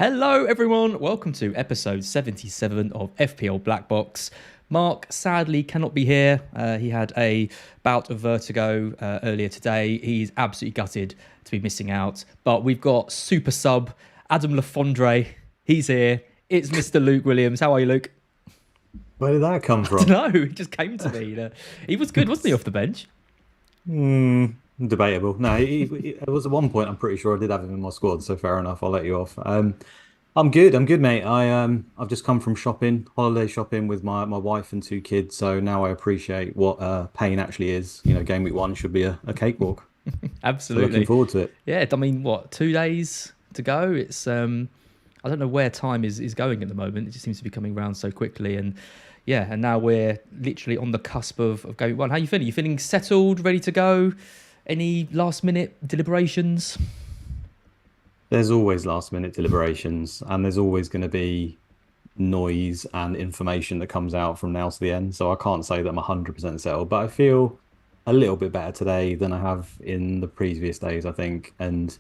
Hello everyone, welcome to episode 77 of FPL BlackBox. Mark sadly cannot be here. He had a bout of vertigo earlier today. He's absolutely gutted to be missing out. But we've got super sub Adam Lafondre. He's here. It's Mr. Luke Williams. How are you, Luke? Where did that come from? I don't know. He just came to me. He was good, wasn't he, off the bench? Debatable. No, it was at one point. I'm pretty sure I did have him in my squad, so fair enough. I'll let you off. I'm good. I'm good, mate. I've just come from shopping, holiday shopping with my wife and two kids. So now I appreciate what pain actually is. You know, game week 1 should be a cakewalk. Absolutely. So looking forward to it. Yeah, I mean, what, 2 days to go? It's I don't know where time is going at the moment. It just seems to be coming around so quickly. And yeah, and now we're literally on the cusp of game week 1. How are you feeling? You feeling settled, ready to go? Any last minute deliberations? There's always last minute deliberations, and there's always going to be noise and information that comes out from now to the end. So I can't say that I'm 100% settled, but I feel a little bit better today than I have in the previous days, I think. And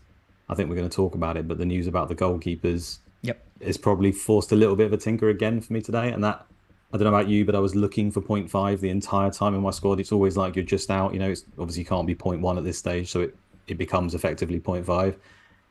I think we're going to talk about it, but the news about the goalkeepers is probably forced a little bit of a tinker again for me today. And that, I don't know about you, but I was looking for 0.5 the entire time in my squad. It's always like you're just out, you know, it's obviously can't be 0.1 at this stage. So it becomes effectively 0.5.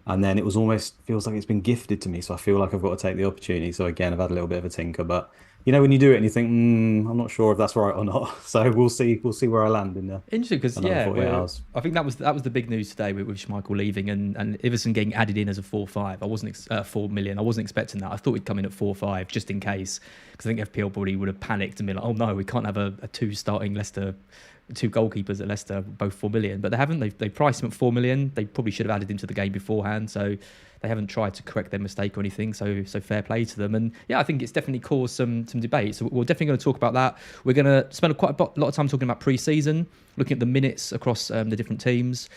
And then it was almost feels like it's been gifted to me. So I feel like I've got to take the opportunity. So again, I've had a little bit of a tinker, but you know, when you do it and you think, I'm not sure if that's right or not. So we'll see where I land in there. Interesting, because I think that was the big news today with Schmeichel leaving and Iverson getting added in as a 4-5. I wasn't 4 million. I wasn't expecting that. I thought he'd come in at 4-5 just in case, because I think FPL probably would have panicked and been like, oh no, we can't have a 2 starting Leicester. 2 goalkeepers at Leicester, both 4 million, but they haven't. They priced him at 4 million. They probably should have added him to the game beforehand, so they haven't tried to correct their mistake or anything. So fair play to them. And yeah, I think it's definitely caused some debate. So we're definitely going to talk about that. We're going to spend quite a lot of time talking about pre-season, looking at the minutes across the different teams.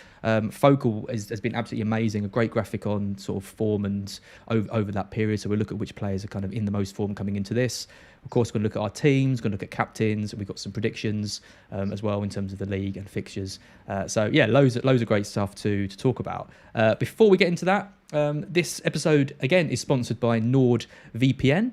Focal has been absolutely amazing. A great graphic on sort of form and over that period. So we'll look at which players are kind of in the most form coming into this. Of course, we're going to look at our teams, going to look at captains. We've got some predictions as well in terms of the league and fixtures. So yeah, loads of great stuff to talk about. Before we get into that, this episode again is sponsored by NordVPN.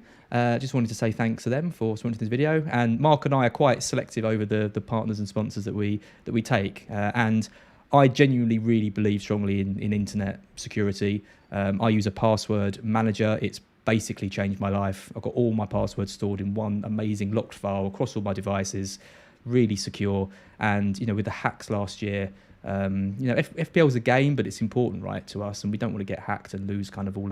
Just wanted to say thanks to them for sponsoring this video. And Mark and I are quite selective over the partners and sponsors that we take. And I genuinely really believe strongly in internet security. I use a password manager. It's basically changed my life. I've got all my passwords stored in one amazing locked file across all my devices, really secure. And you know, with the hacks last year, you know, FPL is a game, but it's important, right, to us, and we don't want to get hacked and lose kind of all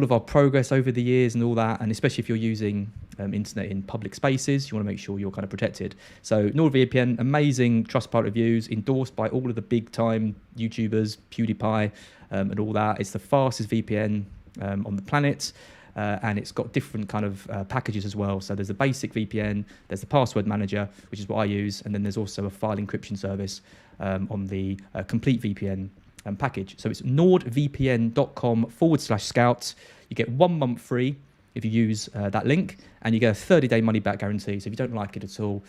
of our progress over the years and all that. And especially if you're using internet in public spaces, you want to make sure you're kind of protected. So NordVPN, amazing Trustpilot reviews, endorsed by all of the big time YouTubers, PewDiePie, and all that. It's the fastest VPN on the planet, and it's got different kind of packages as well. So there's a basic VPN, there's the password manager, which is what I use, and then there's also a file encryption service on the complete VPN package. So it's nordvpn.com/scout. You get 1 month free if you use that link, and you get a 30-day money back guarantee. So if you don't like it at all,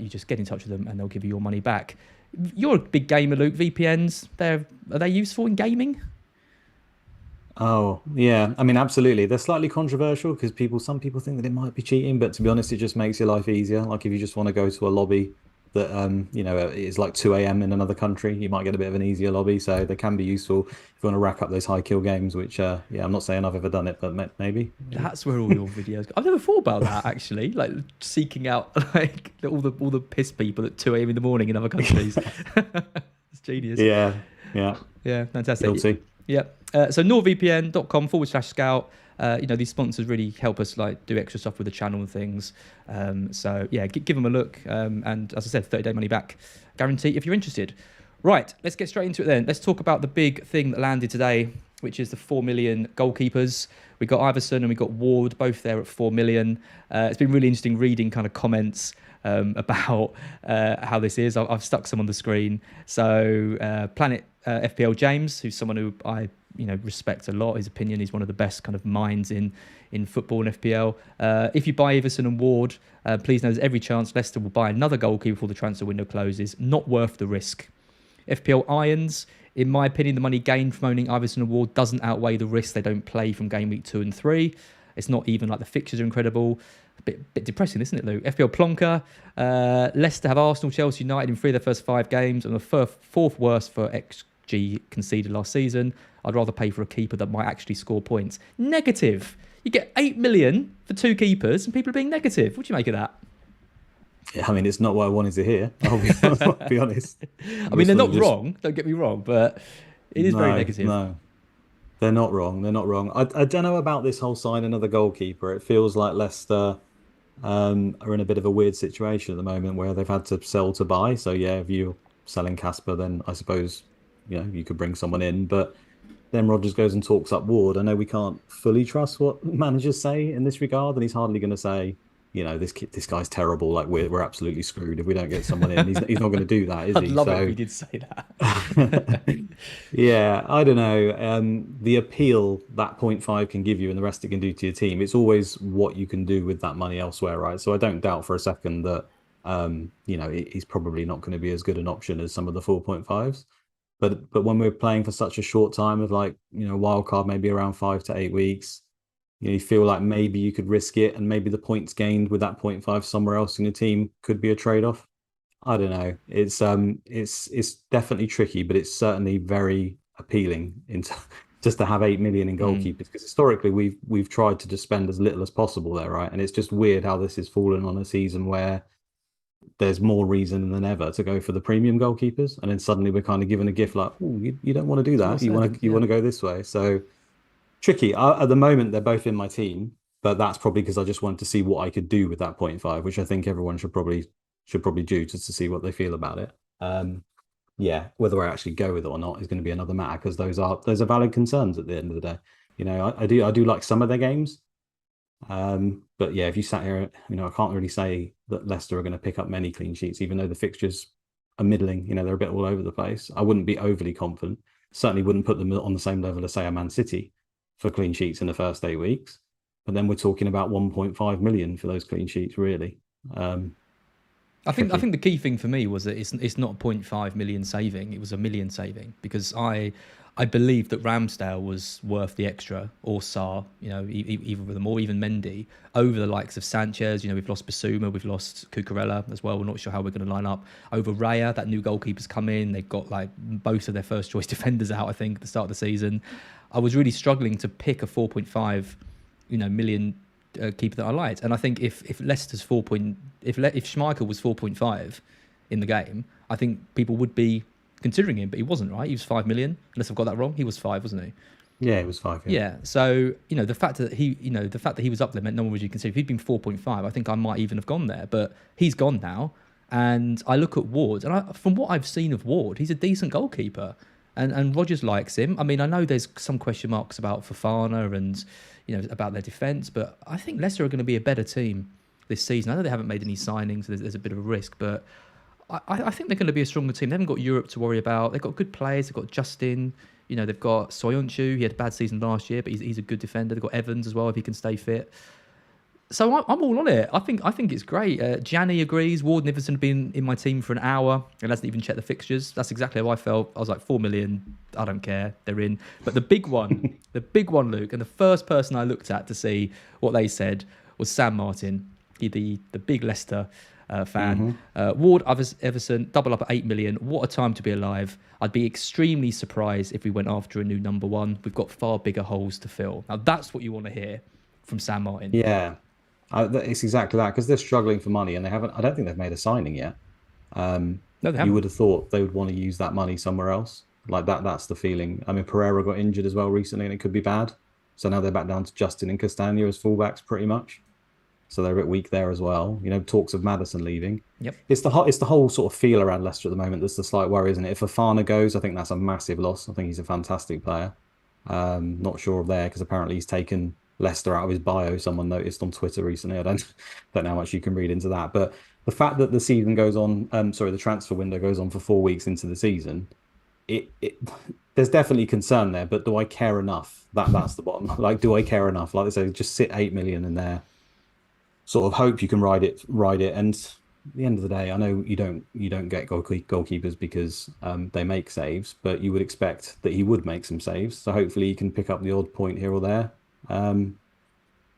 you just get in touch with them and they'll give you your money back. You're a big gamer, Luke. VPNs, are they useful in gaming? Oh, yeah. I mean, absolutely. They're slightly controversial because some people think that it might be cheating, but to be honest, it just makes your life easier. Like if you just want to go to a lobby that, you know, it's like 2 a.m. in another country, you might get a bit of an easier lobby. So they can be useful if you want to rack up those high kill games, which, yeah, I'm not saying I've ever done it, but maybe. That's where all your videos go. I've never thought about that, actually, like seeking out like all the piss people at 2 a.m. in the morning in other countries. It's genius. Yeah, fantastic. Guilty. Yep. So nordvpn.com/scout. You know, these sponsors really help us like do extra stuff with the channel and things. So yeah, give them a look. And as I said, 30-day money back guarantee if you're interested. Right, let's get straight into it then. Let's talk about the big thing that landed today, which is the 4 million goalkeepers. We got Iverson and we got Ward, both there at 4 million. It's been really interesting reading kind of comments about how this is. I've stuck some on the screen. So Planet FPL James, who's someone who I respect a lot. His opinion, he's one of the best kind of minds in football and FPL. If you buy Iverson and Ward, please know there's every chance Leicester will buy another goalkeeper before the transfer window closes. Not worth the risk. FPL Irons, In my opinion, the money gained from owning Iverson and Ward doesn't outweigh the risk they don't play from game week 2 and 3. It's not even like the fixtures are incredible. A bit depressing, isn't it, Luke? FPL Plonker. Leicester have Arsenal, Chelsea, United in 3 of their first 5 games, and the fourth worst for XG conceded last season. I'd rather pay for a keeper that might actually score points. Negative. You get 8 million for 2 keepers, and people are being negative. What do you make of that? Yeah, I mean, it's not what I wanted to hear. I'll be honest. I mean, they're not wrong. Don't get me wrong, but it is very negative. No, they're not wrong. They're not wrong. I don't know about this whole signing of the goalkeeper. It feels like Leicester are in a bit of a weird situation at the moment where they've had to sell to buy. So yeah, if you're selling Casper, then I suppose you could bring someone in. But then Rodgers goes and talks up Ward. I know we can't fully trust what managers say in this regard, and he's hardly going to say, this guy's terrible. Like we're absolutely screwed if we don't get someone in. He's not going to do that, is he? I'd love it if he did say that. Yeah, I don't know. The appeal that 0.5 can give you and the rest it can do to your team. It's always what you can do with that money elsewhere, right? So I don't doubt for a second that he's probably not going to be as good an option as some of the 4.5s. But when we're playing for such a short time of wild card, maybe around 5 to 8 weeks. You feel like maybe you could risk it, and maybe the points gained with that 0.5 somewhere else in your team could be a trade-off. I don't know. It's definitely tricky, but it's certainly very appealing just to have 8 million in goalkeepers, because historically we've tried to just spend as little as possible there, right? And it's just weird how this has fallen on a season where there's more reason than ever to go for the premium goalkeepers, and then suddenly we're kind of given a gift like, oh, you don't want to do that. You want to go this way. So. Tricky. At the moment, they're both in my team, but that's probably because I just wanted to see what I could do with that 0.5, which I think everyone should probably do just to see what they feel about it. Whether I actually go with it or not is going to be another matter, because those are valid concerns at the end of the day. I do like some of their games, but yeah, if you sat here, I can't really say that Leicester are going to pick up many clean sheets, even though the fixtures are middling. They're a bit all over the place. I wouldn't be overly confident. Certainly wouldn't put them on the same level as, say, a Man City for clean sheets in the first 8 weeks, but then we're talking about 1.5 million for those clean sheets, really. I think the key thing for me was that it's not a 0.5 million saving; it was a million saving, because I believe that Ramsdale was worth the extra, or Sarr, either of them, or even Mendy, over the likes of Sanchez. We've lost Basuma, we've lost Cucurella as well. We're not sure how we're going to line up. Over Raya, that new goalkeeper's come in. They've got both of their first choice defenders out, I think, at the start of the season. I was really struggling to pick a 4.5, million keeper that I liked, and I think if Leicester's if Schmeichel was 4.5 in the game, I think people would be considering him, but he wasn't, right? He was 5 million, unless I've got that wrong. He was 5, wasn't he? Yeah, he was 5. Yeah. So the fact that he was up there meant no one would consider. If he'd been 4.5, I think I might even have gone there, but he's gone now. And I look at Ward, and from what I've seen of Ward, he's a decent goalkeeper. And Rodgers likes him. I mean, I know there's some question marks about Fofana and, about their defence, but I think Leicester are going to be a better team this season. I know they haven't made any signings, so there's a bit of a risk, but I think they're going to be a stronger team. They haven't got Europe to worry about. They've got good players. They've got Justin. They've got Soyuncu. He had a bad season last year, but he's a good defender. They've got Evans as well, if he can stay fit. So I'm all on it. I think it's great. Gianni agrees. Ward and Iverson have been in my team for an hour and hasn't even checked the fixtures. That's exactly how I felt. I was like, 4 million. I don't care. They're in. But the big one, Luke, and the first person I looked at to see what they said was Sam Martin. He the big Leicester fan. Ward, Everson, double up at 8 million. What a time to be alive. I'd be extremely surprised if we went after a new number one. We've got far bigger holes to fill. Now, that's what you want to hear from Sam Martin. Yeah. It's exactly that, because they're struggling for money, and I don't think they've made a signing yet. No, they haven't. You would have thought they would want to use that money somewhere else. Like that's the feeling. I mean, Pereira got injured as well recently, and it could be bad. So now they're back down to Justin and Castagna as fullbacks, pretty much. So they're a bit weak there as well. Talks of Maddison leaving. Yep. It's the whole sort of feel around Leicester at the moment that's the slight worry, isn't it? If Fofana goes, I think that's a massive loss. I think he's a fantastic player. Not sure of there, because apparently he's taken Leicester out of his bio. Someone noticed on Twitter recently. I don't know how much you can read into that, but the fact that the season goes on, the transfer window goes on for 4 weeks into the season, there's definitely concern there. But do I care enough? That's the bottom. Like, do I care enough? Like they say, just sit 8 million in there, sort of hope you can ride it, and at the end of the day, I know you don't get goalkeepers because they make saves, but you would expect that he would make some saves. So hopefully he can pick up the odd point here or there. Um,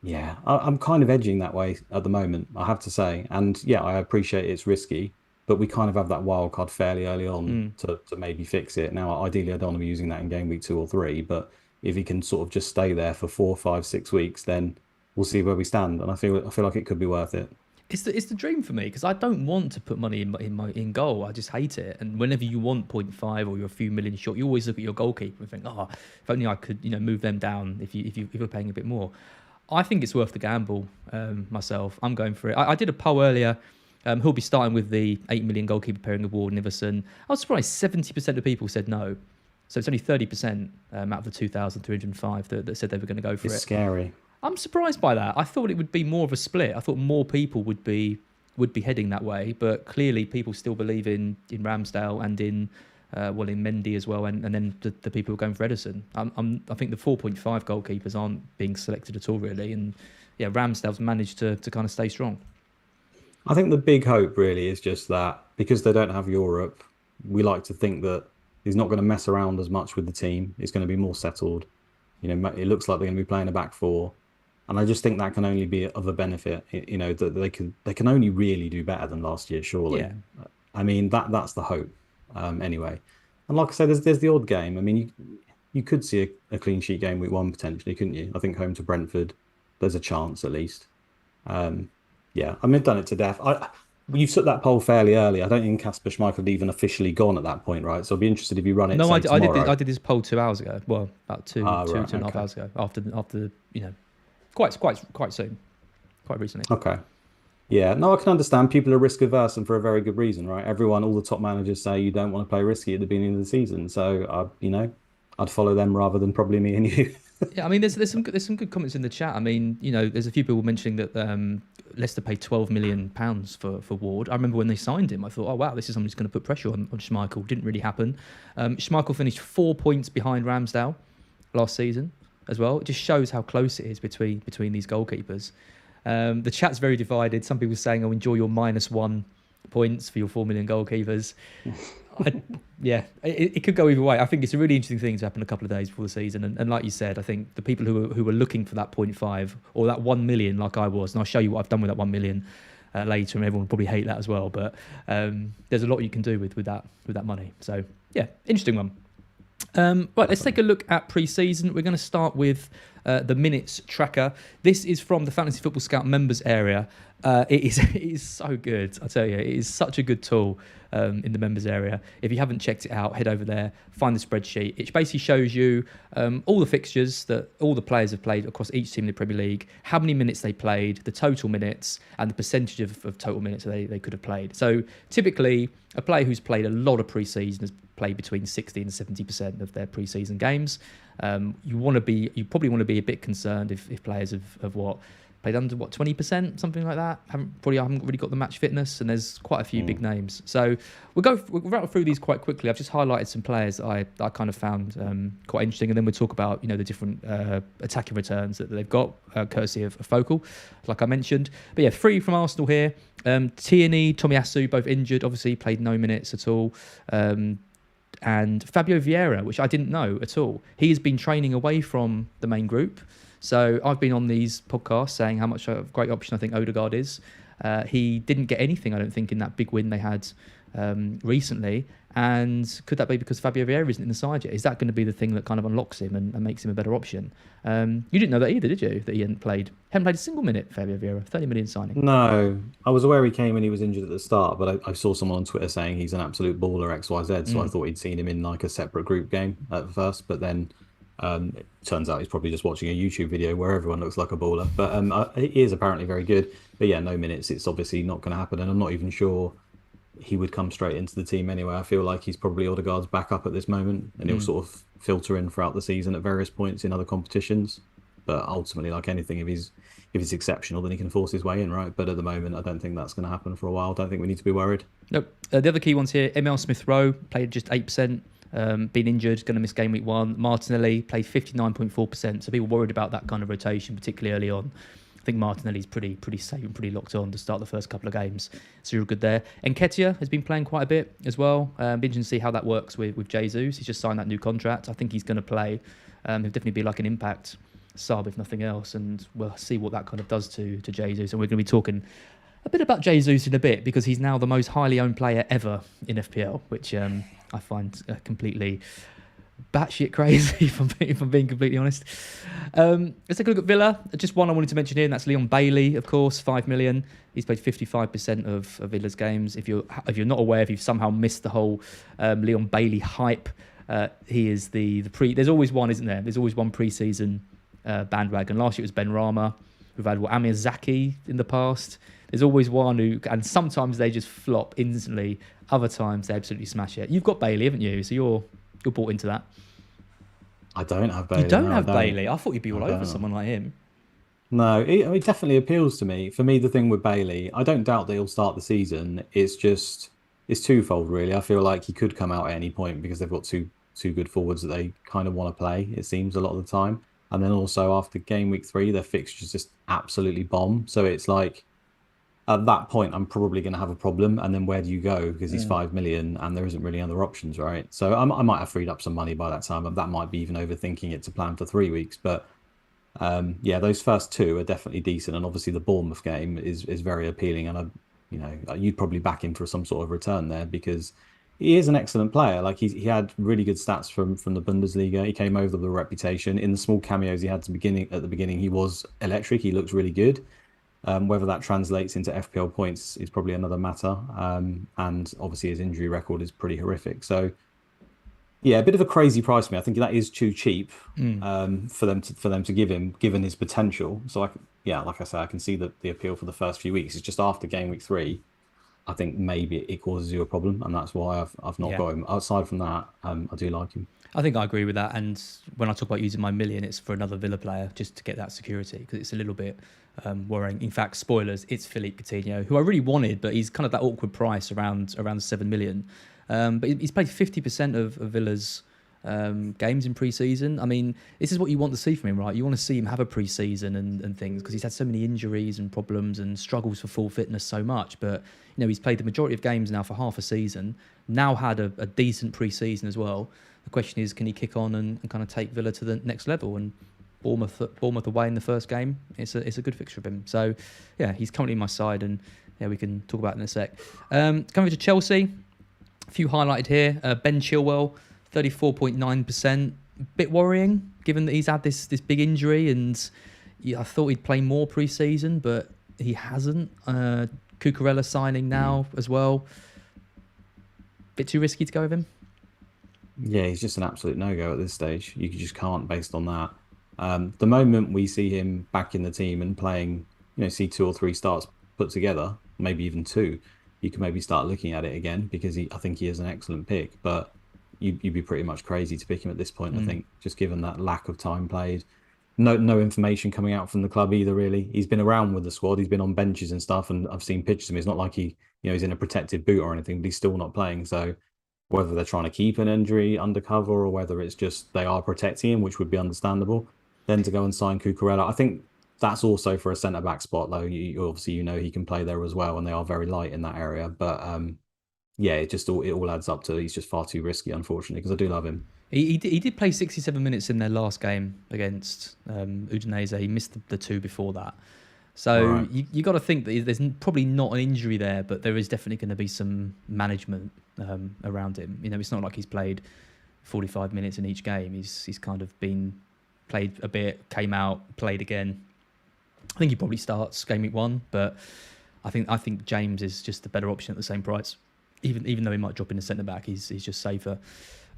yeah, I'm kind of edging that way at the moment, I have to say. And yeah, I appreciate it's risky, but we kind of have that wild card fairly early on Mm. to maybe fix it. Now, ideally, I don't want to be using that in game week 2 or 3, but if he can sort of just stay there for 4, 5, 6 weeks, then we'll see where we stand. And I feel like it could be worth it. It's the dream for me because I don't want to put money in goal. I just hate it. And whenever you want point 0.5 or you're a few million short, you always look at your goalkeeper and think, oh, if only I could, move them down if you're paying a bit more. I think it's worth the gamble myself. I'm going for it. I did a poll earlier. Who'll be starting with the 8 million goalkeeper pairing award, Niverson. I was surprised 70% of people said no. So it's only 30% out of the 2,305 that said they were going to go for It's it. scary. I'm surprised by that. I thought it would be more of a split. I thought more people would be heading that way, but clearly people still believe in Ramsdale and in Mendy as well, and then the people who are going for Edison. I think the 4.5 goalkeepers aren't being selected at all really, and yeah, Ramsdale's managed to kind of stay strong. I think the big hope really is just that because they don't have Europe, we like to think that he's not going to mess around as much with the team. He's going to be more settled. It looks like they're going to be playing a back four, and I just think that can only be of a benefit. That they can only really do better than last year, surely. Yeah. I mean that's the hope, anyway. And like I said, there's the odd game. I mean, you could see a clean sheet game week 1 potentially, couldn't you? I think home to Brentford, there's a chance at least. Yeah, I mean, done it to death. You took that poll fairly early. I don't think Kasper Schmeichel had even officially gone at that point, right? So I'll be interested if you run it. No, say, I tomorrow. did this poll 2 hours ago. Well, about two Right, and a half okay. hours ago. After quite soon, quite recently. Okay. Yeah, no, I can understand people are risk averse and for a very good reason, right? All the top managers say you don't want to play risky at the beginning of the season. So, I'd follow them rather than probably me and you. Yeah, I mean, there's some good comments in the chat. I mean, there's a few people mentioning that Leicester paid £12 million for Ward. I remember when they signed him, I thought, oh wow, this is someone who's going to put pressure on Schmeichel. Didn't really happen. Schmeichel finished 4 points behind Ramsdale last season as well. It just shows how close it is between these goalkeepers. The chat's very divided. Some people saying, "Oh, enjoy your -1 points for your 4 million goalkeepers." It could go either way. I think it's a really interesting thing to happen a couple of days before the season. And like you said, I think the people who were looking for that 0.5 or that 1 million, like I was, and I'll show you what I've done with that 1 million later, and everyone will probably hate that as well. But there's a lot you can do with that money. So yeah, interesting one. Right, let's take a look at pre-season. We're going to start with the minutes tracker. This is from the Fantasy Football Scout members area. It is so good, I tell you. It is such a good tool in the members area. If you haven't checked it out, head over there, find the spreadsheet. It basically shows you all the fixtures that all the players have played across each team in the Premier League, how many minutes they played, the total minutes, and the percentage of total minutes that they could have played. So typically, a player who's played a lot of pre-season has played between 60 and 70% of their pre-season games. You probably want to be a bit concerned if players have played under 20%, something like that. Haven't really got the match fitness, and there's quite a few big names. So we'll rattle through these quite quickly. I've just highlighted some players that I kind of found quite interesting, and then we'll talk about the different attacking returns that they've got, courtesy of Focal, like I mentioned. But yeah, 3 from Arsenal here. Tierney, Tomiyasu, both injured. Obviously, played no minutes at all. And Fabio Vieira, which I didn't know at all. He has been training away from the main group. So I've been on these podcasts saying how much a great option I think Odegaard is. He didn't get anything, I don't think, in that big win they had recently. And could that be because Fabio Vieira isn't in the side yet? Is that going to be the thing that kind of unlocks him and makes him a better option? You didn't know that either, did you? That he hadn't played a single minute, Fabio Vieira, 30 million signing. No, I was aware he came and he was injured at the start, but I saw someone on Twitter saying he's an absolute baller XYZ, so I thought he'd seen him in like a separate group game at first, but then it turns out he's probably just watching a YouTube video where everyone looks like a baller. But he is apparently very good. But yeah, no minutes, it's obviously not going to happen, and I'm not even sure he would come straight into the team anyway. I feel like he's probably Odegaard's backup at this moment, and he'll sort of filter in throughout the season at various points in other competitions. But ultimately, like anything, if he's exceptional, then he can force his way in, right? But at the moment, I don't think that's going to happen for a while. I don't think we need to be worried. Nope. The other key ones here, Emil Smith-Rowe played just 8%, been injured, going to miss game week 1. Martinelli played 59.4%, so people worried about that kind of rotation, particularly early on. think Martinelli's pretty safe and pretty locked on to start the first couple of games. So you're good there. Nketiah has been playing quite a bit as well. Be interesting to see how that works with Jesus. He's just signed that new contract. I think he's going to play. He'll definitely be like an impact sub, if nothing else. And we'll see what that kind of does to Jesus. And we're going to be talking a bit about Jesus in a bit, because he's now the most highly owned player ever in FPL, which I find completely batshit crazy, if I'm being completely honest. Let's take a look at Villa. Just one I wanted to mention here, and that's Leon Bailey, of course, 5 million. He's played 55% of Villa's games. If you're not aware, if you've somehow missed the whole Leon Bailey hype, he is the There's always one, isn't there? There's always one pre-season bandwagon. Last year it was Ben Rama. We've had Amir Zaki in the past. There's always one who, and sometimes they just flop instantly. Other times they absolutely smash it. You've got Bailey, haven't you? So you're bought into that. I don't have Bailey. You don't have Bailey? I thought you'd be all over someone like him. No, it definitely appeals to me. For me, the thing with Bailey, I don't doubt that he'll start the season. It's twofold, really. I feel like he could come out at any point because they've got two good forwards that they kind of want to play, it seems, a lot of the time. And then also after game week 3, their fixtures just absolutely bomb. So it's like, at that point, I'm probably going to have a problem. And then where do you go? Because he's 5 million and there isn't really other options, right? So I might have freed up some money by that time. But that might be even overthinking it to plan for 3 weeks. But those first two are definitely decent. And obviously the Bournemouth game is very appealing. And you'd probably back him for some sort of return there, because he is an excellent player. Like he had really good stats from the Bundesliga. He came over with a reputation. In the small cameos he had at the beginning, he was electric. He looked really good. Whether that translates into FPL points is probably another matter. And obviously his injury record is pretty horrific. So yeah, a bit of a crazy price for me. I think that is too cheap for them to give him, given his potential. So like I say, I can see the appeal for the first few weeks. It's just after game week 3, I think maybe it causes you a problem, and that's why I've not got him. Aside from that, I do like him. I think I agree with that. And when I talk about using my million, it's for another Villa player, just to get that security, because it's a little bit worrying. In fact, spoilers, it's Philippe Coutinho, who I really wanted, but he's kind of that awkward price around 7 million. But he's played 50% of Villa's games in pre-season. I mean, this is what you want to see from him, right? You want to see him have a pre-season and things, because he's had so many injuries and problems and struggles for full fitness so much. But he's played the majority of games now for half a season, now had a decent pre-season as well. The question is, can he kick on and kind of take Villa to the next level? And Bournemouth away in the first game, it's a good fixture of him. So yeah, he's currently in my side, and yeah, we can talk about it in a sec. Coming to Chelsea, a few highlighted here. Ben Chilwell, 34.9%. Bit worrying, given that he's had this big injury, and I thought he'd play more pre-season, but he hasn't. Cucurella signing now as well. Bit too risky to go with him. Yeah, he's just an absolute no-go at this stage. You just can't, based on that. The moment we see him back in the team and playing, see 2 or 3 starts put together, maybe even 2, you can maybe start looking at it again, because I think he is an excellent pick. But you'd be pretty much crazy to pick him at this point, I think, just given that lack of time played. No information coming out from the club either, really. He's been around with the squad. He's been on benches and stuff, and I've seen pictures of him. It's not like he's in a protected boot or anything, but he's still not playing. So whether they're trying to keep an injury undercover or whether it's just they are protecting him, which would be understandable, then to go and sign Cucurella. I think that's also for a centre-back spot, though. Obviously, he can play there as well, and they are very light in that area. But it all adds up to he's just far too risky, unfortunately, because I do love him. He did play 67 minutes in their last game against Udinese. He missed the 2 before that. So right. you got to think that there's probably not an injury there, but there is definitely going to be some management around him. It's not like he's played 45 minutes in each game. He's kind of been played a bit, came out, played again. I think he probably starts game week 1, but I think James is just the better option at the same price. Even though he might drop in the centre back, he's just safer.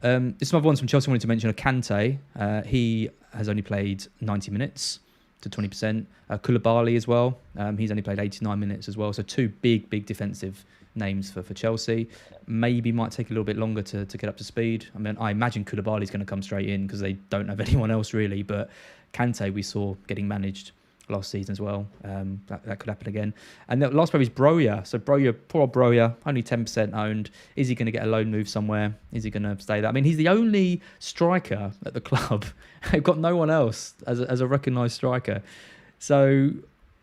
There's some other ones from Chelsea I wanted to mention. Kante, he has only played 90 minutes to 20%. Koulibaly as well. He's only played 89 minutes as well. So 2 big defensive names for Chelsea. Maybe might take a little bit longer to get up to speed. I mean, I imagine Koulibaly's going to come straight in because they don't have anyone else really. But Kante we saw getting managed last season as well. That could happen again. And the last player is Broja. So Broja, poor old Broja, only 10% owned. Is he going to get a loan move somewhere? Is he going to stay there? I mean, he's the only striker at the club. They've got no one else as a recognised striker. So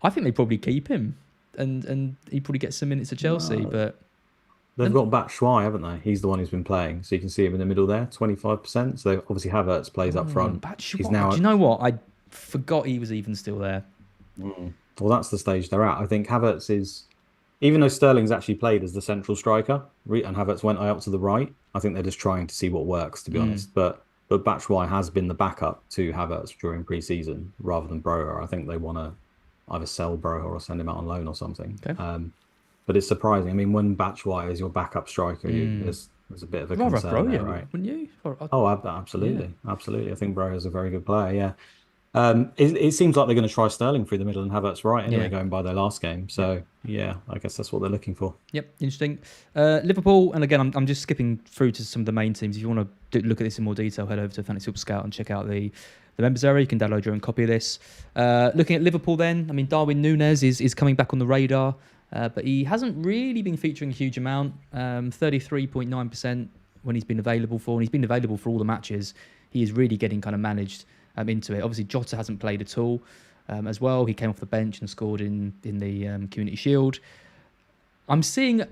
I think they probably keep him, and he probably gets some minutes at Chelsea. No. But They've got Batshuayi, haven't they? He's the one who's been playing, so you can see him in the middle there, 25%. So obviously Havertz plays up front. He's now. Do you know what? I forgot he was even still there. Well, that's the stage they're at. I think Havertz is, even though Sterling's actually played as the central striker, and Havertz went out to the right. I think they're just trying to see what works, to be honest. But Batshuayi has been the backup to Havertz during pre-season rather than Broja. I think they want to either sell Broja or send him out on loan or something. Okay. But it's surprising. I mean, when Batshuayi is your backup striker, there's a bit of a concern there, right? Wouldn't you? Oh, absolutely, absolutely. I think Broja is a very good player. Yeah. It seems like they're going to try Sterling through the middle and Havertz right anyway, going by their last game. So yeah, I guess that's what they're looking for. Yep, interesting. Liverpool, and again, I'm just skipping through to some of the main teams. If you want to look at this in more detail, head over to Fantasy Super Scout and check out the members area. You can download your own copy of this. Looking at Liverpool, then, I mean, Darwin Núñez is coming back on the radar. But he hasn't really been featuring a huge amount, 33.9% when he's been available for, and he's been available for all the matches. He is really getting kind of managed into it. Obviously, Jota hasn't played at all as well. He came off the bench and scored in the Community Shield. I'm seeing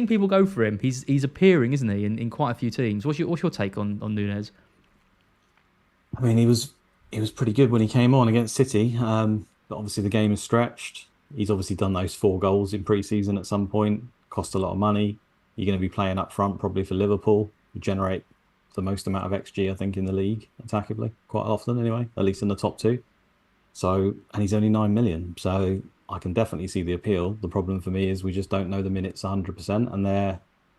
people go for him. He's appearing, isn't he, in quite a few teams. What's your take on Núñez? I mean, he was pretty good when he came on against City, but obviously the game is stretched. He's obviously done those 4 goals in pre-season at some point, cost a lot of money. You're going to be playing up front probably for Liverpool. You generate the most amount of XG, I think, in the league, attackably, quite often anyway, at least in the top 2. So, and he's only 9 million. So I can definitely see the appeal. The problem for me is we just don't know the minutes 100%, and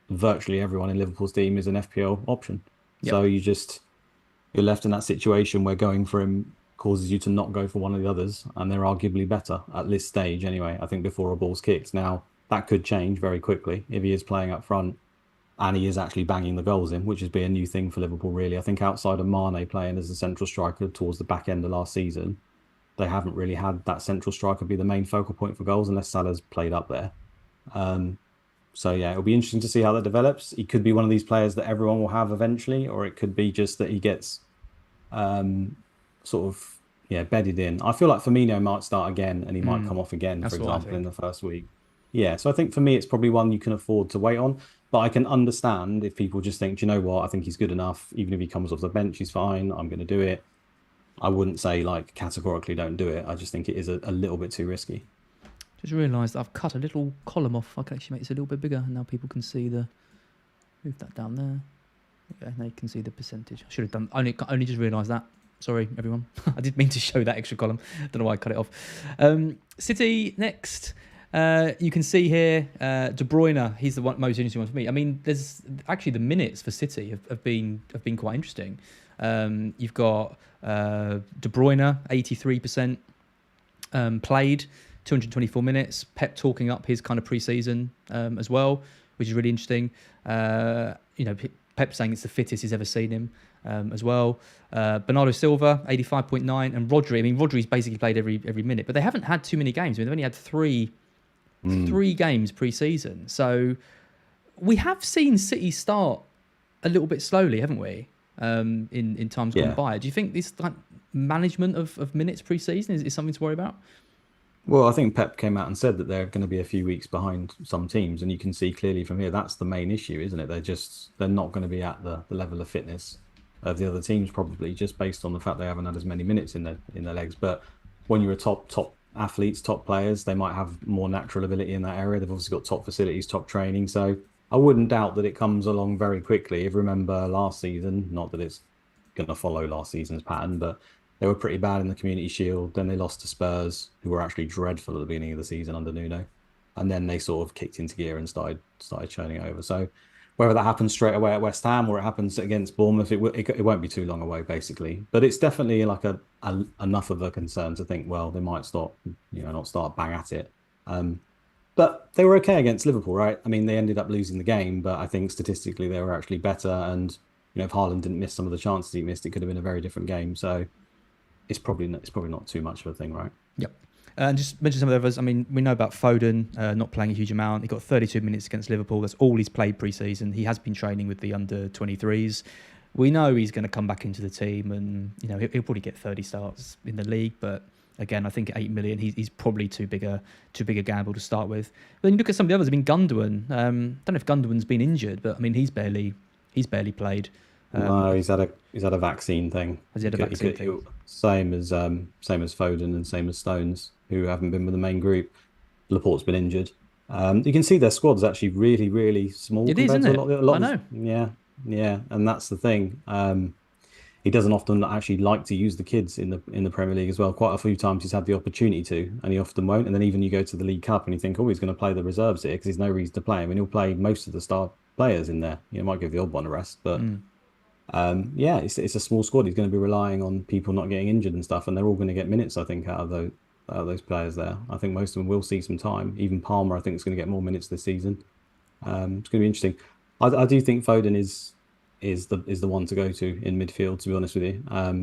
virtually everyone in Liverpool's team is an FPL option. Yep. So you're left in that situation where going for him causes you to not go for one of the others, and they're arguably better at this stage anyway, I think, before a ball's kicked. Now, that could change very quickly if he is playing up front and he is actually banging the goals in, which would be a new thing for Liverpool, really. I think outside of Mane playing as a central striker towards the back end of last season, they haven't really had that central striker be the main focal point for goals unless Salah's played up there. So, yeah, it'll be interesting to see how that develops. He could be one of these players that everyone will have eventually, or it could be just that he gets bedded in. I feel like Firmino might start again and he might come off again, for example, in the first week. Yeah, so I think for me, it's probably one you can afford to wait on. But I can understand if people just think, do you know what, I think he's good enough. Even if he comes off the bench, he's fine. I'm going to do it. I wouldn't say, like, categorically don't do it. I just think it is a little bit too risky. Just realised I've cut a little column off. I can actually make this a little bit bigger. And now people can see move that down there. Okay, now you can see the percentage. I should have done, only just realised that. Sorry, everyone. I did mean to show that extra column. Don't know why I cut it off. City next. You can see here, De Bruyne. He's the most interesting one for me. I mean, there's actually the minutes for City have been quite interesting. You've got De Bruyne, 83% played, 224 minutes. Pep talking up his kind of pre-season as well, which is really interesting. Pep saying it's the fittest he's ever seen him as well. Bernardo Silva, 85.9, and Rodri. I mean, Rodri's basically played every minute, but they haven't had too many games. I mean, they've only had three games pre-season. So we have seen City start a little bit slowly, haven't we? In times gone by. Do you think this management of minutes pre-season is something to worry about? Well, I think Pep came out and said that they're going to be a few weeks behind some teams, and you can see clearly from here that's the main issue, isn't it? They're not going to be at the level of fitness of the other teams, probably just based on the fact they haven't had as many minutes in their legs. But when you're a top athletes, top players, they might have more natural ability in that area. They've obviously got top facilities, top training, so I wouldn't doubt that it comes along very quickly. If you remember last season, not that it's going to follow last season's pattern, but they were pretty bad in the Community Shield. Then they lost to Spurs, who were actually dreadful at the beginning of the season under Nuno. And then they sort of kicked into gear and started churning over. So whether that happens straight away at West Ham or it happens against Bournemouth, it won't be too long away, basically. But it's definitely like enough of a concern to think, well, they might not start bang at it. But they were okay against Liverpool, right? I mean, they ended up losing the game, but I think statistically they were actually better. And if Haaland didn't miss some of the chances he missed, it could have been a very different game. So it's probably not too much of a thing, right? Yep. And just mention some of the others. I mean, we know about Foden not playing a huge amount. He got 32 minutes against Liverpool. That's all he's played pre-season. He has been training with the under-23s. We know he's going to come back into the team, and he'll probably get 30 starts in the league. But Again, I think at 8 million, he's probably too big a gamble to start with. But then you look at some of the others. I mean, Gundogan. Don't know if Gundogan's been injured, but I mean, he's barely played. No, he's had a vaccine thing. Has he had a vaccine thing? Same as Foden and same as Stones, who haven't been with the main group. Laporte's been injured. You can see their squad's actually really, really small. It is, isn't it? A lot I know. Yeah, and that's the thing. He doesn't often actually like to use the kids in the Premier League as well. Quite a few times he's had the opportunity to, and he often won't. And then even you go to the League Cup and you think, oh, he's going to play the reserves here because there's no reason to play him, and he'll play most of the star players in there. You know, might give the odd one a rest, but yeah, it's a small squad. He's going to be relying on people not getting injured and stuff, and they're all going to get minutes, I think, out of those players there. I think most of them will see some time. Even Palmer, I think, is going to get more minutes this season. It's going to be interesting. I do think Foden is the one to go to in midfield, to be honest with you.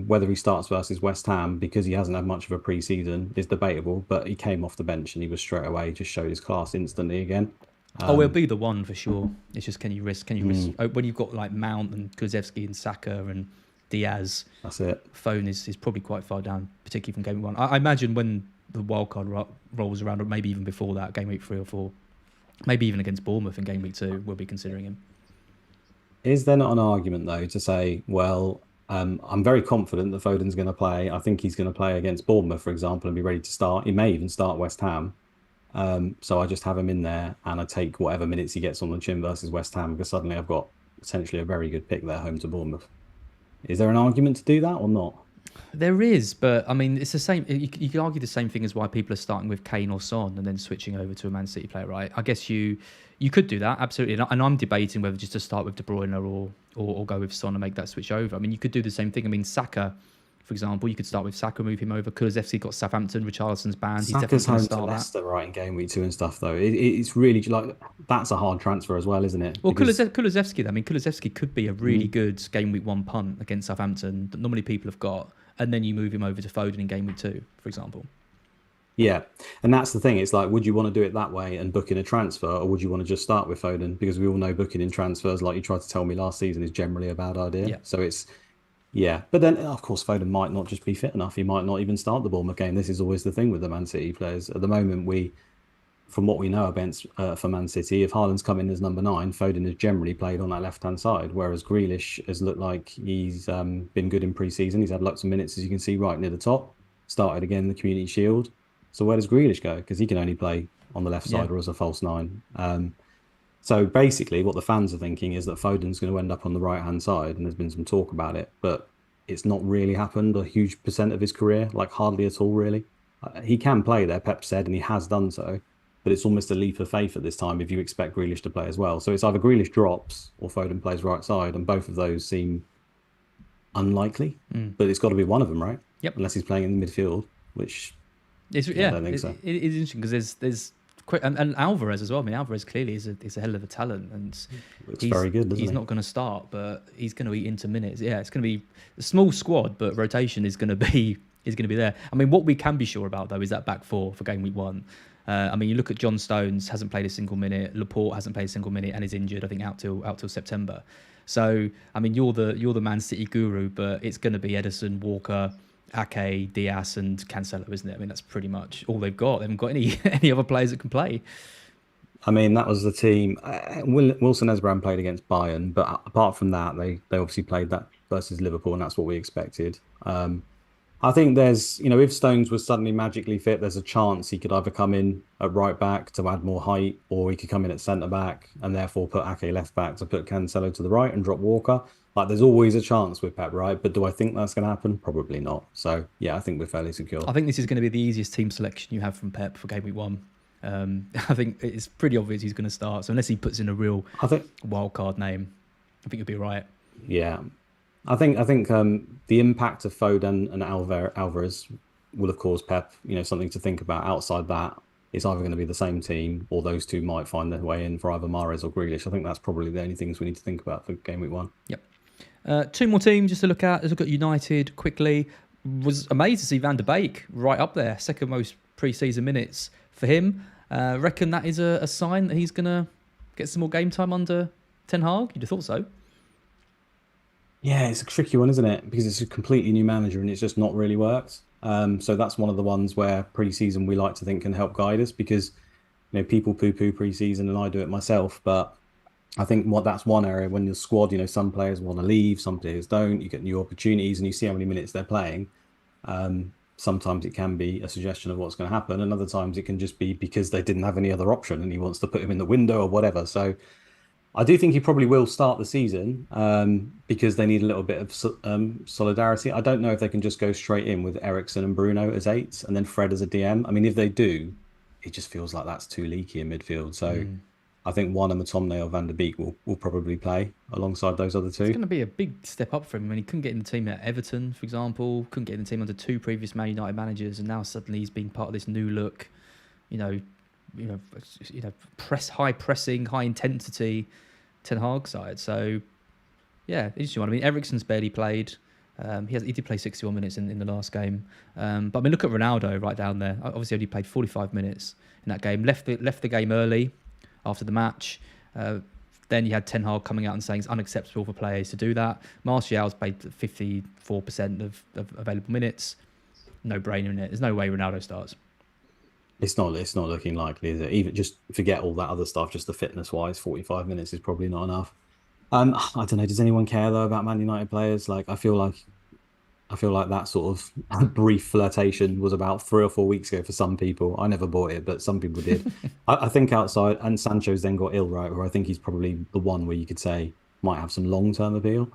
Whether he starts versus West Ham, because he hasn't had much of a pre-season, is debatable, but he came off the bench and he was straight away, just showed his class instantly again. He'll be the one for sure. It's just can you risk when you've got like Mount and Kulusevski and Saka and Diaz. That's it. Foden is probably quite far down, particularly from game one. I imagine when the wildcard rolls around, or maybe even before that, game week 3 or 4, maybe even against Bournemouth in game week 2, we'll be considering him. Is there not an argument, though, to say, well, I'm very confident that Foden's going to play. I think he's going to play against Bournemouth, for example, and be ready to start. He may even start West Ham. So I just have him in there and I take whatever minutes he gets on the chin versus West Ham, because suddenly I've got potentially a very good pick there home to Bournemouth. Is there an argument to do that or not? There is, but I mean, it's the same. You can argue the same thing as why people are starting with Kane or Son and then switching over to a Man City player, right? I guess you could do that, absolutely. And I'm debating whether just to start with De Bruyne or go with Son and make that switch over. I mean, you could do the same thing. I mean, Saka, for example, you could start with Saka, move him over. Kulusevski got Southampton, Richarlison's banned. Saka's home to Leicester, right, in game week 2 and stuff, though. It's really like, that's a hard transfer as well, isn't it? Well, Kulusevski, I mean, Kulusevski could be a really good game week 1 punt against Southampton that not many people have got, and then you move him over to Foden in game week 2, for example. Yeah, and that's the thing. It's like, would you want to do it that way and book in a transfer, or would you want to just start with Foden? Because we all know booking in transfers, like you tried to tell me last season, is generally a bad idea. Yeah. So it's, yeah. But then, of course, Foden might not just be fit enough. He might not even start the Bournemouth game. This is always the thing with the Man City players. At the moment, from what we know against for Man City, if Haaland's come in as number 9, Foden has generally played on that left-hand side, whereas Grealish has looked like he's been good in pre-season. He's had lots of minutes, as you can see, right near the top. Started again in the Community Shield. So where does Grealish go? Because he can only play on the left side or as a false 9. So basically what the fans are thinking is that Foden's going to end up on the right-hand side, and there's been some talk about it, but it's not really happened a huge percent of his career, like hardly at all, really. He can play there, Pep said, and he has done so, but it's almost a leap of faith at this time if you expect Grealish to play as well. So it's either Grealish drops or Foden plays right side, and both of those seem unlikely, but it's got to be one of them, right? Yep. Unless he's playing in the midfield, which... I don't think so. It is interesting because there's and Alvarez as well. I mean, Alvarez clearly is a hell of a talent, and looks very good. Doesn't he? He's not going to start, but he's going to eat into minutes. Yeah, it's going to be a small squad, but rotation is going to be there. I mean, what we can be sure about though is that back 4 for game week 1. I mean, you look at John Stones, hasn't played a single minute. Laporte hasn't played a single minute and is injured. I think out till September. So I mean, you're the Man City guru, but it's going to be Ederson, Walker, Ake, Diaz and Cancelo, isn't it? I mean, that's pretty much all they've got. They haven't got any other players that can play. I mean, that was the team. Wilson Esbran played against Bayern, but apart from that, they obviously played that versus Liverpool, and that's what we expected. I think there's, if Stones was suddenly magically fit, there's a chance he could either come in at right back to add more height, or he could come in at centre back and therefore put Ake left back to put Cancelo to the right and drop Walker. Like, there's always a chance with Pep, right? But do I think that's going to happen? Probably not. So, yeah, I think we're fairly secure. I think this is going to be the easiest team selection you have from Pep for game week 1. I think it's pretty obvious he's going to start. So unless he puts in a real wild card name, I think you'll be right. Yeah. I think the impact of Foden and Alvarez will, of course, Pep, something to think about. Outside that, it's either going to be the same team or those two might find their way in for either Mahrez or Grealish. I think that's probably the only things we need to think about for game week 1. Yep. 2 more teams just to look at. Let's look at United quickly. Was amazed to see Van der Beek right up there, second most pre-season minutes for him. Reckon that is a sign that he's going to get some more game time under Ten Hag? You'd have thought so. Yeah, it's a tricky one, isn't it? Because it's a completely new manager and it's just not really worked. So that's one of the ones where pre-season we like to think can help guide us because people poo-poo pre-season and I do it myself, but I think that's one area when your squad, some players want to leave, some players don't. You get new opportunities and you see how many minutes they're playing. Sometimes it can be a suggestion of what's going to happen, and other times it can just be because they didn't have any other option and he wants to put him in the window or whatever. So I do think he probably will start the season because they need a little bit of solidarity. I don't know if they can just go straight in with Ericsson and Bruno as eights and then Fred as a DM. I mean, if they do, it just feels like that's too leaky in midfield. So I think one of McTominay or Van der Beek will probably play alongside those other two. It's going to be a big step up for him. I mean, he couldn't get in the team at Everton, for example, couldn't get in the team under two previous Man United managers, and now suddenly he's being part of this new look, high pressing, high intensity Ten Hag side. So yeah, interesting one. I mean, Ericsson's barely played. He did play 61 minutes in the last game. But I mean, look at Ronaldo right down there. Obviously, only played 45 minutes in that game. Left the game early after the match. Then you had Ten Hag coming out and saying it's unacceptable for players to do that. Martial's played 54% of available minutes. No brainer in it. There's no way Ronaldo starts. It's not looking likely, is it? Even just forget all that other stuff. Just the fitness wise, 45 minutes is probably not enough. I don't know. Does anyone care though about Man United players? Like, I feel like that sort of brief flirtation was about 3 or 4 weeks ago for some people. I never bought it, but some people did. I think outside, and Sancho's then got ill, right? Where I think he's probably the one where you could say might have some long-term appeal.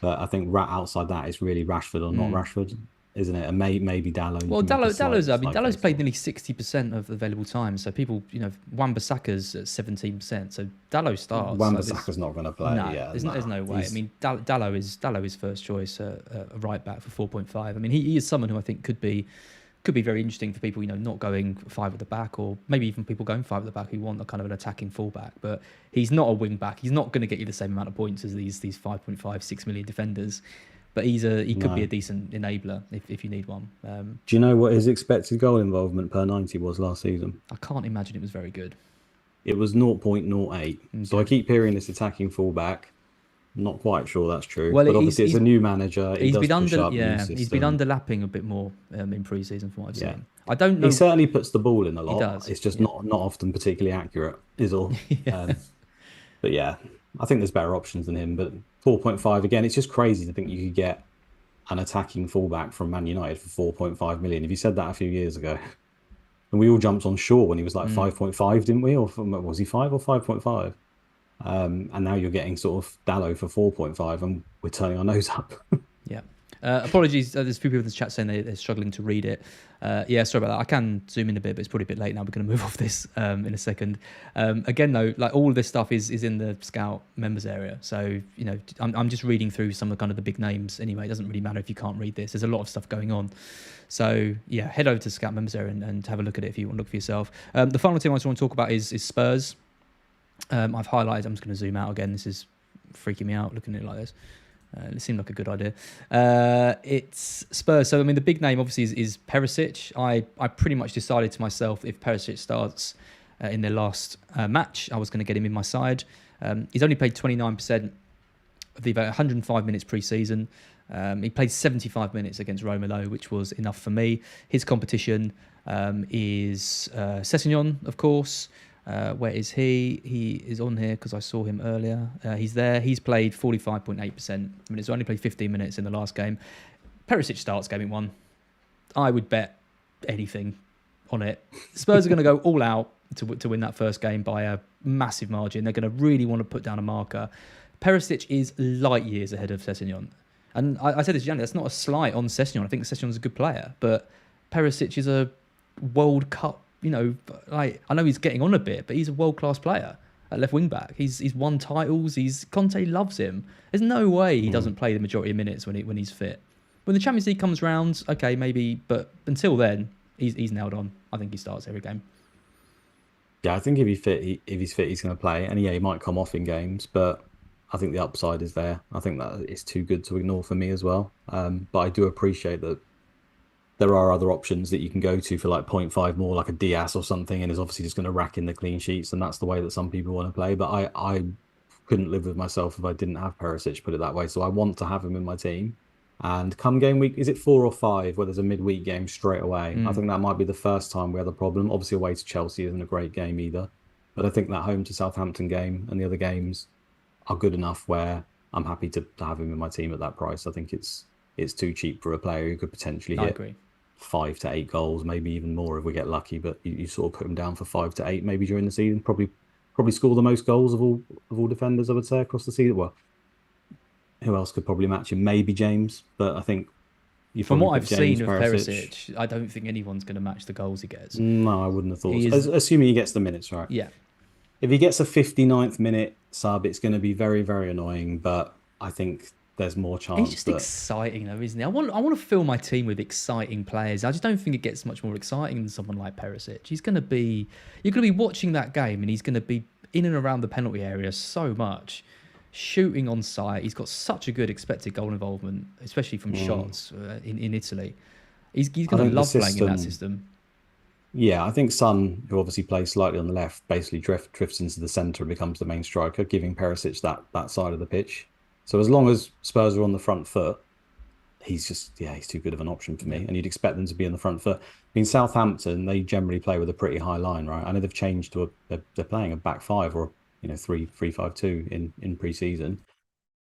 But I think outside that is really Rashford or not Rashford, isn't it? And maybe Dalot. Well, Dalot's played nearly 60% of available time. So people, Wan-Bissaka's at 17%. So Dalot starts. Wan-Bissaka's not going to play. No, there's no way. I mean, Dalot is first choice, a right back for 4.5. I mean, he is someone who I think could be very interesting for people, not going 5 at the back, or maybe even people going 5 at the back who want a kind of an attacking fullback. But he's not a wing back. He's not going to get you the same amount of points as these 5.5, 6 million defenders. But he could be a decent enabler if you need one. Do you know what his expected goal involvement per 90 was last season? I can't imagine it was very good. It was 0.08. Okay. So I keep hearing this attacking fullback. Not quite sure that's true. Well, but obviously it's a new manager. He's been underlapping a bit more in pre-season from what I've seen. I don't know. He certainly puts the ball in a lot. He does. It's just not often particularly accurate, is all. But yeah, I think there's better options than him. But 4.5 again, it's just crazy to think you could get an attacking fullback from Man United for 4.5 million. If you said that a few years ago, and we all jumped on Shaw when he was like 5.5, didn't we? Or was he 5 or 5.5? And now you're getting sort of Dalot for 4.5, and we're turning our nose up. Yeah. Apologies. There's a few people in the chat saying they're struggling to read it. Sorry about that. I can zoom in a bit, but it's probably a bit late now. We're going to move off this in a second. Again, though, like all of this stuff is in the Scout members area. So, I'm just reading through some of the big names anyway. It doesn't really matter if you can't read this. There's a lot of stuff going on. So, yeah, head over to Scout members area and have a look at it if you want to look for yourself. The final team I just want to talk about is Spurs. I've highlighted. I'm just going to zoom out again. This is freaking me out looking at it like this. It seemed like a good idea. It's Spurs. So, I mean, the big name obviously is Perisic. I pretty much decided to myself if Perisic starts in their last match, I was going to get him in my side. He's only played 29% of the 105 minutes pre-season. He played 75 minutes against Romelu, which was enough for me. His competition is Sessegnon, of course. Where is he? He is on here because I saw him earlier. He's there. He's played 45.8%. He's only played 15 minutes in the last game. Perisic starts game 1. I would bet anything on it. Spurs are going to go all out to win that first game by a massive margin. They're going to really want to put down a marker. Perisic is light years ahead of Sessegnon. And I said this to Janny, that's not a slight on Sessegnon. I think Sessegnon's a good player, but Perisic is a World Cup. I know he's getting on a bit, but he's a world-class player at left wing back. He's won titles. Conte loves him. There's no way he doesn't play the majority of minutes when he's fit. When the Champions League comes round, okay, maybe, but until then, he's nailed on. I think he starts every game. Yeah, I think if he's fit, he's going to play. And yeah, he might come off in games, but I think the upside is there. I think that it's too good to ignore for me as well. But I do appreciate that there are other options that you can go to for like 0.5 more, like a Diaz or something, and is obviously just going to rack in the clean sheets, and that's the way that some people want to play. But I couldn't live with myself if I didn't have Perisic, put it that way. So I want to have him in my team. And come game week, is it 4 or 5 where there's a midweek game straight away? I Mm, think that might be the first time we had a problem. Obviously, away to Chelsea isn't a great game either. But I think that home to Southampton game and the other games are good enough where I'm happy to have him in my team at that price. I think it's too cheap for a player who could potentially I hit agree. 5 to 8 goals, maybe even more if we get lucky. But you sort of put him down for 5 to 8 maybe during the season. Probably score the most goals of all defenders, I would say, across the season. Well, who else could probably match him? Maybe James, but I think you From probably what put I've James seen of Perisic. Perisic, I don't think anyone's going to match the goals he gets. No, I wouldn't have thought He so. is, Assuming he gets the minutes right. yeah. If he gets a 59th minute sub, it's going to be very, very annoying. But I think there's more He's chance just that exciting though, isn't he? I want to fill my team with exciting players. I just don't think it gets much more exciting than someone like Perisic. You're going to be watching that game and he's going to be in and around the penalty area so much, shooting on sight. He's got such a good expected goal involvement, especially from shots in Italy. He's I going to think the love playing in that system. system. Yeah, I think Son, who obviously plays slightly on the left, basically drifts into the centre and becomes the main striker, giving Perisic that side of the pitch. So as long as Spurs are on the front foot, he's too good of an option for Yeah. me. And you'd expect them to be in the front foot. I mean, Southampton, they generally play with a pretty high line, right? I know they've changed to they're playing a back five or 3-3-5-2 in pre-season.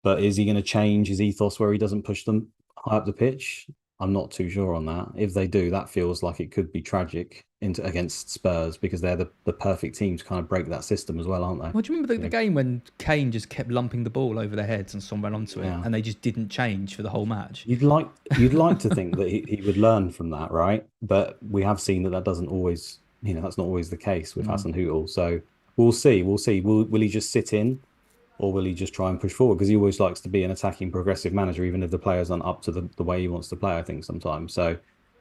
But is he going to change his ethos where he doesn't push them high up the pitch? I'm not too sure on that. If they do, that feels like it could be tragic into against Spurs because they're the perfect team to kind of break that system as well, aren't they? Well, do you remember You the know, game when Kane just kept lumping the ball over their heads and someone ran onto it yeah. and they just didn't change for the whole match? You'd like to think that he would learn from that, right? But we have seen that doesn't always, that's not always the case with Mm. Hassan Hootel. So we'll see. We'll see. Will he just sit in or will he just try and push forward? Because he always likes to be an attacking, progressive manager, even if the players aren't up to the way he wants to play, I think, sometimes. So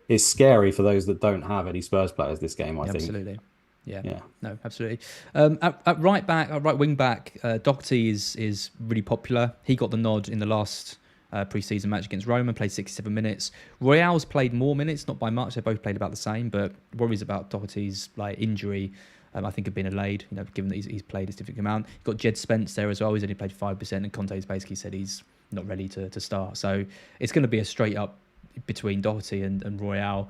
it's scary for those that don't have any Spurs players this game, I Yeah, think. absolutely. Yeah. Yeah. No, absolutely. At right wing back, Doherty is really popular. He got the nod in the last pre-season match against Roma, played 67 minutes. Royale's played more minutes, not by much. They both played about the same, but worries about Doherty's injury. I think have been allayed, given that he's played a significant amount. You've got Jed Spence there as well. He's only played 5%, and Conte's basically said he's not ready to start. So it's going to be a straight up between Doherty and Royale.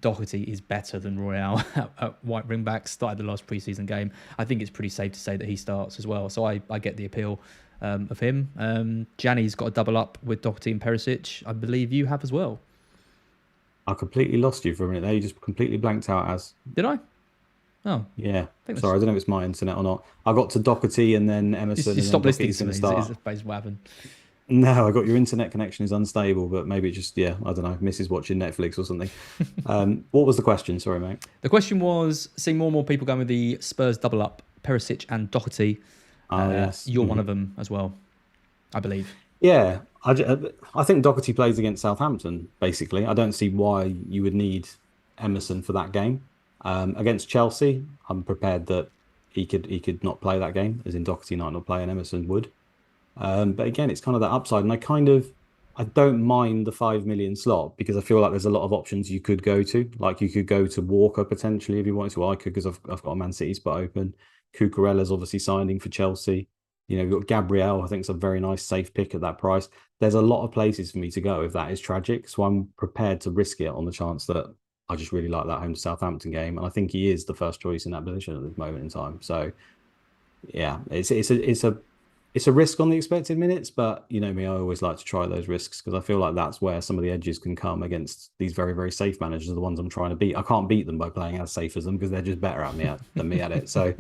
Doherty is better than Royale at white wing back. Started the last preseason game. I think it's pretty safe to say that he starts as well. So I get the appeal of him. Gianni's got a double up with Doherty and Perisic. I believe you have as well. I completely lost you for a minute there. You just completely blanked out as. Did I? Oh, Yeah. think Sorry, I don't know if it's my internet or not. I got to Doherty and then Emerson you and then stop listening Doherty's to going me. to Is start. basically what happened. No, I got your internet connection is unstable, but maybe it just, yeah, I don't know, misses watching Netflix or something. What was the question? Sorry, mate. The question was, seeing more and more people going with the Spurs double up, Perisic and Doherty. Oh, yes. You're one of them as well, I believe. Yeah, I think Doherty plays against Southampton, basically. I don't see why you would need Emerson for that game. Against Chelsea, I'm prepared that he could not play that game, as in Doherty might not play and Emerson would. But again, it's kind of that upside, and I don't mind the 5 million slot because I feel like there's a lot of options you could go to. Like you could go to Walker potentially if you wanted to. Well, I could because I've got a Man City spot open. Cucurella's obviously signing for Chelsea. You've got Gabriel. I think it's a very nice safe pick at that price. There's a lot of places for me to go if that is tragic. So I'm prepared to risk it on the chance that I just really like that home to Southampton game, and I think he is the first choice in that position at this moment in time. So yeah, it's a risk on the expected minutes, but you know me, I always like to try those risks because I feel like that's where some of the edges can come against these very, very safe managers, the ones I'm trying to beat. I can't beat them by playing as safe as them because they're just better than me at it. So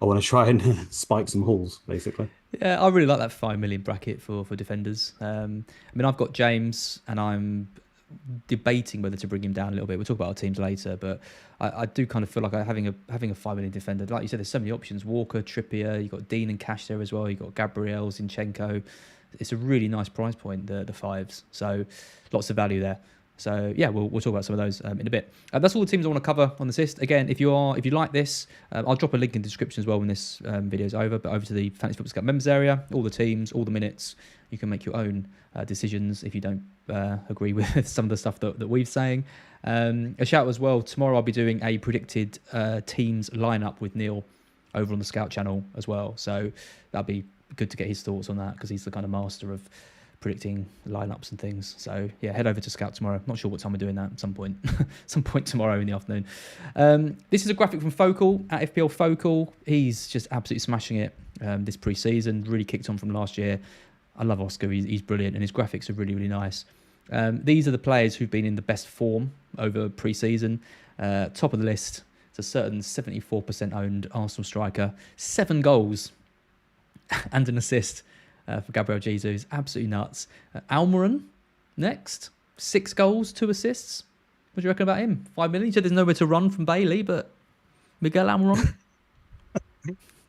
I want to try and spike some hauls, basically. Yeah, I really like that 5 million bracket for defenders. I've got James, and I'm debating whether to bring him down a little bit. We'll talk about our teams later, but I do kind of feel like having a 5 million defender. Like you said, there's so many options. Walker, Trippier, you've got Dean and Cash there as well. You've got Gabriel, Zinchenko. It's a really nice price point, the fives. So lots of value there. So yeah, we'll talk about some of those in a bit. That's all the teams I want to cover on this list. Again, if you like this, I'll drop a link in the description as well when this video is over. But over to the Fantasy Football Scout members area, all the teams, all the minutes. You can make your own decisions if you don't agree with some of the stuff that we've saying. A shout as well. Tomorrow I'll be doing a predicted teams lineup with Neil over on the Scout channel as well. So that'll be good to get his thoughts on that because he's the kind of master of predicting lineups and things. So yeah, head over to Scout tomorrow. Not sure what time we're doing that. At some point, some point tomorrow in the afternoon. This is a graphic from Focal at FPL Focal. He's just absolutely smashing it this pre-season. Really kicked on from last year. I love Oscar. He's brilliant, and his graphics are really, really nice. These are the players who've been in the best form over pre-season. Top of the list, it's a certain 74% owned Arsenal striker, 7 goals and an assist for Gabriel Jesus. Absolutely nuts. Almiron next, 6 goals, 2 assists. What do you reckon about him? 5 million. You said there's nowhere to run from Bailey, but Miguel Almiron.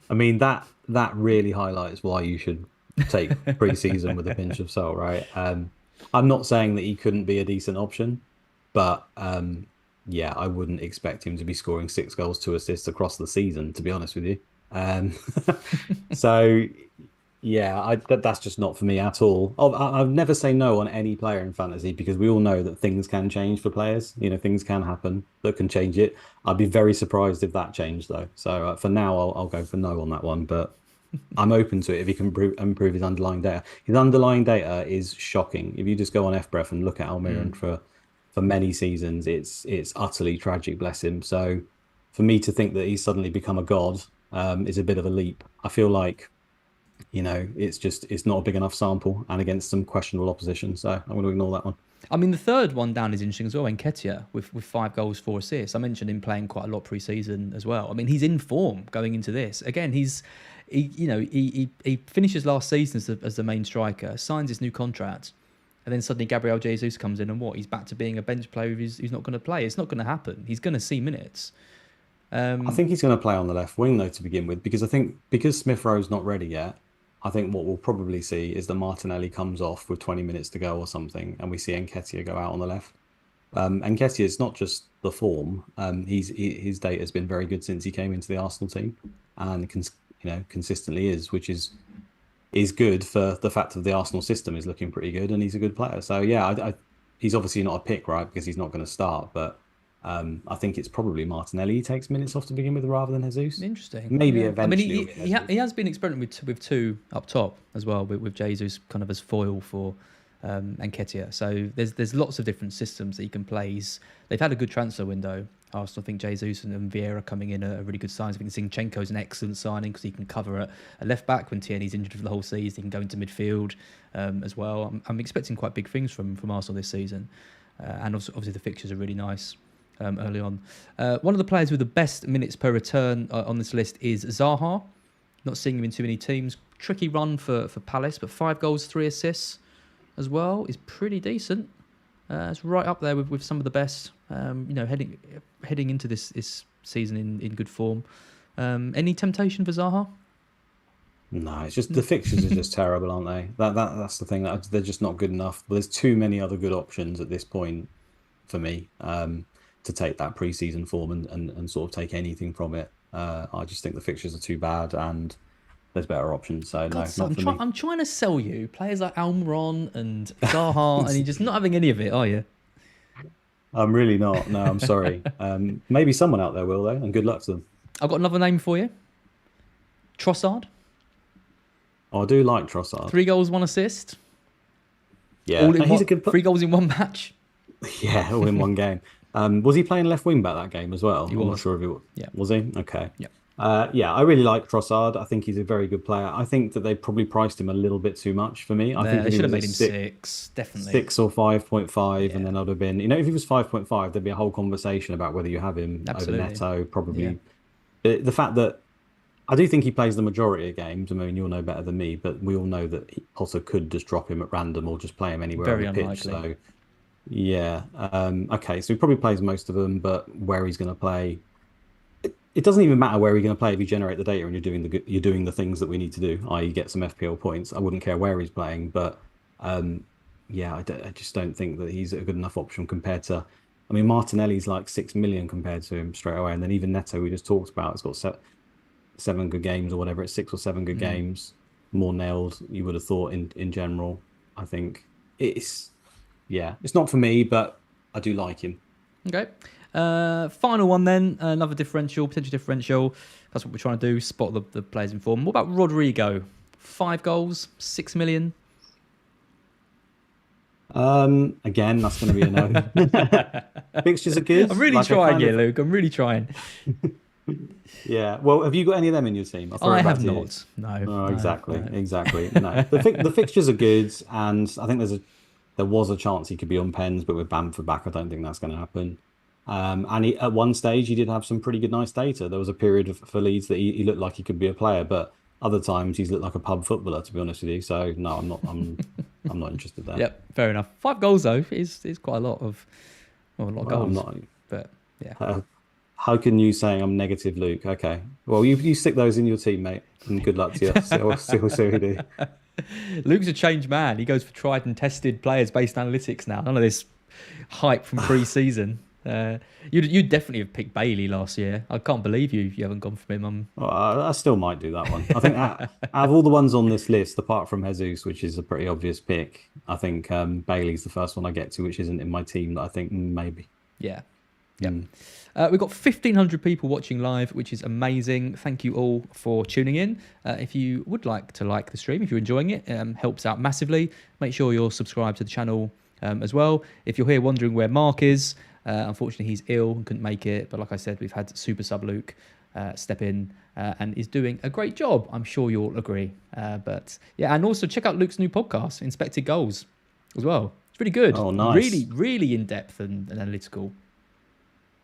I mean, that really highlights why you should take pre-season with a pinch of salt, right? I'm not saying that he couldn't be a decent option, but yeah, I wouldn't expect him to be scoring 6 goals, 2 assists across the season, to be honest with you. So yeah, that's just not for me at all. I've never say no on any player in fantasy, because we all know that things can change for players. You know, things can happen that can change it. I'd be very surprised if that changed, though. So for now, I'll go for no on that one. But I'm open to it if he can improve his underlying data. His underlying data is shocking. If you just go on FBref and look at Almiron for many seasons, it's utterly tragic, bless him. So for me to think that he's suddenly become a god is a bit of a leap. I feel like, you know, it's not a big enough sample and against some questionable opposition. So I'm going to ignore that one. I mean, the third one down is interesting as well. Nketiah with 5 goals, 4 assists. I mentioned him playing quite a lot pre-season as well. I mean, he's in form going into this. Again, he finishes last season as the main striker, signs his new contract, and then suddenly Gabriel Jesus comes in and he's back to being a bench player who's not going to play. It's not going to happen. He's going to see minutes. I think he's going to play on the left wing, though, to begin with, because I think because Smith Rowe's not ready yet, I think what we'll probably see is that Martinelli comes off with 20 minutes to go or something, and we see Nketiah go out on the left. Nketiah, it's not just the form. His data has been very good since he came into the Arsenal team, and consistently which is good for the fact that the Arsenal system is looking pretty good, and he's a good player. So yeah, he's obviously not a pick, right, because he's not going to start, but I think it's probably Martinelli he takes minutes off to begin with rather than Jesus. Interesting. Maybe yeah. eventually. I mean, he has been experimenting with 2 up top as well, with Jesus kind of as foil for Nketiah. So there's lots of different systems that he can play. They've had a good transfer window. Arsenal, I think Jesus and Vieira coming in are really good signs. I think Zinchenko's an excellent signing because he can cover a left back when Tierney's injured for the whole season. He can go into midfield as well. I'm expecting quite big things from Arsenal this season, and obviously the fixtures are really nice. Early on. One of the players with the best minutes per return on this list is Zaha. Not seeing him in too many teams. Tricky run for Palace, but 5 goals, 3 assists as well is pretty decent. It's right up there with some of the best. Heading into this season in good form. Any temptation for Zaha? No, it's just the fixtures are just terrible, aren't they? That's the thing. They're just not good enough. There's too many other good options at this point for me. To take that pre-season form and sort of take anything from it. I just think the fixtures are too bad and there's better options. So no, not for me. I'm trying to sell you players like Almiron and Zaha, and you're just not having any of it, are you? I'm really not. No, I'm sorry. Maybe someone out there will, though, and good luck to them. I've got another name for you. Trossard. Oh, I do like Trossard. 3 goals, 1 assist. Yeah, he's a good 3 goals in 1 match. Yeah, all in one game. Was he playing left wing back that game as well? I'm not sure if he was. Yeah. Was he? Okay. Yeah. I really like Trossard. I think he's a very good player. I think that they probably priced him a little bit too much for me. I think they should have made him 6, definitely. 6 or 5.5, and then I'd have been, if he was 5.5, there'd be a whole conversation about whether you have him over Neto, probably. Yeah. The fact that I do think he plays the majority of games. I mean, you'll know better than me, but we all know that Potter could just drop him at random or just play him anywhere on the pitch. So. Yeah. Okay. So he probably plays most of them, but where he's going to play, it doesn't even matter where you're going to play if you generate the data and you're doing the things that we need to do, i.e., get some FPL points. I wouldn't care where he's playing, but I just don't think that he's a good enough option compared to. I mean, Martinelli's like 6 million compared to him straight away, and then even Neto we just talked about, it's got 7 good games or whatever. It's 6 or 7 good games, more nailed. You would have thought in general. I think it's. Yeah, it's not for me, but I do like him. Okay. Final one then, another potential differential. That's what we're trying to do, spot the players in form. What about Rodrigo? 5 goals, 6 million? Again, that's going to be a no. Fixtures are good. I'm really Like I trying kind here, of, Luke. I'm really trying. yeah. Well, have you got any of them in your team? I'll throw I it back have to you. not. No, Oh, no, exactly, no. exactly. No, the fixtures are good, and I think there was a chance he could be on pens, but with Bamford back, I don't think that's going to happen. And at one stage, he did have some pretty good, nice data. There was a period for Leeds that he looked like he could be a player, but other times he's looked like a pub footballer, to be honest with you. So no, I'm not. I'm not interested there. Yep, fair enough. 5 goals though is quite a lot of Well, I'm goals. not. But yeah, Uh, how can you saying I'm negative, Luke? Okay. Well, you stick those in your team, mate, and good luck to you. See what we do. Luke's a changed man. He goes for tried and tested players based analytics now. None of this hype from pre-season. You'd definitely have picked Bailey last year. I can't believe you haven't gone for him. Well, I still might do that one. I think out of all the ones on this list, apart from Jesus, which is a pretty obvious pick, I think Bailey's the first one I get to, which isn't in my team. That I think maybe. Yeah. Yeah. We've got 1,500 people watching live, which is amazing. Thank you all for tuning in. If you would like to like the stream, if you're enjoying it, helps out massively. Make sure you're subscribed to the channel as well. If you're here wondering where Mark is, unfortunately he's ill and couldn't make it. But like I said, we've had Super Sub Luke step in and is doing a great job. I'm sure you'll agree. But yeah, and also check out Luke's new podcast, Inspected Goals, as well. It's really good. Oh, nice. Really, really in depth and analytical.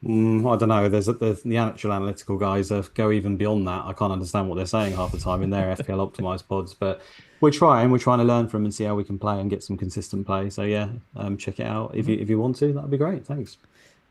I don't know. There's the actual analytical guys go even beyond that. I can't understand what they're saying half the time in their FPL optimized pods, but we're trying to learn from them and see how we can play and get some consistent play. So yeah, check it out if you want to. That'd be great. Thanks.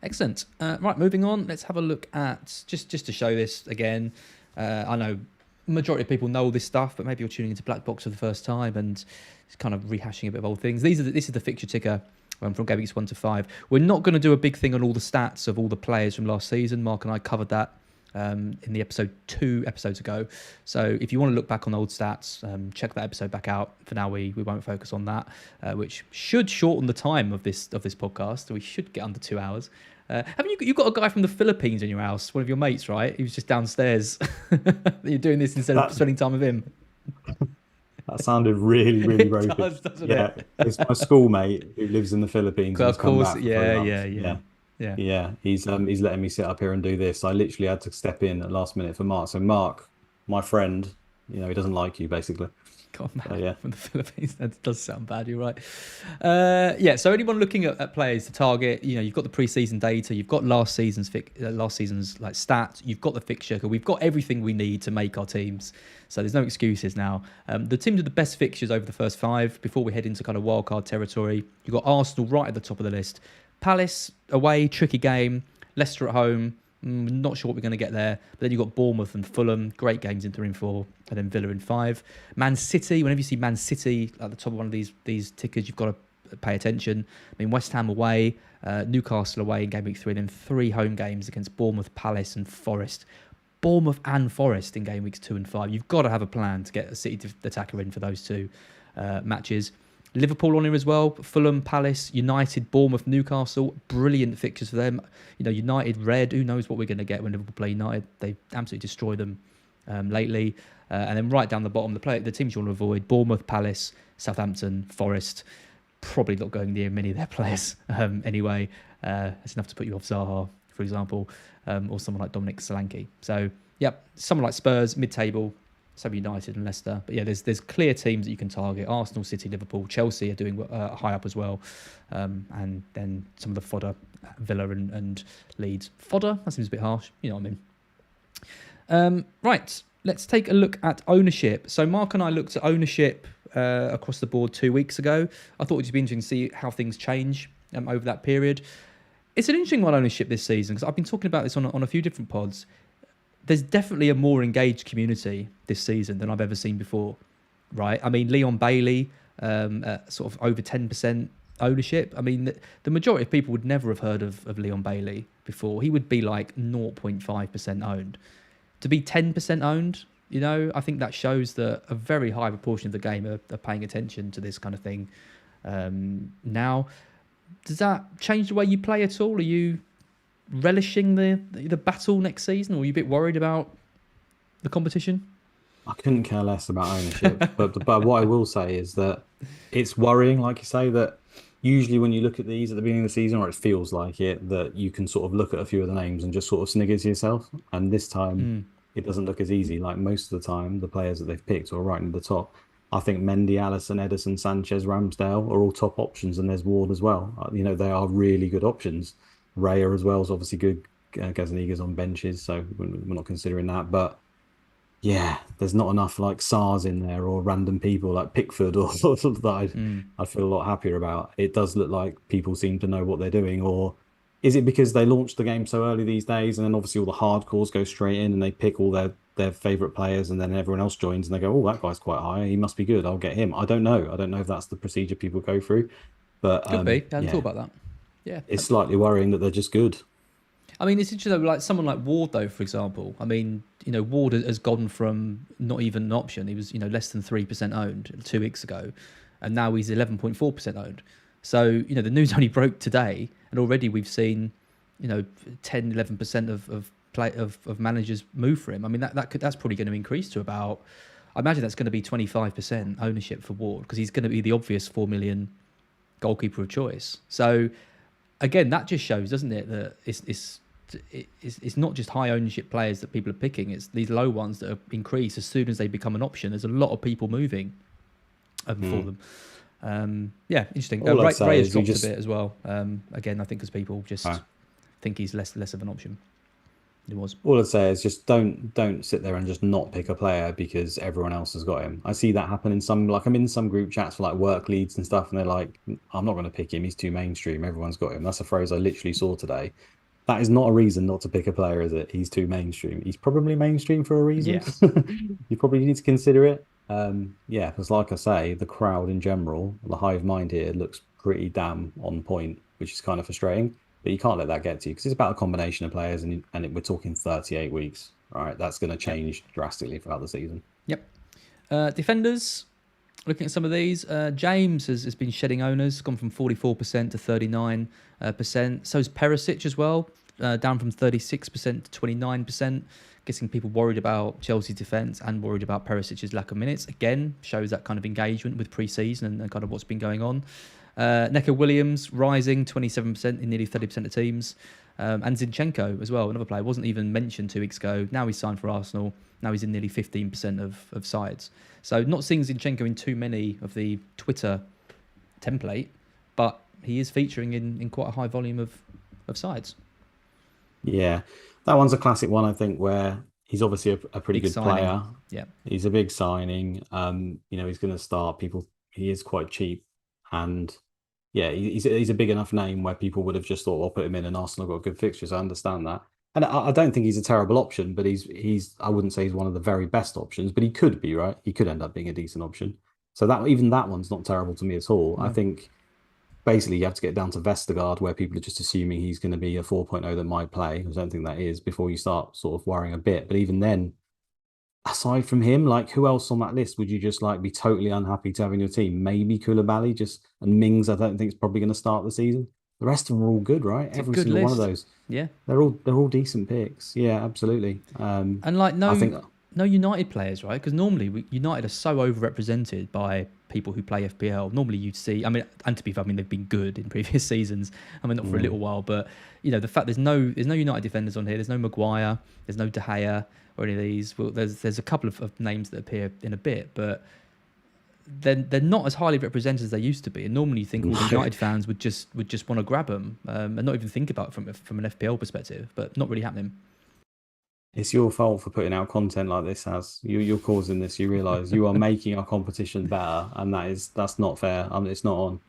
Excellent. Right, moving on. Let's have a look at just to show this again. I know majority of people know all this stuff, but maybe you're tuning into BlackBox for the first time and it's kind of rehashing a bit of old things. This is the fixture ticker. From Gameweek 1 to 5. We're not going to do a big thing on all the stats of all the players from last season. Mark and I covered that in the episode 2 episodes ago. So if you want to look back on old stats, check that episode back out. For now, we won't focus on that, which should shorten the time of this podcast. We should get under 2 hours. Haven't you got a guy from the Philippines in your house? One of your mates, right? He was just downstairs. You're doing this instead of spending time with him. That sounded really, really It ropey. does, doesn't Yeah, it? it's my schoolmate who lives in the Philippines. Of He's come course, back for 3 months. yeah. He's letting me sit up here and do this. I literally had to step in at last minute for Mark. So Mark, my friend, he doesn't like you basically. God, man, So, yeah. from the Philippines, that does sound bad. You're right. So anyone looking at players to target, you've got the pre-season data, you've got last season's like stats, you've got the fixture. We've got everything we need to make our teams. So there's no excuses now. The teams with the best fixtures over the first 5 before we head into kind of wildcard territory. You've got Arsenal right at the top of the list. Palace away, tricky game. Leicester at home. Not sure what we're going to get there. But then you've got Bournemouth and Fulham. Great games in 3 and 4. And then Villa in 5. Man City, whenever you see Man City at the top of one of these tickers, you've got to pay attention. I mean, West Ham away, Newcastle away in Gameweek 3, and then 3 home games against Bournemouth, Palace and Forest. Bournemouth and Forest in Game Weeks 2 and 5. You've got to have a plan to get a City attacker in for those 2 matches. Liverpool on here as well. Fulham, Palace, United, Bournemouth, Newcastle. Brilliant fixtures for them. United red. Who knows what we're going to get when Liverpool play United? They absolutely destroyed them lately. And then right down the bottom, the teams you want to avoid: Bournemouth, Palace, Southampton, Forest. Probably not going near many of their players anyway. It's enough to put you off Zaha, for example, or someone like Dominic Solanke. So, yep, someone like Spurs, mid-table. So United and Leicester. But yeah, there's clear teams that you can target. Arsenal, City, Liverpool, Chelsea are doing high up as well. And then some of the fodder, Villa and Leeds. Fodder? That seems a bit harsh. You know what I mean. Right, let's take a look at ownership. So Mark and I looked at ownership across the board 2 weeks ago. I thought it'd be interesting to see how things change over that period. It's an interesting one, ownership this season, because I've been talking about this on a few different pods. There's definitely a more engaged community this season than I've ever seen before, right? I mean, Leon Bailey, sort of over 10% ownership. I mean, the majority of people would never have heard of Leon Bailey before. He would be like 0.5% owned. To be 10% owned, I think that shows that a very high proportion of the game are paying attention to this kind of thing. Now, does that change the way you play at all? Are you relishing the battle next season, or are you a bit worried about the competition? I couldn't care less about ownership, but what I will say is that it's worrying, like you say, that usually when you look at these at the beginning of the season, or it feels like it, that you can sort of look at a few of the names and just sort of snigger to yourself. And this time, Mm. it doesn't look as easy. Like most of the time, the players that they've picked are right near the top. I think Mendy, Allison, Edison, Sanchez, Ramsdale are all top options, and there's Ward as well. They are really good options. Raya as well is obviously good. Gazaniga's on benches, so we're not considering that, but. Yeah, there's not enough like SARS in there or random people like Pickford or that Mm. I'd feel a lot happier about. It does look like people seem to know what they're doing, or is it because they launched the game so early these days and then obviously all the hardcores go straight in and they pick all their favorite players and then everyone else joins and they go, oh, that guy's quite high. He must be good. I'll get him. I don't know. I don't know if that's the procedure people go through, but Could be. I hadn't thought yeah, about that. Yeah. it's slightly worrying that they're just good. I mean, it's interesting though, like someone like Ward, though, for example. I mean, Ward has gone from not even an option. He was, less than 3% owned 2 weeks ago, and now he's 11.4% owned. So, the news only broke today, and already we've seen, 10, 11% of managers move for him. I mean, that's probably going to increase to about. I imagine that's going to be 25% ownership for Ward because he's going to be the obvious 4 million goalkeeper of choice. So, again, that just shows, doesn't it, that it's not just high ownership players that people are picking. It's these low ones that are increased as soon as they become an option. There's a lot of people moving for them. Yeah, interesting. All I'd Ray say has is you dropped just a bit as well. Again, I think as people just think he's less of an option. It was. All I'd say is just don't sit there and just not pick a player because everyone else has got him. I see that happen in some, like I'm in some group chats for like work leads and stuff, and they're like, I'm not going to pick him. He's too mainstream. Everyone's got him. That's a phrase I literally saw today. That is not a reason not to pick a player, is it? He's too mainstream. He's probably mainstream for a reason. Yeah. You probably need to consider it. Yeah, because like I say, the crowd in general, the hive mind here looks pretty damn on point, which is kind of frustrating. But you can't let that get to you because it's about a combination of players, we're talking 38 weeks. All right, that's going to change drastically throughout the season. Yep. Defenders. Looking at some of these, James has been shedding owners, gone from 44% to 39%. So is Perisic as well, down from 36% to 29%. Getting people worried about Chelsea's defence and worried about Perisic's lack of minutes. Again, shows that kind of engagement with pre-season and kind of what's been going on. Neco Williams rising 27% in nearly 30% of teams. And Zinchenko as well, another player, wasn't even mentioned 2 weeks ago. Now he's signed for Arsenal. Now he's in nearly 15% of sides. So not seeing Zinchenko in too many of the Twitter template, but he is featuring in quite a high volume of sides. Yeah, that one's a classic one, I think, where he's obviously a pretty Big good signing. player. Yeah. He's a big signing. He's going to start people. He is quite cheap, and yeah, he's a big enough name where people would have just thought, "I'll put him in," and Arsenal got good fixtures. I understand that, and I don't think he's a terrible option, but he's I wouldn't say he's one of the very best options, but he could be, right. He could end up being a decent option. So that one's not terrible to me at all. No. I think basically you have to get down to Vestergaard where people are just assuming he's going to be a 4.0 that might play. I don't think that is before you start sort of worrying a bit. But even then, aside from him, like who else on that list would you just like be totally unhappy to have in your team? Maybe Koulibaly, and Mings. I don't think is probably going to start the season. The rest of them are all good, right? It's Every a good single list. one of those. Yeah. They're all decent picks. Yeah, absolutely. And like I think no United players, right? Because normally United are so overrepresented by people who play FPL. Normally you'd see, and to be fair, they've been good in previous seasons. Not for a little while, but the fact there's no United defenders on here. There's no Maguire. There's no De Gea or any of these. Well, there's a couple of names that appear in a bit, but they're not as highly represented as they used to be. And normally you think all the United fans would just want to grab them and not even think about it from an FPL perspective, but not really happening. it's your fault for putting out content like this. You're causing this. You realise you are making our competition better, and that's not fair. It's not on.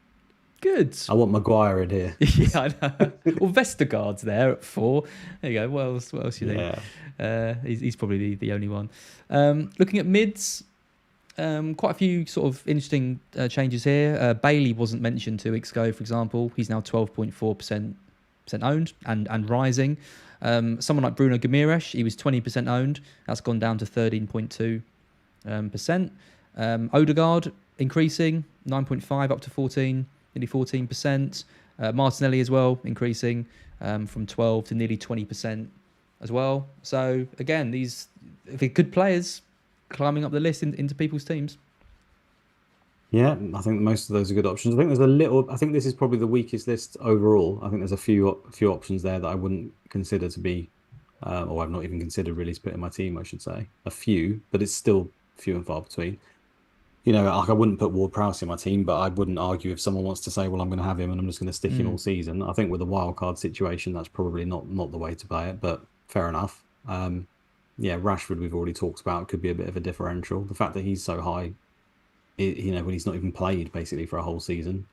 Good. I want Maguire in here. Yeah, I know. Well, Vestergaard's there at 4. There you go. What else you think? Yeah. He's probably the only one. Looking at mids, quite a few sort of interesting changes here. Bailey wasn't mentioned 2 weeks ago, for example. He's now 12.4% owned and rising. Someone like Bruno Guimaraes, he was 20% owned. That's gone down to 13.2%. Odegaard increasing 9.5 up to 14, nearly 14%. Martinelli as well increasing from 12 to nearly 20% as well. So again, they're good players. climbing up the list into people's teams. Yeah, I think most of those are good options. I think there's a little. I think this is probably the weakest list overall. I think there's a few options there that I wouldn't consider to be, or I've not even considered really to put in my team. I should say a few, but it's still few and far between. Like I wouldn't put Ward-Prowse in my team, but I wouldn't argue if someone wants to say, well, I'm going to have him and I'm just going to stick him all season. I think with the wild card situation, that's probably not the way to play it, but fair enough. Yeah, Rashford we've already talked about could be a bit of a differential. The fact that he's so high, when he's not even played basically for a whole season.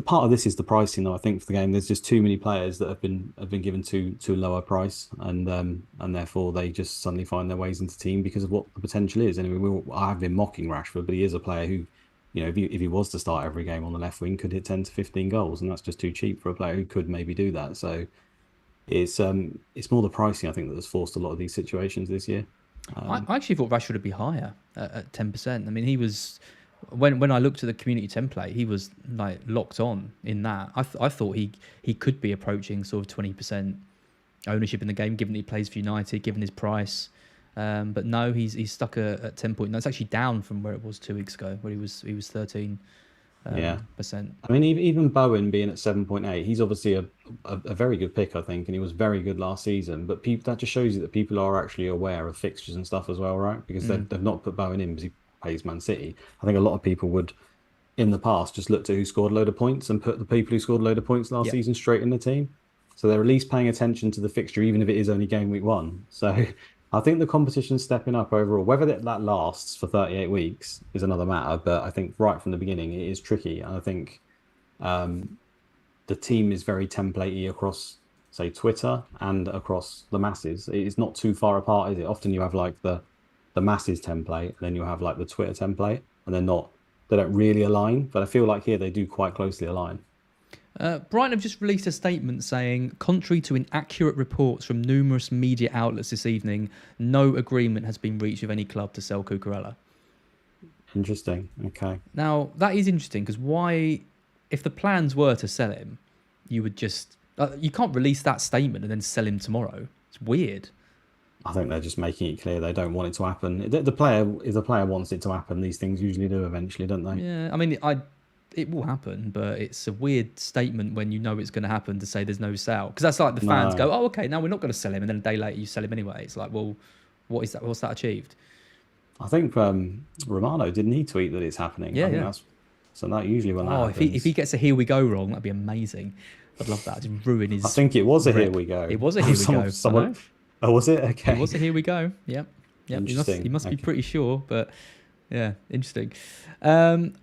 Part of this is the pricing, though. I think for the game, there's just too many players that have been given to a lower price, and therefore they just suddenly find their ways into team because of what the potential is. Anyway, I have been mocking Rashford, but he is a player who, if he was to start every game on the left wing, could hit 10 to 15 goals, and that's just too cheap for a player who could maybe do that. So it's more the pricing, I think, that has forced a lot of these situations this year. I actually thought Rashford would be higher at 10%. I mean, he was when I looked at the community template, he was like locked on in that. I thought he could be approaching sort of 20% ownership in the game, given that he plays for United, given his price. But no, he's stuck at 10.9. It's actually down from where it was 2 weeks ago, where he was 13%. I mean, even Bowen being at 7.8, he's obviously a very good pick, I think, and he was very good last season. But that just shows you that people are actually aware of fixtures and stuff as well, right? Because they've not put Bowen in because he plays Man City. I think a lot of people would, in the past, just looked at who scored a load of points and put the people who scored a load of points last season straight in the team. So they're at least paying attention to the fixture, even if it is only game week 1. So I think the competition's stepping up overall. Whether that lasts for 38 weeks is another matter, but I think right from the beginning it is tricky. And I think the team is very templatey across, say, Twitter and across the masses. It's not too far apart, is it? Often you have like the masses template, and then you have like the Twitter template, and they don't really align. But I feel like here they do quite closely align. Brighton have just released a statement saying, contrary to inaccurate reports from numerous media outlets this evening, no agreement has been reached with any club to sell Cucurella. Interesting. Okay. Now, that is interesting because why, if the plans were to sell him, you would just... you can't release that statement and then sell him tomorrow. It's weird. I think they're just making it clear they don't want it to happen. If the player wants it to happen, these things usually do eventually, don't they? Yeah, I mean, it will happen, but it's a weird statement when you know it's going to happen to say there's no sale. Because that's like the fans go, oh, okay, now we're not going to sell him. And then a day later you sell him anyway. It's like, well, what is that? What's that achieved? I think Romano didn't he tweet that it's happening? Yeah. So that usually when that happens... if he gets a here we go wrong, that'd be amazing. I'd love that. Just ruin his... I think it was a here we go. It was a here we go. Oh, was it? Okay. It was a here we go. Yep. Interesting. He must be pretty sure, but yeah, interesting.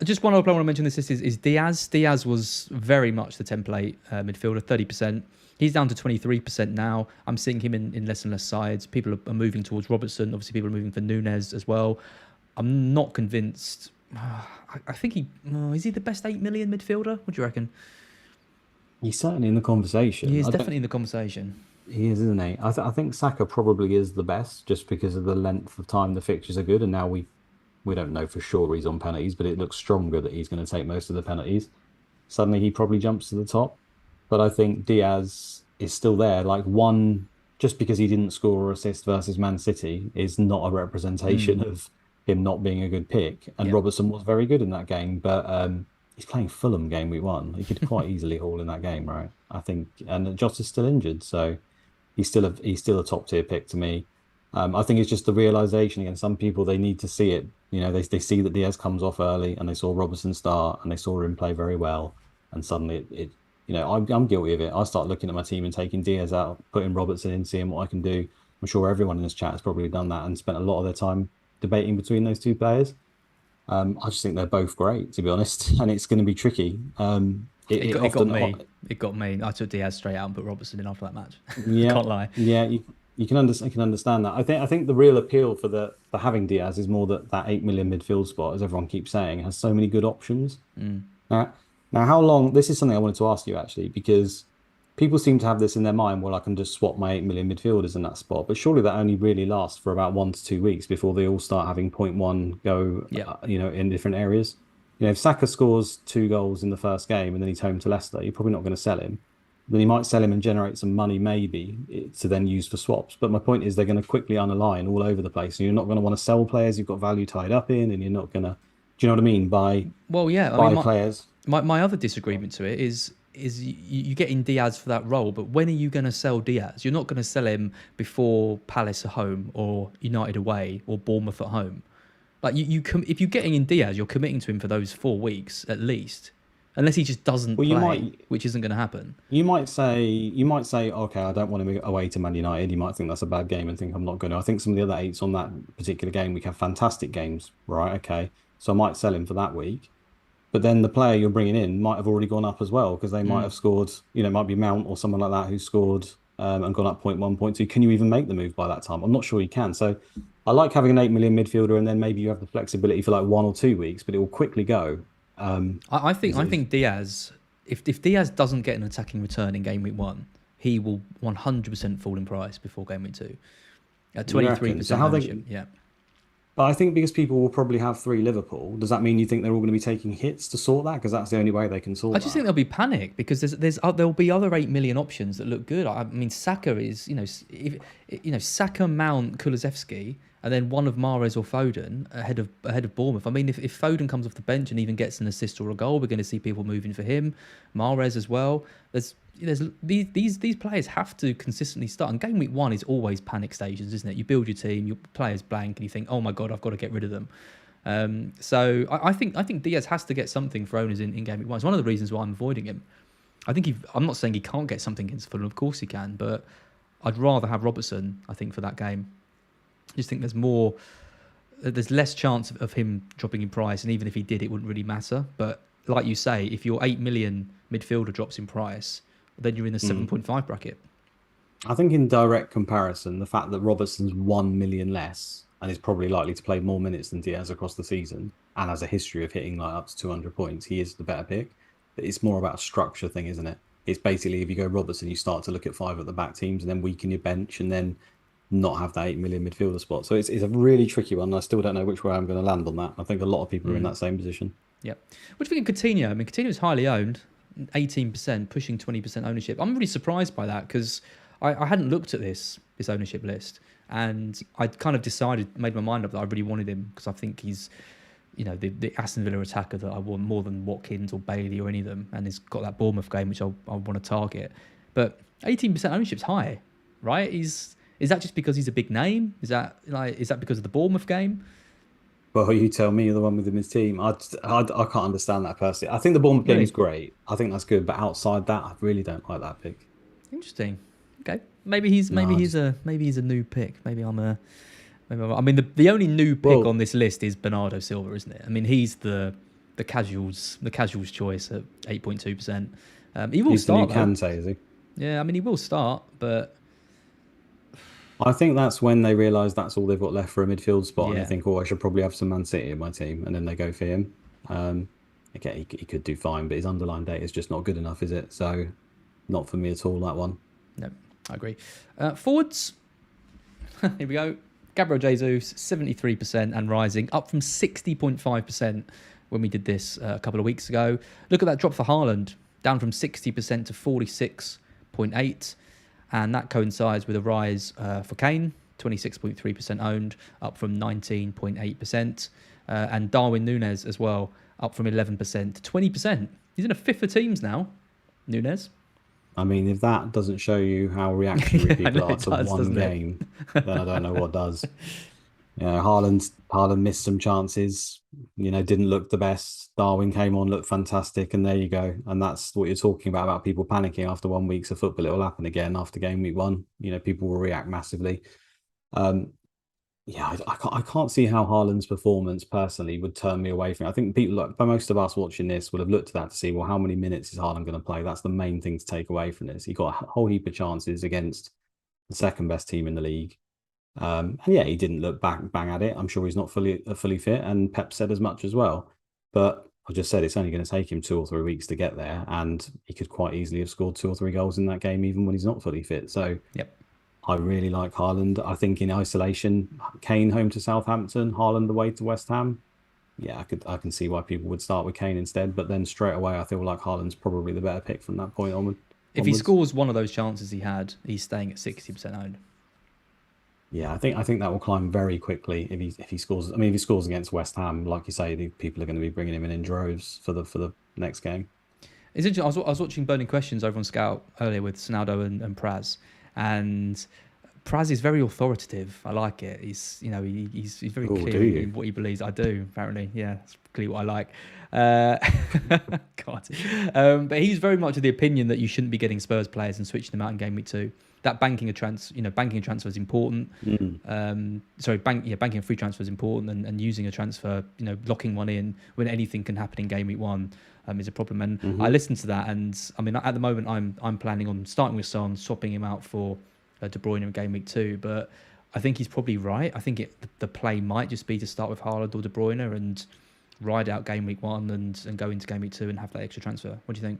Just one other player I want to mention this list is Diaz. Diaz was very much the template midfielder, 30%. He's down to 23% now. I'm seeing him in less and less sides. People are moving towards Robertson. Obviously, people are moving for Nunez as well. I'm not convinced. I think is he the best 8 million midfielder? What do you reckon? He's certainly in the conversation. He is definitely in the conversation. He is, isn't he? I think Saka probably is the best just because of the length of time the fixtures are good. And now we don't know for sure he's on penalties, but it looks stronger that he's going to take most of the penalties. Suddenly he probably jumps to the top. But I think Diaz is still there. Like just because he didn't score or assist versus Man City is not a representation of him not being a good pick. And Robertson was very good in that game, but he's playing Fulham game week 1. He could quite easily haul in that game, right? I think, and Jota's still injured, so he's still a top tier pick to me. I think it's just the realization again. Some people, they need to see it. They see that Diaz comes off early, and they saw Robertson start, and they saw him play very well, and suddenly I'm guilty of it. I start looking at my team and taking Diaz out, putting Robertson in, seeing what I can do. I'm sure everyone in this chat has probably done that and spent a lot of their time debating between those two players. I just think they're both great, to be honest, and it's going to be tricky. It got me. I took Diaz straight out and put Robertson in after that match. Yeah, can't lie. Yeah, you can understand that. I think the real appeal for having Diaz is more that 8 million midfield spot, as everyone keeps saying, has so many good options. Now, how long? This is something I wanted to ask you actually, because people seem to have this in their mind. Well, I can just swap my 8 million midfielders in that spot, but surely that only really lasts for about 1 to 2 weeks before they all start having 0.1 go. In different areas. If Saka scores 2 goals in the first game and then he's home to Leicester, you're probably not going to sell him. then you might sell him and generate some money, maybe to then use for swaps. But my point is, they're going to quickly unalign all over the place, and you're not going to want to sell players you've got value tied up in, and you're not going to. Do you know what I mean? Well, yeah. I mean, Buy players. my other disagreement to it is you getting Diaz for that role, but when are you going to sell Diaz? You're not going to sell him before Palace at home or United away or Bournemouth at home. Like if you're getting in Diaz, you're committing to him for those 4 weeks at least, unless he just doesn't Well, play, which isn't going to happen. you might say, okay, I don't want him away to Man United. You might think that's a bad game and think I'm not going to. I think some of the other eights on that particular game we have fantastic games, right? Okay, so I might sell him for that week. But then the player you're bringing in might have already gone up as well because they might have scored, it might be Mount or someone like that who scored and gone up 0.1, 0.2. Can you even make the move by that time? I'm not sure you can. So I like having an 8 million midfielder and then maybe you have the flexibility for like 1 or 2 weeks, but it will quickly go. I think Diaz, if Diaz doesn't get an attacking return in game week 1, he will 100% fall in price before game week 2 at 23% ownership. Yeah. But I think because people will probably have 3 Liverpool, does that mean you think they're all going to be taking hits to sort that? Because that's the only way they can sort that. I just think there'll be panic because there'll be other 8 million options that look good. I mean, Saka is, Saka, Mount, Kulusevski, and then one of Mahrez or Foden ahead of Bournemouth. I mean, if Foden comes off the bench and even gets an assist or a goal, we're going to see people moving for him. Mahrez as well. There's these players have to consistently start. And game week 1 is always panic stations, isn't it? You build your team, your players blank, and you think, oh my god, I've got to get rid of them. So I think Diaz has to get something for owners in game week 1. It's one of the reasons why I'm avoiding him. I'm not saying he can't get something against Fulham. Of course he can, but I'd rather have Robertson, I think, for that game. I just think there's less chance of him dropping in price, and even if he did, it wouldn't really matter. But like you say, if your 8 million midfielder drops in price, then you're in the 7.5 bracket. I think in direct comparison, the fact that Robertson's 1 million less and is probably likely to play more minutes than Diaz across the season and has a history of hitting like up to 200 points, he is the better pick. But it's more about a structure thing, isn't it? It's basically if you go Robertson, you start to look at 5 at the back teams and then weaken your bench and then not have that 8 million midfielder spot. So it's a really tricky one. I still don't know which way I'm going to land on that. I think a lot of people are in that same position. Yeah. What do you think of Coutinho? I mean, Coutinho is highly owned, 18%, pushing 20% ownership. I'm really surprised by that because I hadn't looked at this ownership list, and I'd kind of made my mind up that I really wanted him because I think he's, the Aston Villa attacker that I want more than Watkins or Bailey or any of them, and he's got that Bournemouth game which I want to target. But 18% ownership's high, right? Is that just because he's a big name? Is that because of the Bournemouth game? Well, you tell me, you're the one within his team. I can't understand that personally. I think the Bournemouth game is great. I think that's good, but outside that, I really don't like that pick. Interesting. Okay, maybe he's a new pick. I mean, the only new pick on this list is Bernardo Silva, isn't it? I mean, he's the casuals choice at 8.2%. He will start. He's the new Kante, is he? Yeah, I mean, he will start, but I think that's when they realise that's all they've got left for a midfield spot, and they think, I should probably have some Man City in my team, and then they go for him. Okay, he could do fine, but his underlying data is just not good enough, is it? So, not for me at all, that one. No, I agree. Forwards, here we go. Gabriel Jesus, 73% and rising, up from 60.5% when we did this a couple of weeks ago. Look at that drop for Haaland, down from 60% to 46.8%. And that coincides with a rise for Kane, 26.3% owned, up from 19.8%. And Darwin Núñez as well, up from 11% to 20%. He's in a fifth of teams now, Núñez. I mean, if that doesn't show you how reactionary people are to one game, then I don't know what does. Haaland missed some chances, didn't look the best. Darwin came on, looked fantastic, and there you go. And that's what you're talking about people panicking after 1 week of football. It will happen again after game week 1. People will react massively. I can't see how Haaland's performance personally would turn me away from it. I think people, most of us watching this, would have looked at that to see, well, how many minutes is Haaland going to play? That's the main thing to take away from this. He got a whole heap of chances against the second best team in the league. And he didn't look bang at it. I'm sure he's not fully fit, and Pep said as much as well. But I just said it's only going to take him 2 or 3 weeks to get there, and he could quite easily have scored 2 or 3 goals in that game, even when he's not fully fit. So, I really like Haaland. I think in isolation, Kane home to Southampton, Haaland away to West Ham. Yeah, I can see why people would start with Kane instead. But then straight away, I feel like Haaland's probably the better pick from that point onward. If he onwards. scores one of those chances he had, he's staying at 60% owned. Yeah, I think that will climb very quickly if he scores. I mean, if he scores against West Ham, like you say, the people are going to be bringing him in droves for the next game. It's interesting. I was watching Burning Questions over on Scout earlier with Sonaldo and Praz, and Praz is very authoritative. I like it. He's very Oh, do clear you? in what he believes. I do, apparently. Yeah, that's clearly what I like. God. But he's very much of the opinion that you shouldn't be getting Spurs players and switching them out in game week 2. That banking a transfer is important. Banking a free transfer is important, and using a transfer, locking one in when anything can happen in game week 1 is a problem. And I listened to that, and I mean, at the moment, I'm planning on starting with Son, swapping him out for De Bruyne in game week 2. But I think he's probably right. I think the play might just be to start with Haaland or De Bruyne and ride out game week 1 and go into game week 2 and have that extra transfer. What do you think?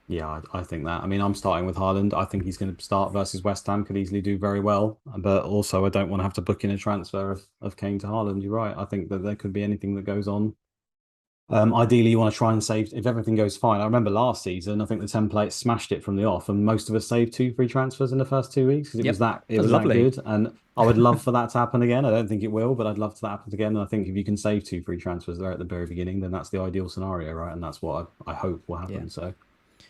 Yeah, I think that. I mean, I'm starting with Haaland. I think he's going to start versus West Ham, could easily do very well. But also, I don't want to have to book in a transfer of Kane to Haaland. You're right. I think that there could be anything that goes on. Ideally, you want to try and save if everything goes fine. I remember last season, I think the template smashed it from the off, and most of us saved 2 free transfers in the first 2 weeks because it was that good. And I would love for that to happen again. I don't think it will, but I'd love for that to happen again. And I think if you can save 2 free transfers there at the very beginning, then that's the ideal scenario, right? And that's what I hope will happen. Yeah. So.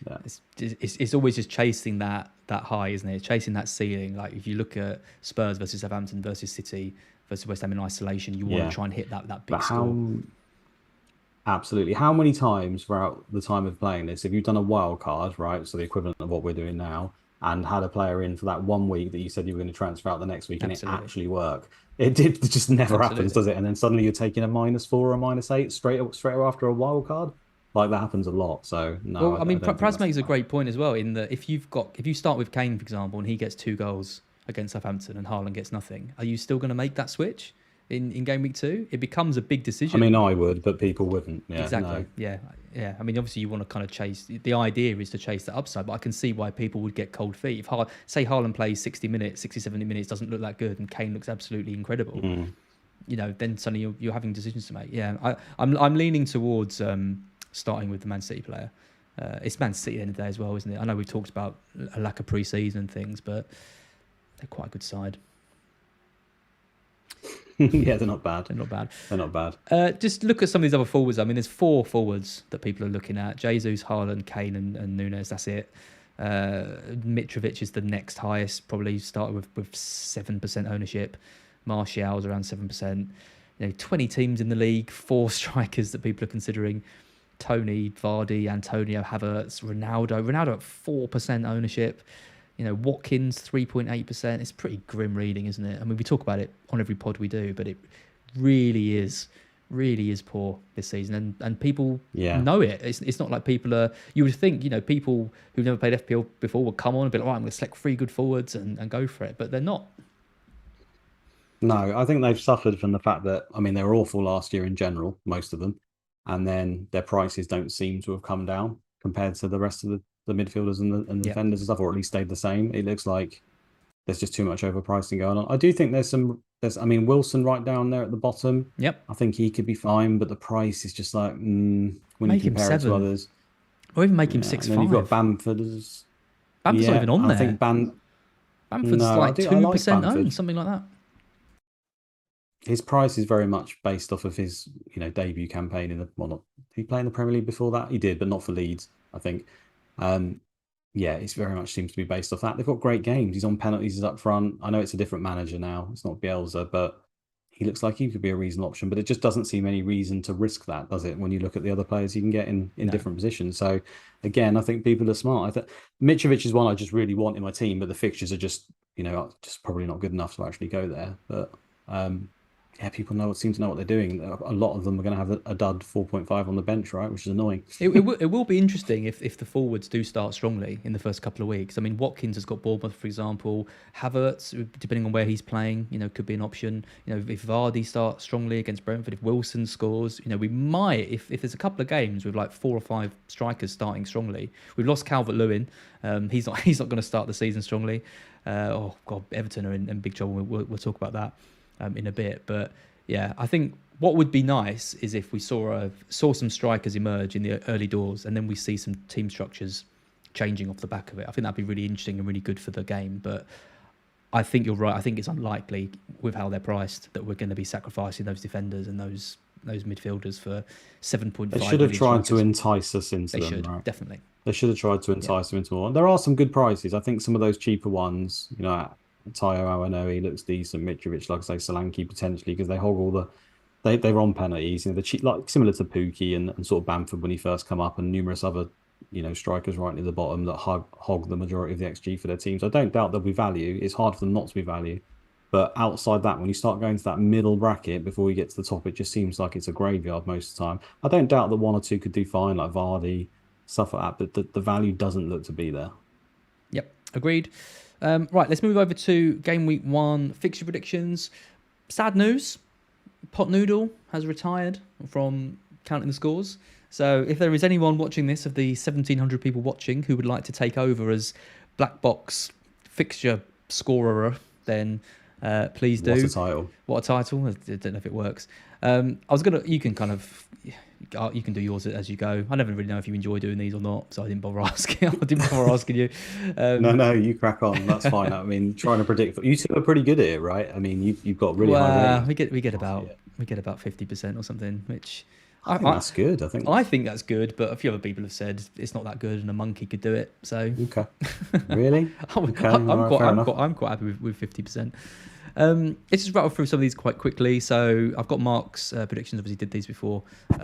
Yeah. It's always just chasing that high, isn't it? Chasing that ceiling. Like if you look at Spurs versus Southampton versus City versus West Ham in isolation, you want to try and hit that big score. Absolutely. How many times throughout the time of playing this, if you've done a wild card, right? So the equivalent of what we're doing now, and had a player in for that 1 week that you said you were going to transfer out the next week, and it actually work. It just never happens, does it? And then suddenly you're taking a -4 or a -8 straight after a wild card. Like that happens a lot. So no. Well, I mean, Praz makes a great point as well. In that, if you start with Kane, for example, and he gets 2 goals against Southampton, and Haaland gets nothing, are you still going to make that switch in game week 2? It becomes a big decision. I mean, I would, but people wouldn't. Yeah, exactly. No. Yeah. I mean, obviously, you want to kind of chase. The idea is to chase the upside, but I can see why people would get cold feet if say Haaland plays 60 minutes, 60, 70 minutes, doesn't look that good, and Kane looks absolutely incredible. Then suddenly you're having decisions to make. Yeah, I'm leaning towards. Starting with the Man City player. It's Man City at the end of the day as well, isn't it? I know we've talked about a lack of pre-season and things, but they're quite a good side. Yeah, they're not bad. They're not bad. Just look at some of these other forwards. I mean, there's 4 forwards that people are looking at. Jesus, Haaland, Kane and Nunes, that's it. Mitrovic is the next highest, probably started with 7% ownership. Martial's around 7%. 20 teams in the league, 4 strikers that people are considering. Tony, Vardy, Antonio, Havertz, Ronaldo at 4% ownership. Watkins 3.8%. It's pretty grim reading, isn't it? I mean, we talk about it on every pod we do, but it really is poor this season, and people know it. It's not like people are. You would think people who've never played FPL before would come on and be like, right, I'm going to select 3 good forwards and go for it, but they're not. No, I think they've suffered from the fact that they were awful last year in general, most of them. And then their prices don't seem to have come down compared to the rest of the midfielders and the defenders and stuff, or at least stayed the same. It looks like there's just too much overpricing going on. I do think there's Wilson right down there at the bottom. Yep. I think he could be fine, but the price is just like when make you compare it to others. Or even make him 6.5. And then you've got Bamford as... Bamford's not even on there. I think Bamford's like 2% owned, something like that. His price is very much based off of his, debut campaign in the did he play in the Premier League before that? He did, but not for Leeds, I think. It's very much seems to be based off that. They've got great games. He's on penalties, he's up front. I know it's a different manager now. It's not Bielsa, but he looks like he could be a reasonable option. But it just doesn't seem any reason to risk that, does it? When you look at the other players you can get in different positions. So again, I think people are smart. I think Mitrovic is one I just really want in my team, but the fixtures are just probably not good enough to actually go there. But people seem to know what they're doing. A lot of them are going to have a dud 4.5 on the bench, right? Which is annoying. It will be interesting if the forwards do start strongly in the first couple of weeks. I mean, Watkins has got Bournemouth, for example. Havertz, depending on where he's playing, could be an option. If Vardy starts strongly against Brentford, if Wilson scores, we might, if there's a couple of games with like 4 or 5 strikers starting strongly. We've lost Calvert-Lewin. He's not going to start the season strongly. Everton are in big trouble. We'll talk about that in a bit, but I think what would be nice is if we saw some strikers emerge in the early doors, and then we see some team structures changing off the back of it. I think that'd be really interesting and really good for the game. But I think you're right. I think it's unlikely with how they're priced that we're going to be sacrificing those defenders and those midfielders for 7.5. They should have tried to entice us into They them, should, right? definitely. They should have tried to entice them into more. There are some good prices. I think some of those cheaper ones, Tayo Awanoe looks decent. Mitrovic, like I say, Solanke potentially, because they hog all the they're on penalties. The cheap, like similar to Pookie and sort of Bamford when he first come up, and numerous other strikers right near the bottom that hog the majority of the XG for their teams. I don't doubt there'll be value. It's hard for them not to be value. But outside that, when you start going to that middle bracket before you get to the top, it just seems like it's a graveyard most of the time. I don't doubt that one or two could do fine, like Vardy, stuff like that, but the value doesn't look to be there. Yep, agreed. Right, let's move over to Game Week 1 fixture predictions. Sad news, Pot Noodle has retired from counting the scores. So if there is anyone watching this, of the 1,700 people watching, who would like to take over as BlackBox fixture scorer, then please do. What a title. What a title. I don't know if it works. You can do yours as you go. I never really know if you enjoy doing these or not, so I didn't bother asking you. No, you crack on. That's fine. I mean, trying to predict. You two are pretty good at it, right? I mean, you've got really high rating. We get about 50% or something, which I think that's good. I think that's good, but a few other people have said it's not that good, and a monkey could do it. So okay, really? I'm quite happy with 50%. Let's just rattle through some of these quite quickly. So I've got Mark's predictions. Obviously, did these before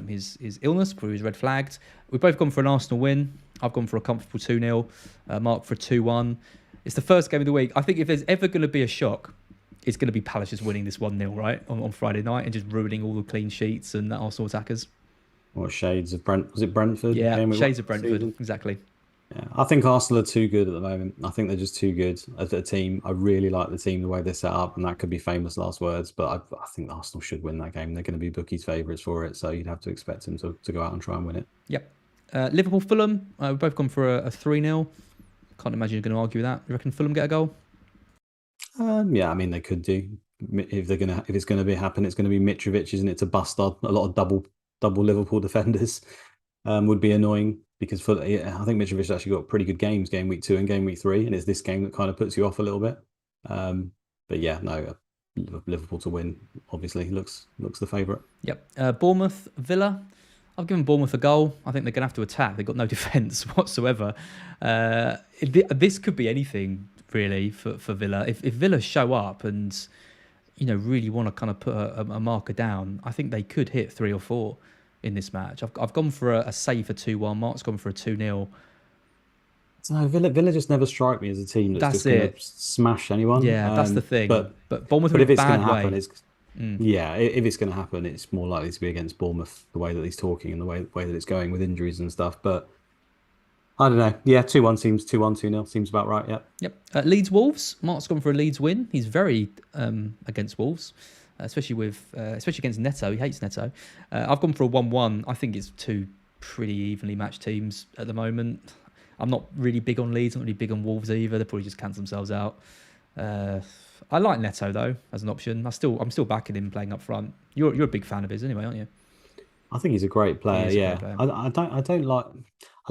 his illness, before he was red flagged. We've both gone for an Arsenal win. I've gone for a comfortable 2-0. Mark for a 2-1. It's the first game of the week. I think if there's ever going to be a shock, it's going to be Palace just winning this 1-0, right, on Friday night, and just ruining all the clean sheets and the Arsenal attackers. What shades of Brent? Was it Brentford? Yeah, shades of Brentford, season? Exactly. Yeah, I think Arsenal are too good at the moment. I think they're just too good as a team. I really like the team, the way they're set up, and that could be famous last words, but I think Arsenal should win that game. They're going to be bookies' favourites for it, so you'd have to expect them to go out and try and win it. Yep. Liverpool-Fulham, we've both gone for a 3-0. Can't imagine you're going to argue with that. You reckon Fulham get a goal? Yeah, I mean, they could do. If it's going to happen, it's going to be Mitrovic, isn't it, to bust on a lot of double Liverpool defenders. Would be annoying, because I think Mitrovic actually got pretty good games, game week 2 and game week 3, and it's this game that kind of puts you off a little bit. But yeah, no, Liverpool to win obviously looks the favourite. Yep. Bournemouth Villa. I've given Bournemouth a goal. I think they're going to have to attack. They've got no defence whatsoever. This could be anything really for Villa. If Villa show up and really want to kind of put a marker down, I think they could hit 3 or 4 in this match. I've gone for a safer 2-1. Mark's gone for a 2-0. No, Villa just never strike me as a team that's just going to smash anyone. Yeah, that's the thing. But Bournemouth are in a bad way. Yeah, if it's going to happen, it's more likely to be against Bournemouth, the way that he's talking and the way that it's going with injuries and stuff. But I don't know. Yeah, 2-1 seems 2-0 seems about right. Yeah. Yep. Leeds Wolves. Mark's gone for a Leeds win. He's very against Wolves, especially against Neto. He hates Neto. I've gone for a 1-1. I think it's two pretty evenly matched teams at the moment. I'm not really big on Leeds. I'm not really big on Wolves either. They'll probably just cancel themselves out. I like Neto though as an option. I'm still backing him playing up front. You're a big fan of his anyway, aren't you? I think he's a great player. Yeah, I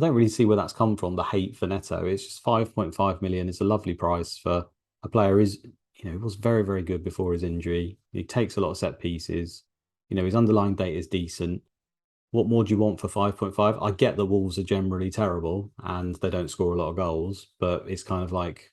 don't really see where that's come from. The hate for Neto. It's just 5.5 million. It's a lovely price for a player who he was very, very good before his injury. He takes a lot of set pieces. His underlying data is decent. What more do you want for 5.5? I get that Wolves are generally terrible and they don't score a lot of goals, but it's kind of like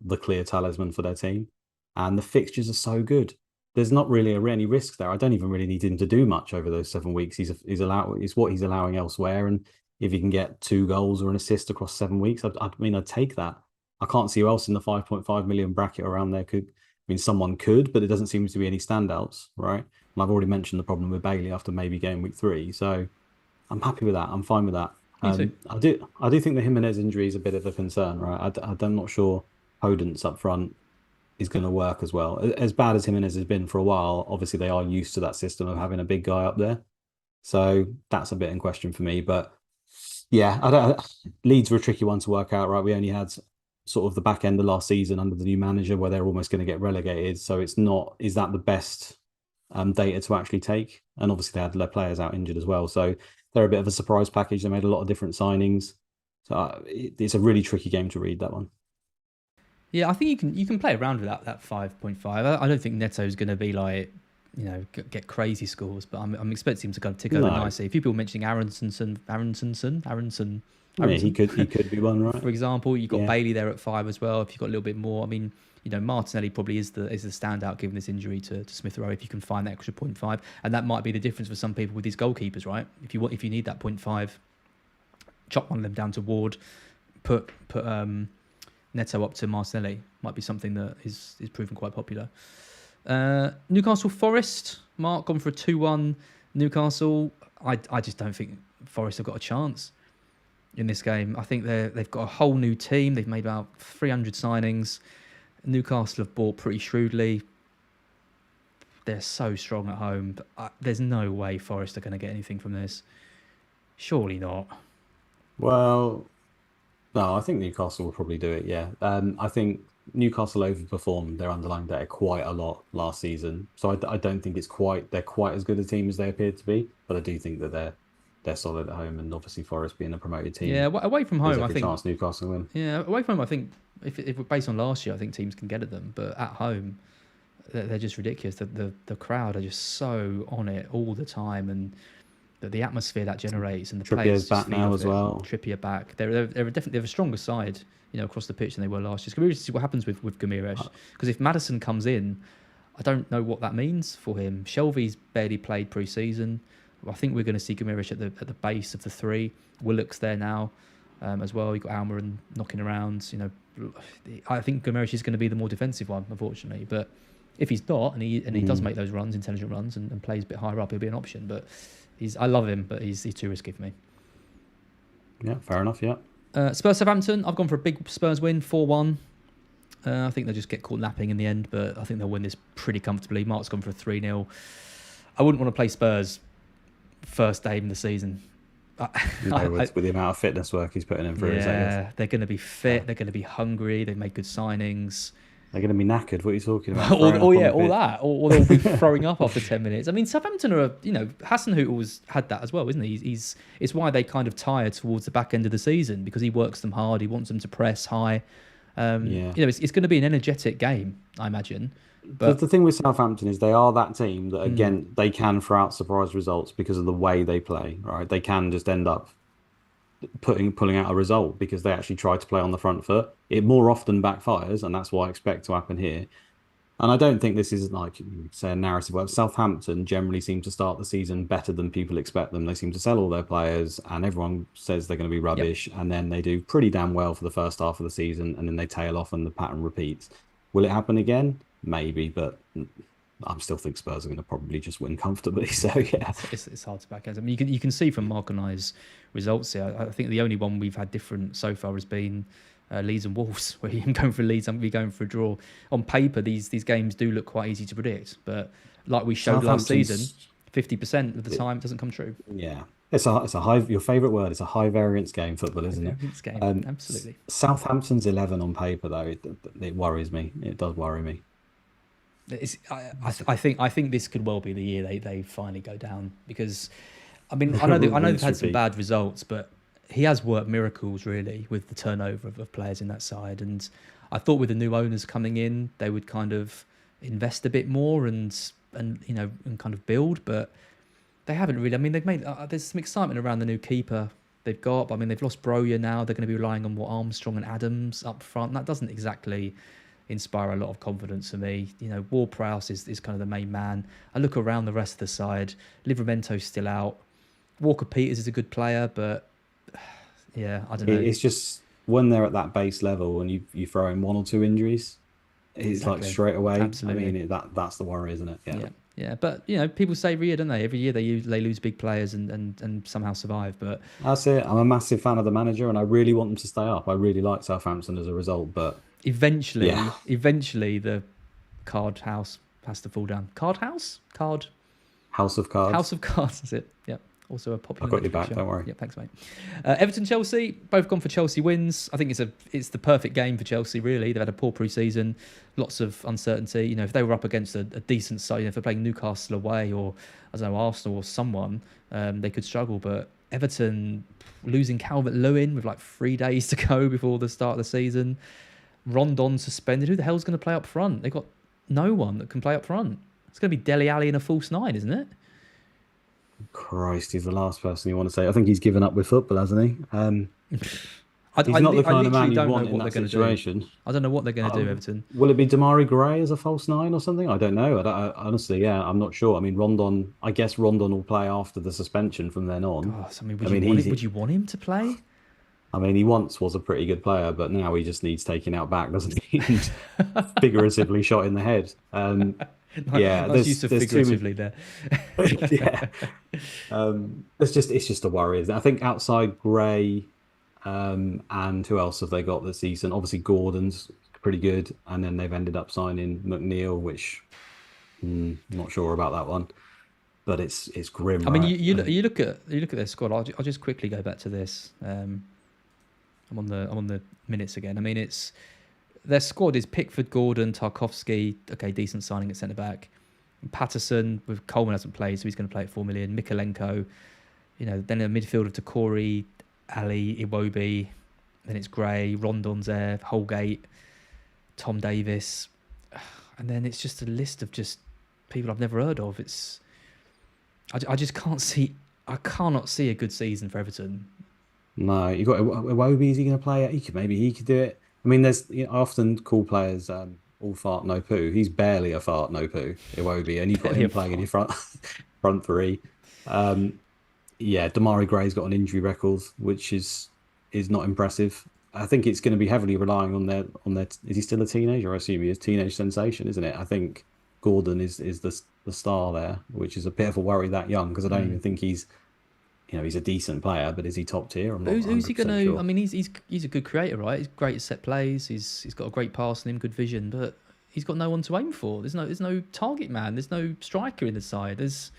the clear talisman for their team. And the fixtures are so good. There's not really any risk there. I don't even really need him to do much over those 7 weeks. It's what he's allowing elsewhere. And if he can get 2 goals or an assist across 7 weeks, I'd take that. I can't see who else in the 5.5 million bracket around there could. Someone could, but it doesn't seem to be any standouts, right? And I've already mentioned the problem with Bailey after maybe game week 3. So I'm happy with that. I'm fine with that. I do think the Jimenez injury is a bit of a concern, right? I'm not sure Podence up front is going to work as well. As bad as Jimenez has been for a while, obviously they are used to that system of having a big guy up there. So that's a bit in question for me. But yeah, Leeds were a tricky one to work out, right? We only had sort of the back end of last season under the new manager where they're almost going to get relegated. So is that the best data to actually take? And obviously they had their players out injured as well. So they're a bit of a surprise package. They made a lot of different signings. So it's a really tricky game to read, that one. Yeah, I think you can play around with that 5.5. I don't think Neto's going to be like, get crazy scores, but I'm expecting him to kind of tick over nicely. A few people mentioning Aronson, Yeah, he could be one, right? for example. You've got Yeah. Bailey there at 5 as well. If you've got a little bit more, I mean, Martinelli probably is the standout given this injury to Smith Rowe. If you can find that extra 0.5, and that might be the difference for some people with these goalkeepers, right? If you need that 0.5, chop one of them down to Ward, put Neto up to Martinelli, might be something that is proven quite popular. Newcastle Forest, Mark gone for a 2-1. Newcastle, I just don't think Forest have got a chance in this game. I think they've got a whole new team. They've made about 300 signings. Newcastle have bought pretty shrewdly. They're so strong at home. But there's no way Forest are going to get anything from this. Surely not. Well, no, I think Newcastle will probably do it, yeah. I think Newcastle overperformed their underlying data quite a lot last season. So I don't think they're quite as good a team as they appear to be. But I do think that they're solid at home, and obviously Forest being a promoted team. Yeah, away from home, I think. Chance Newcastle win. Yeah, away from home, I think if we're based on last year, I think teams can get at them. But at home, they're just ridiculous. The crowd are just so on it all the time, and the atmosphere that generates, and the players back now as well. Trippier back. They're definitely a stronger side, across the pitch than they were last year. It's going to be interesting to see what happens with Gameweek, because if Maddison comes in, I don't know what that means for him. Shelby's barely played pre-season. I think we're going to see Gameweek at the base of the three. Willock's there now as well. You've got Almiron knocking around. I think Gameweek is going to be the more defensive one, unfortunately. But if he's not, and he does make those runs, intelligent runs, and plays a bit higher up, he'll be an option. But I love him, but he's too risky for me. Yeah, fair enough. Yeah. Spurs Southampton. I've gone for a big Spurs win, 4-1. I think they'll just get caught napping in the end, but I think they'll win this pretty comfortably. Mark's gone for a 3-0. I wouldn't want to play Spurs first game of the season. With the amount of fitness work he's putting in for his they're going to be fit. They're going to be hungry. They've made good signings. They're going to be knackered. What are you talking about? all that. Or they'll be throwing up after 10 minutes. I mean, Southampton are, Hasenhüttl's had that as well, isn't he? It's why they kind of tire towards the back end of the season, because he works them hard. He wants them to press high. It's going to be an energetic game, I imagine. But the thing with Southampton is they are that team that, again, they can throw out surprise results because of the way they play, right? They can just end up pulling out a result because they actually try to play on the front foot. It more often backfires, and that's what I expect to happen here. And I don't think this is like, say, a narrative. Well, Southampton generally seem to start the season better than people expect them. They seem to sell all their players, and everyone says they're going to be rubbish. Yep. And then they do pretty damn well for the first half of the season, and then they tail off and the pattern repeats. Will it happen again? Maybe, but I still think Spurs are going to probably just win comfortably. So yeah, it's hard to back out. I mean, you can see from Mark and I's results here. I think the only one we've had different so far has been Leeds and Wolves, where I'm going for Leeds, I'm going for a draw. On paper, these games do look quite easy to predict, but like we showed last season, 50% of the time it doesn't come true. Yeah. It's a high. Your favourite word. It's a high variance game, football, isn't it? Variance game, absolutely. Southampton's 11 on paper, though. It worries me. It does worry me. I think this could well be the year they finally go down, because I mean I know they've had some bad results, but he has worked miracles really with the turnover of players in that side, and I thought with the new owners coming in they would kind of invest a bit more and kind of build, but they haven't really. I mean, they've made there's some excitement around the new keeper they've got, but I mean they've lost Broja now. They're going to be relying on Armstrong and Adams up front. That doesn't exactly inspire a lot of confidence for me. Ward-Prowse is kind of the main man. I look around the rest of the side. Livramento's still out. Walker-Peters is a good player, but yeah, I don't know. It's just when they're at that base level and you throw in one or two injuries, it's like straight away. Absolutely. I mean, that's the worry, isn't it? Yeah. But people say every year, don't they? Every year they lose big players and somehow survive. But that's it. I'm a massive fan of the manager, and I really want them to stay up. I really like Southampton as a result, but eventually the card house has to fall down. House of Cards. House of Cards. House of Cards. That's it. Yeah. Also a popular. I've got you back, fixture. don't worry. Yeah, thanks, mate. Everton, Chelsea, both gone for Chelsea wins. I think it's the perfect game for Chelsea. Really, they've had a poor pre-season, lots of uncertainty. If they were up against a decent side, if they're playing Newcastle away or I don't know Arsenal or someone, they could struggle. But Everton losing Calvert-Lewin with like 3 days to go before the start of the season. Rondon suspended. Who the hell's going to play up front? They've got no one that can play up front. It's going to be Dele Alli in a false nine, isn't it? Christ, he's the last person you want to say. I think he's given up with football, hasn't he? He's not the kind of man you want in that situation. I don't know what they're going to do, Everton. Will it be Damari Gray as a false nine or something? I don't know. Honestly, yeah, I'm not sure. I mean, Rondon. I guess Rondon will play after the suspension from then on. Gosh, would you want him to play? I mean, he once was a pretty good player, but now he just needs taking out back, doesn't he? Figuratively shot in the head. Yeah, that's used to figuratively there. Yeah, it's just a worry. I think outside Gray, and who else have they got this season? Obviously, Gordon's pretty good, and then they've ended up signing McNeil, which not sure about that one, but it's grim. I mean, you look at their squad. I'll just quickly go back to this. I'm on the minutes again. I mean, their squad is Pickford, Gordon, Tarkowski. Okay, decent signing at centre back. Patterson with Coleman hasn't played, so he's going to play at 4 million. Mikolenko, then a midfield of Takori, Ali, Iwobi. Then it's Gray, Rondon's there, Holgate, Tom Davis, and then it's just a list of just people I've never heard of. I just can't see. I cannot see a good season for Everton. No, you got Iwobi. Is he going to play it? Maybe he could do it. I mean, there's often call players all fart no poo. He's barely a fart no poo, Iwobi, and you've got him playing in your front three. Yeah, Damari Gray's got an injury record, which is not impressive. I think it's going to be heavily relying on their. Is he still a teenager? I assume he is. Teenage sensation, isn't it? I think Gordon is the star there, which is a bit of a worry that young, because I don't even think he's. He's a decent player, but is he top tier? I'm not. Who's he going to? Sure. I mean, he's a good creator, right? He's great at set plays. He's got a great pass in him, good vision, but he's got no one to aim for. There's no target man. There's no striker in the side. There's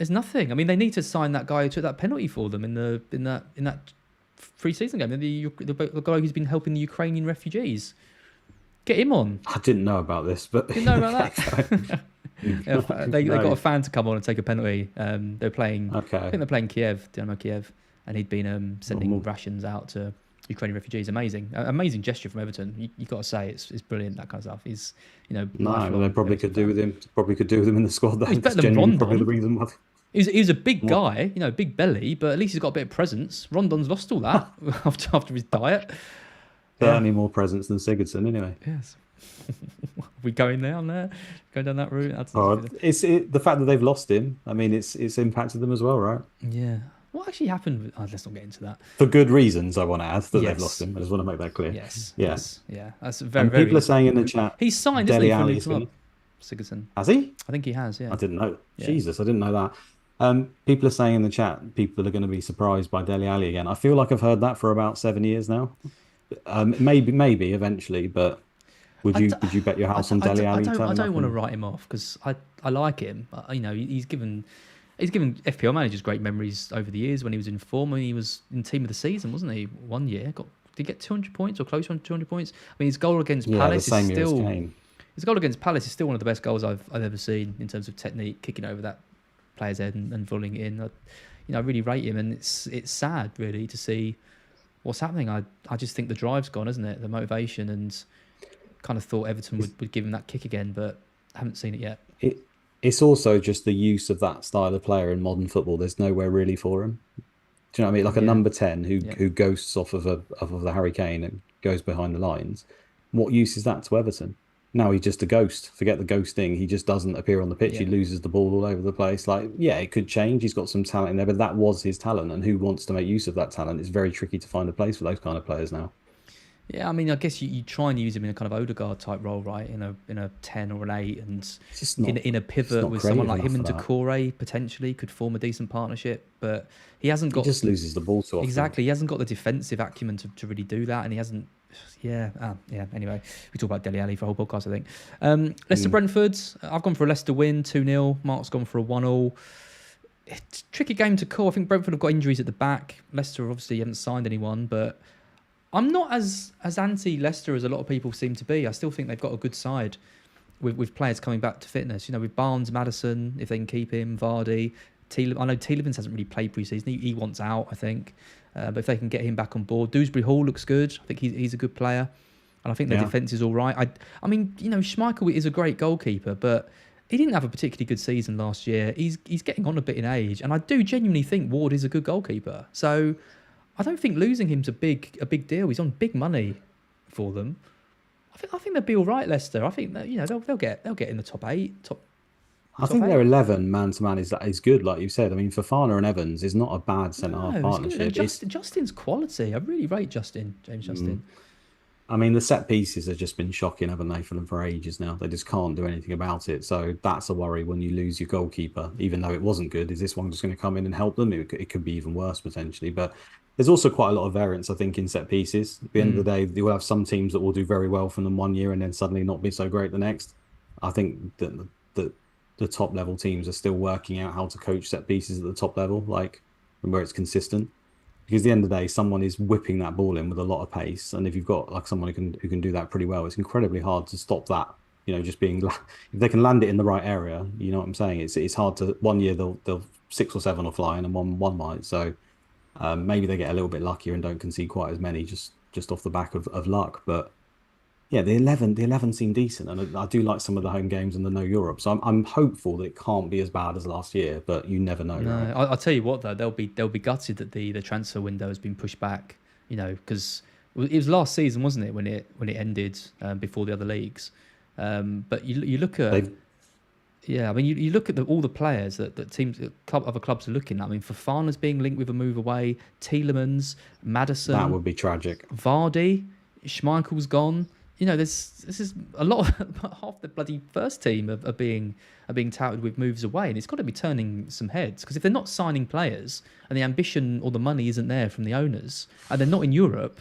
nothing. I mean, they need to sign that guy who took that penalty for them in that pre-season game. The guy who's been helping the Ukrainian refugees. Get him on. I didn't know about this, but didn't know about that. Yeah, they got a fan to come on and take a penalty. They're playing. Okay. I think they're playing Kiev, Dynamo Kiev, and he'd been sending rations out to Ukrainian refugees. Amazing gesture from Everton. You got to say it's brilliant. That kind of stuff. He's no, they probably could do with him. Probably could do with him in the squad. He's better than Rondon. Probably the reason why. He's a big guy, big belly, but at least he's got a bit of presence. Rondon's lost all that after his diet. Certainly more presence than Sigurdsson, anyway. Yes. We going down that route. The fact that they've lost him. I mean, it's impacted them as well, right? Yeah. What actually happened? Let's not get into that. For good reasons, I want to add that they've lost him. I just want to make that clear. Yes. Yeah. Yeah. That's very. And people are saying in the chat he's signed, isn't he, for the club? Sigurdsson. Has he? I think he has. Yeah. I didn't know. Yeah. Jesus, I didn't know that. People are saying in the chat people are going to be surprised by Dele Alli again. I feel like I've heard that for about 7 years now. Maybe eventually, but. Would you bet your house on Dele Alli? I don't want to write him off because I like him. He's given FPL managers great memories over the years when he was in form. I mean, he was in team of the season, wasn't he? 1 year, did he get 200 points or close on 200 points? I mean, his goal against Palace is still his goal against Palace is still one of the best goals I've ever seen in terms of technique, kicking over that player's head and volleying it in. I really rate him, and it's sad really to see what's happening. I just think the drive's gone, isn't it? The motivation, and kind of thought Everton would give him that kick again, but I haven't seen it yet. It's also just the use of that style of player in modern football. There's nowhere really for him. Do you know what I mean? Like a number 10 who ghosts off of the Harry Kane and goes behind the lines. What use is that to Everton? Now he's just a ghost. Forget the ghosting. He just doesn't appear on the pitch. He loses the ball all over the place. It could change. He's got some talent in there, but that was his talent. And who wants to make use of that talent? It's very tricky to find a place for those kind of players now. Yeah, I mean, I guess you try and use him in a kind of Odegaard type role, right? In a 10 or an 8, and in a pivot with someone like him and Decore potentially could form a decent partnership. But he hasn't got. He just loses the ball too often. Exactly, he hasn't got the defensive acumen to really do that, and he hasn't. Yeah. Anyway, we talk about Dele Alli for a whole podcast, I think. Leicester Brentford. I've gone for a Leicester win, 2-0. Mark's gone for a 1-1. it's a tricky game to call. I think Brentford have got injuries at the back. Leicester obviously haven't signed anyone, but I'm not as anti-Leicester as a lot of people seem to be. I still think they've got a good side with players coming back to fitness. You know, with Barnes, Maddison, if they can keep him, Vardy, I know Tielemans hasn't really played pre-season. He wants out, I think. But if they can get him back on board, Dewsbury Hall looks good. I think he's a good player. And I think their defence is all right. I mean, you know, Schmeichel is a great goalkeeper, but he didn't have a particularly good season last year. He's getting on a bit in age. And I do genuinely think Ward is a good goalkeeper. So I don't think losing him's a big deal. He's on big money for them. I think they'll be all right, Leicester. I think that, you know, they'll get in the top 8. I think their 11 man-to-man is good, like you said. I mean, Fofana and Evans is not a bad centre-half partnership. Justin's quality. I really rate James Justin. I mean, the set pieces have just been shocking, haven't they, for them for ages now? They just can't do anything about it. So that's a worry when you lose your goalkeeper, even though it wasn't good. Is this one just going to come in and help them? It could be even worse, potentially. But there's also quite a lot of variance, I think, in set pieces. At the end of the day, you will have some teams that will do very well from them one year and then suddenly not be so great the next. I think that the top level teams are still working out how to coach set pieces at the top level, like where it's consistent. Because at the end of the day, someone is whipping that ball in with a lot of pace, and if you've got like someone who can do that pretty well, it's incredibly hard to stop that. You know, just being if they can land it in the right area, you know what I'm saying. It's hard to. One year they'll 6 or 7 will fly, and one might. So maybe they get a little bit luckier and don't concede quite as many just off the back of luck. But yeah, the 11 seem decent, and I do like some of the home games and the No Europe. So I'm hopeful that it can't be as bad as last year, but you never know. No, right? I'll tell you what though, they'll be gutted that the transfer window has been pushed back. You know, because it was last season, wasn't it, when it ended before the other leagues. But you look at I mean you look at all the players that teams other clubs are looking at. I mean, Fofana's being linked with a move away. Tielemans, Maddison, That would be tragic. Vardy, Schmeichel's gone. You know, this is a lot of half the bloody first team are being touted with moves away, and it's got to be turning some heads, because if they're not signing players and the ambition or the money isn't there from the owners, and they're not in Europe,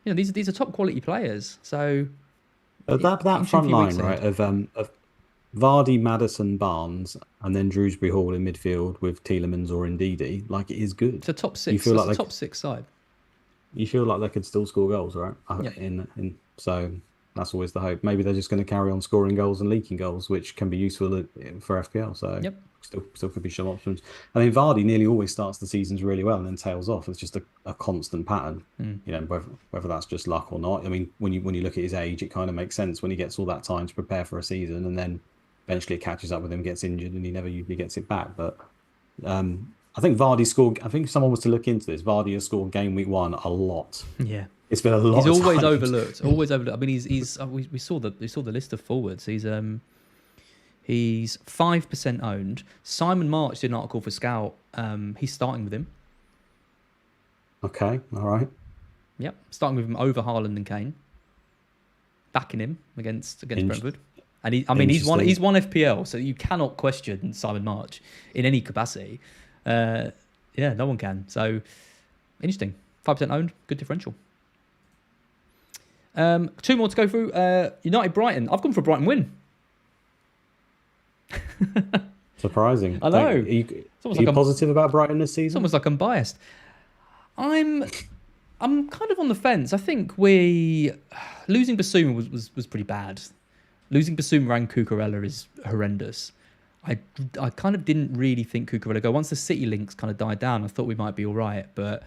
you know, these are top quality players. So that front line, right, of Vardy, Maddison, Barnes, and then Dewsbury Hall in midfield with Tielemans or Ndidi, like, it is good. It's a top 6. Top 6 side. You feel like they could still score goals, right? Yep. So that's always the hope. Maybe they're just going to carry on scoring goals and leaking goals, which can be useful for FPL. So still could be some options. I mean, Vardy nearly always starts the seasons really well and then tails off. It's just a constant pattern. You know, whether that's just luck or not. I mean, when you look at his age, it kind of makes sense when he gets all that time to prepare for a season, and then eventually it catches up with him, gets injured, and he never usually gets it back. But I think Vardy scored. I think if someone was to look into this, Vardy has scored game week 1 a lot. Yeah, it's been a lot. He's always overlooked. Always overlooked. I mean, we saw the list of forwards. He's 5% owned. Simon March did an article for Scout. He's starting with him. Okay, all right. Yep, starting with him over Haaland and Kane. Backing him against Brentford. And he's won FPL, so you cannot question Simon March in any capacity. No one can. So interesting. 5% owned, good differential. 2 more to go through. United Brighton. I've gone for a Brighton win. Surprising. I know. Are you positive about Brighton this season? It's almost like I'm biased. I'm kind of on the fence. I think losing Basuma was pretty bad. Losing Basuma and Cucurella is horrendous. I kind of didn't really think Cucurella go. Once the City links kind of died down, I thought we might be all right. But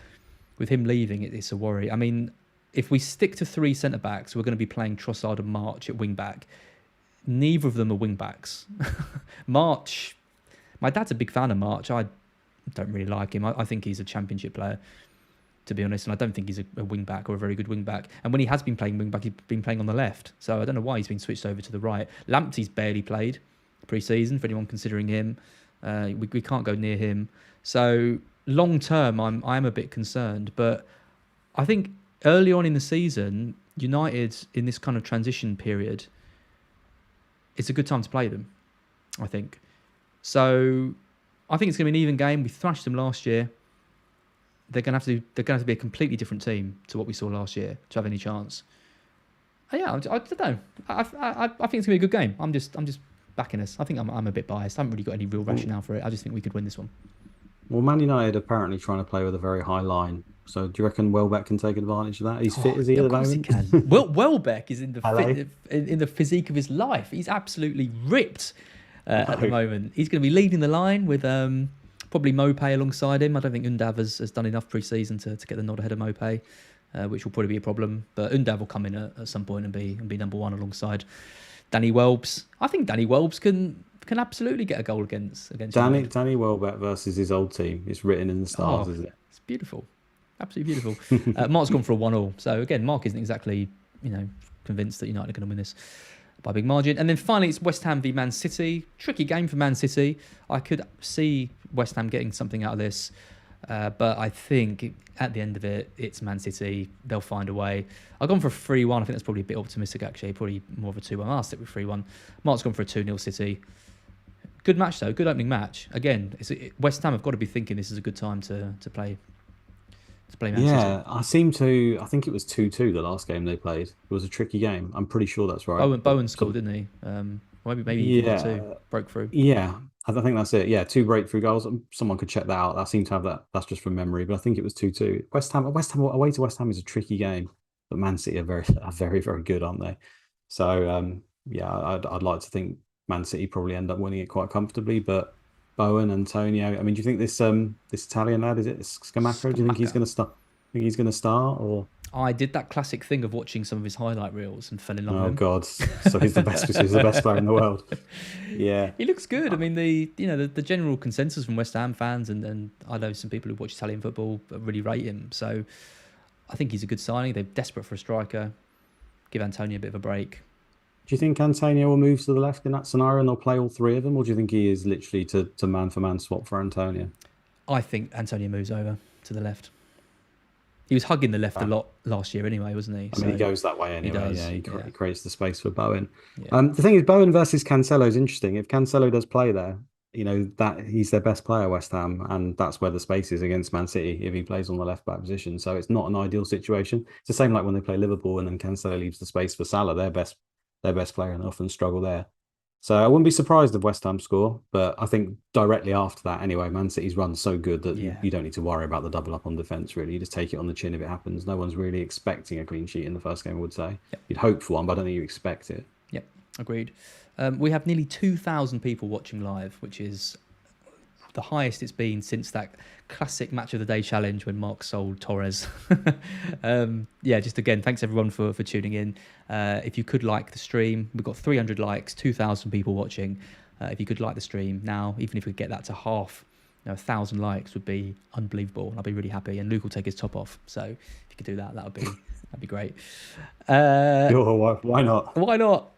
with him leaving, it's a worry. I mean, if we stick to 3 centre-backs, we're going to be playing Trossard and March at wing-back. Neither of them are wing-backs. March, my dad's a big fan of March. I don't really like him. I think he's a championship player, to be honest, and I don't think he's a wing-back or a very good wing-back. And when he has been playing wing-back, he's been playing on the left. So I don't know why he's been switched over to the right. Lamptey's barely played pre-season, for anyone considering him. We can't go near him. So long-term, I am a bit concerned. But I think early on in the season, United, in this kind of transition period, it's a good time to play them, I think. So I think it's going to be an even game. We thrashed them last year. They're going to have to be a completely different team to what we saw last year to have any chance. I don't know. I think it's going to be a good game. I'm just backing us. I think I'm a bit biased. I haven't really got any real rationale for it. I just think we could win this one. Well, Man United apparently trying to play with a very high line. So do you reckon Welbeck can take advantage of that? He's fit, is he, Yeah, at of the course he moment? can. Welbeck is in the Hello? in the physique of his life. He's absolutely ripped at the No. moment. He's going to be leading the line with probably Mopé alongside him. I don't think Undav has done enough pre-season to get the nod ahead of Mopé, which will probably be a problem. But Undav will come in at some point and be number one alongside Danny Welbs. I think Danny Welbs can absolutely get a goal against United. Danny Welbeck versus his old team. It's written in the stars, Oh, isn't it? it's beautiful. Absolutely beautiful. Mark's gone for a 1-1. So again, Mark isn't exactly, convinced that United are going to win this by a big margin. And then finally, it's West Ham v Man City. Tricky game for Man City. I could see West Ham getting something out of this. But I think at the end of it, it's Man City. They'll find a way. I've gone for a 3-1. I think that's probably a bit optimistic, actually. Probably more of a 2-1. I'll stick with 3-1. Mark's gone for a 2-0 City. Good match, though. Good opening match. Again, West Ham have got to be thinking this is a good time to play Man City. Yeah, I think it was 2-2 the last game they played. It was a tricky game. I'm pretty sure that's right. Bowen scored, didn't he? Maybe yeah, 4-2. Broke through. Yeah, I think that's it. Yeah, 2 breakthrough goals. Someone could check that out. I seem to have that. That's just from memory, but I think it was 2-2. West Ham away to West Ham is a tricky game, but Man City are very, very good, aren't they? So yeah, I'd like to think Man City probably end up winning it quite comfortably, but Bowen, Antonio. I mean, do you think this Italian lad, is it Scamacca? Do you think he's going to start? Think he's going to start, or? I did that classic thing of watching some of his highlight reels and fell in love with him. Oh God! So he's the best. He's the best player in the world. Yeah, he looks good. I mean, the general consensus from West Ham fans and I know some people who watch Italian football really rate him. So I think he's a good signing. They're desperate for a striker. Give Antonio a bit of a break. Do you think Antonio will move to the left in that scenario and they'll play all 3 of them, or do you think he is literally to man for man swap for Antonio? I think Antonio moves over to the left. He was hugging the left a lot last year anyway, wasn't he? I mean, he goes that way anyway. He creates the space for Bowen. Yeah. The thing is, Bowen versus Cancelo is interesting. If Cancelo does play there, that he's their best player, West Ham, and that's where the space is against Man City if he plays on the left back position. So it's not an ideal situation. It's the same like when they play Liverpool and then Cancelo leaves the space for Salah, their best player, and often struggle there. So I wouldn't be surprised if West Ham score, but I think directly after that, anyway, Man City's run so good that you don't need to worry about the double up on defence, really. You just take it on the chin if it happens. No one's really expecting a clean sheet in the first game, I would say. Yep. You'd hope for one, but I don't think you expect it. Yep, agreed. We have nearly 2,000 people watching live, which is the highest it's been since that classic match of the day challenge when Mark sold Torres. Just again, thanks everyone for tuning in. If you could like the stream, we've got 300 likes, 2,000 people watching. If you could like the stream now, even if we get that to half, 1,000 likes would be unbelievable, and I'd be really happy. And Luke will take his top off. So if you could do that, that'd be great. Why not? Why not?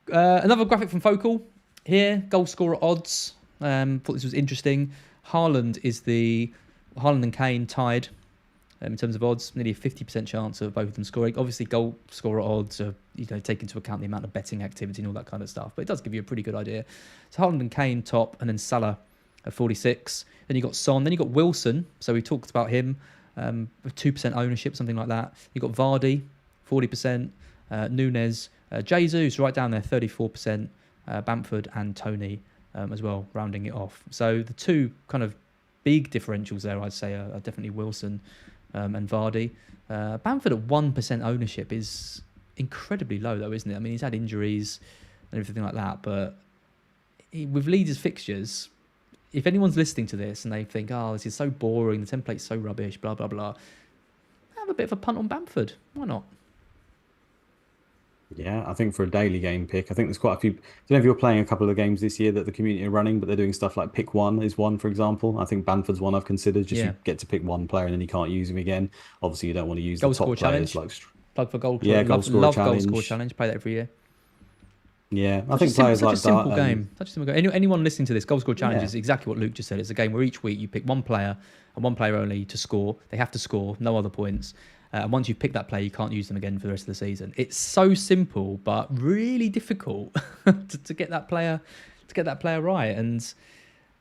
Another graphic from Focal here. Goal scorer odds. Thought this was interesting. Haaland and Kane tied in terms of odds. Nearly a 50% chance of both of them scoring. Obviously, goal scorer odds are take into account the amount of betting activity and all that kind of stuff. But it does give you a pretty good idea. So Haaland and Kane top, and then Salah at 46. Then you got Son. Then you got Wilson. So we talked about him with 2% ownership, something like that. You got Vardy, 40%. Nunes, Jesus right down there, 34%. Bamford and Tony as well, rounding it off. So the two kind of big differentials there, I'd say, are definitely Wilson and Vardy. Bamford at 1% ownership is incredibly low, though, isn't it? I mean, he's had injuries and everything like that, but with Leeds' fixtures, if anyone's listening to this and they think, oh, this is so boring, the template's so rubbish, blah, blah, blah, have a bit of a punt on Bamford. Why not? Yeah, I think for a daily game pick, I think there's quite a few. I don't know if you're playing a couple of games this year that the community are running, but they're doing stuff like pick one is one, for example. I think Bamford's one I've considered. You get to pick one player and then you can't use him again. Obviously, you don't want to use the top players challenge. Plug for goal. Goal scorer challenge. Goal scorer challenge. Play that every year. Yeah, I think players like that. Such a simple game. Anyone listening to this, goal scorer challenge is exactly what Luke just said. It's a game where each week you pick one player and one player only to score. They have to score, no other points. And once you've picked that player, you can't use them again for the rest of the season. It's so simple, but really difficult to get that player right. And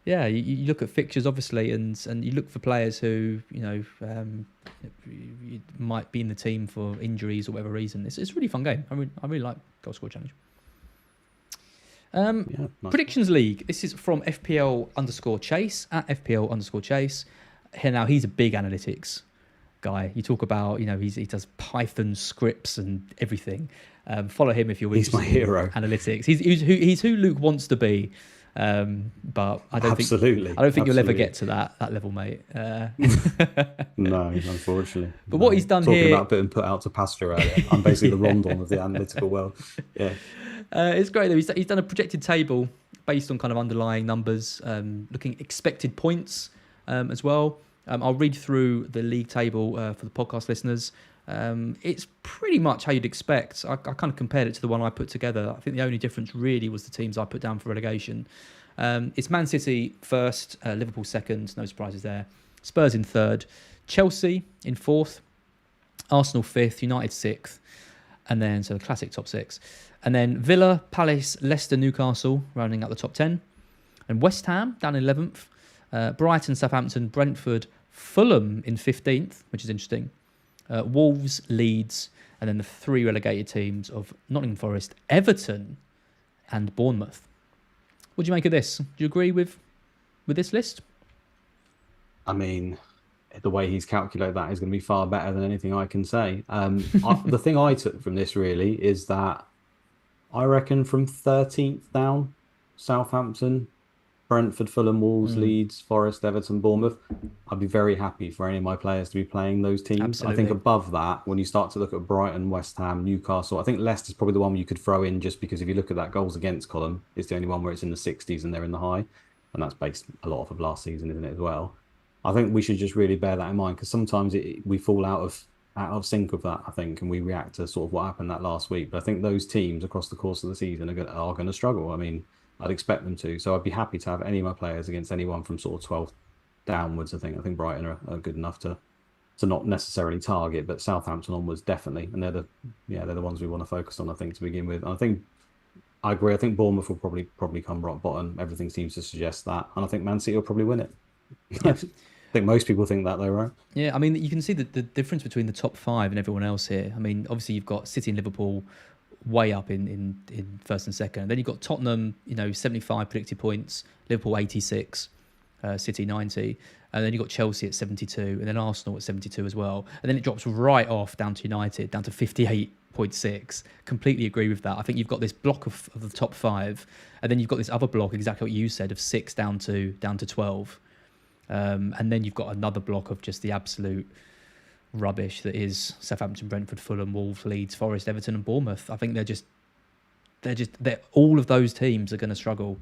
yeah, you look at fixtures obviously, and you look for players who might be in the team for injuries or whatever reason. It's a really fun game. I really like goal scorer challenge. Yeah, nice. Predictions League. This is from FPL_Chase at FPL_Chase. Here now, he's a big analytics guy. You talk about, he does Python scripts and everything. Follow him if you're He's my hero. in analytics. He's who Luke wants to be. But I don't think you'll ever get to that level, mate. No, unfortunately. But what he's done Talking here, about being put out to pasture earlier, I'm basically the Rondon of the analytical world. Yeah. It's great though. He's done a projected table based on kind of underlying numbers, looking expected points as well. I'll read through the league table for the podcast listeners. It's pretty much how you'd expect. I kind of compared it to the one I put together. I think the only difference really was the teams I put down for relegation. It's Man City first, Liverpool second, no surprises there. Spurs in third, Chelsea in fourth, Arsenal fifth, United sixth, and then so the classic top six. And then Villa, Palace, Leicester, Newcastle rounding out the top 10. And West Ham down 11th. Brighton, Southampton, Brentford, Fulham in 15th, which is interesting. Wolves, Leeds, and then the three relegated teams of Nottingham Forest, Everton, and Bournemouth. What do you make of this? Do you agree with this list? I mean, the way he's calculated that is going to be far better than anything I can say. The thing I took from this really is that I reckon from 13th down, Southampton, Brentford, Fulham, Wolves, Leeds, Forest, Everton, Bournemouth, I'd be very happy for any of my players to be playing those teams. Absolutely. I think above that, when you start to look at Brighton, West Ham, Newcastle, I think Leicester's probably the one you could throw in just because if you look at that goals against column, it's the only one where it's in the 60s and they're in the high. And that's based a lot off of last season, isn't it, as well? I think we should just really bear that in mind because sometimes we fall out of sync with that, I think, and we react to sort of what happened that last week. But I think those teams across the course of the season are going to struggle. I mean, I'd expect them to. So I'd be happy to have any of my players against anyone from sort of 12 downwards. I think Brighton are good enough to not necessarily target, but Southampton onwards definitely, and they're the ones we want to focus on. I think to begin with. And I agree. I think Bournemouth will probably come rock bottom. Everything seems to suggest that, and I think Man City will probably win it. Yeah. I think most people think that though, right? Yeah, I mean, you can see the difference between the top five and everyone else here. I mean, obviously you've got City and Liverpool way up in first and second. Then you've got Tottenham, 75 predicted points, Liverpool 86, City 90, and then you've got Chelsea at 72, and then Arsenal at 72 as well. And then it drops right off down to United, down to 58.6. Completely agree with that. I think you've got this block of the top five, and then you've got this other block, exactly what you said, of 6 down to 12. And then you've got another block of just the absolute rubbish that is Southampton, Brentford, Fulham, Wolves, Leeds, Forest, Everton, and Bournemouth. I think they're all of those teams are going to struggle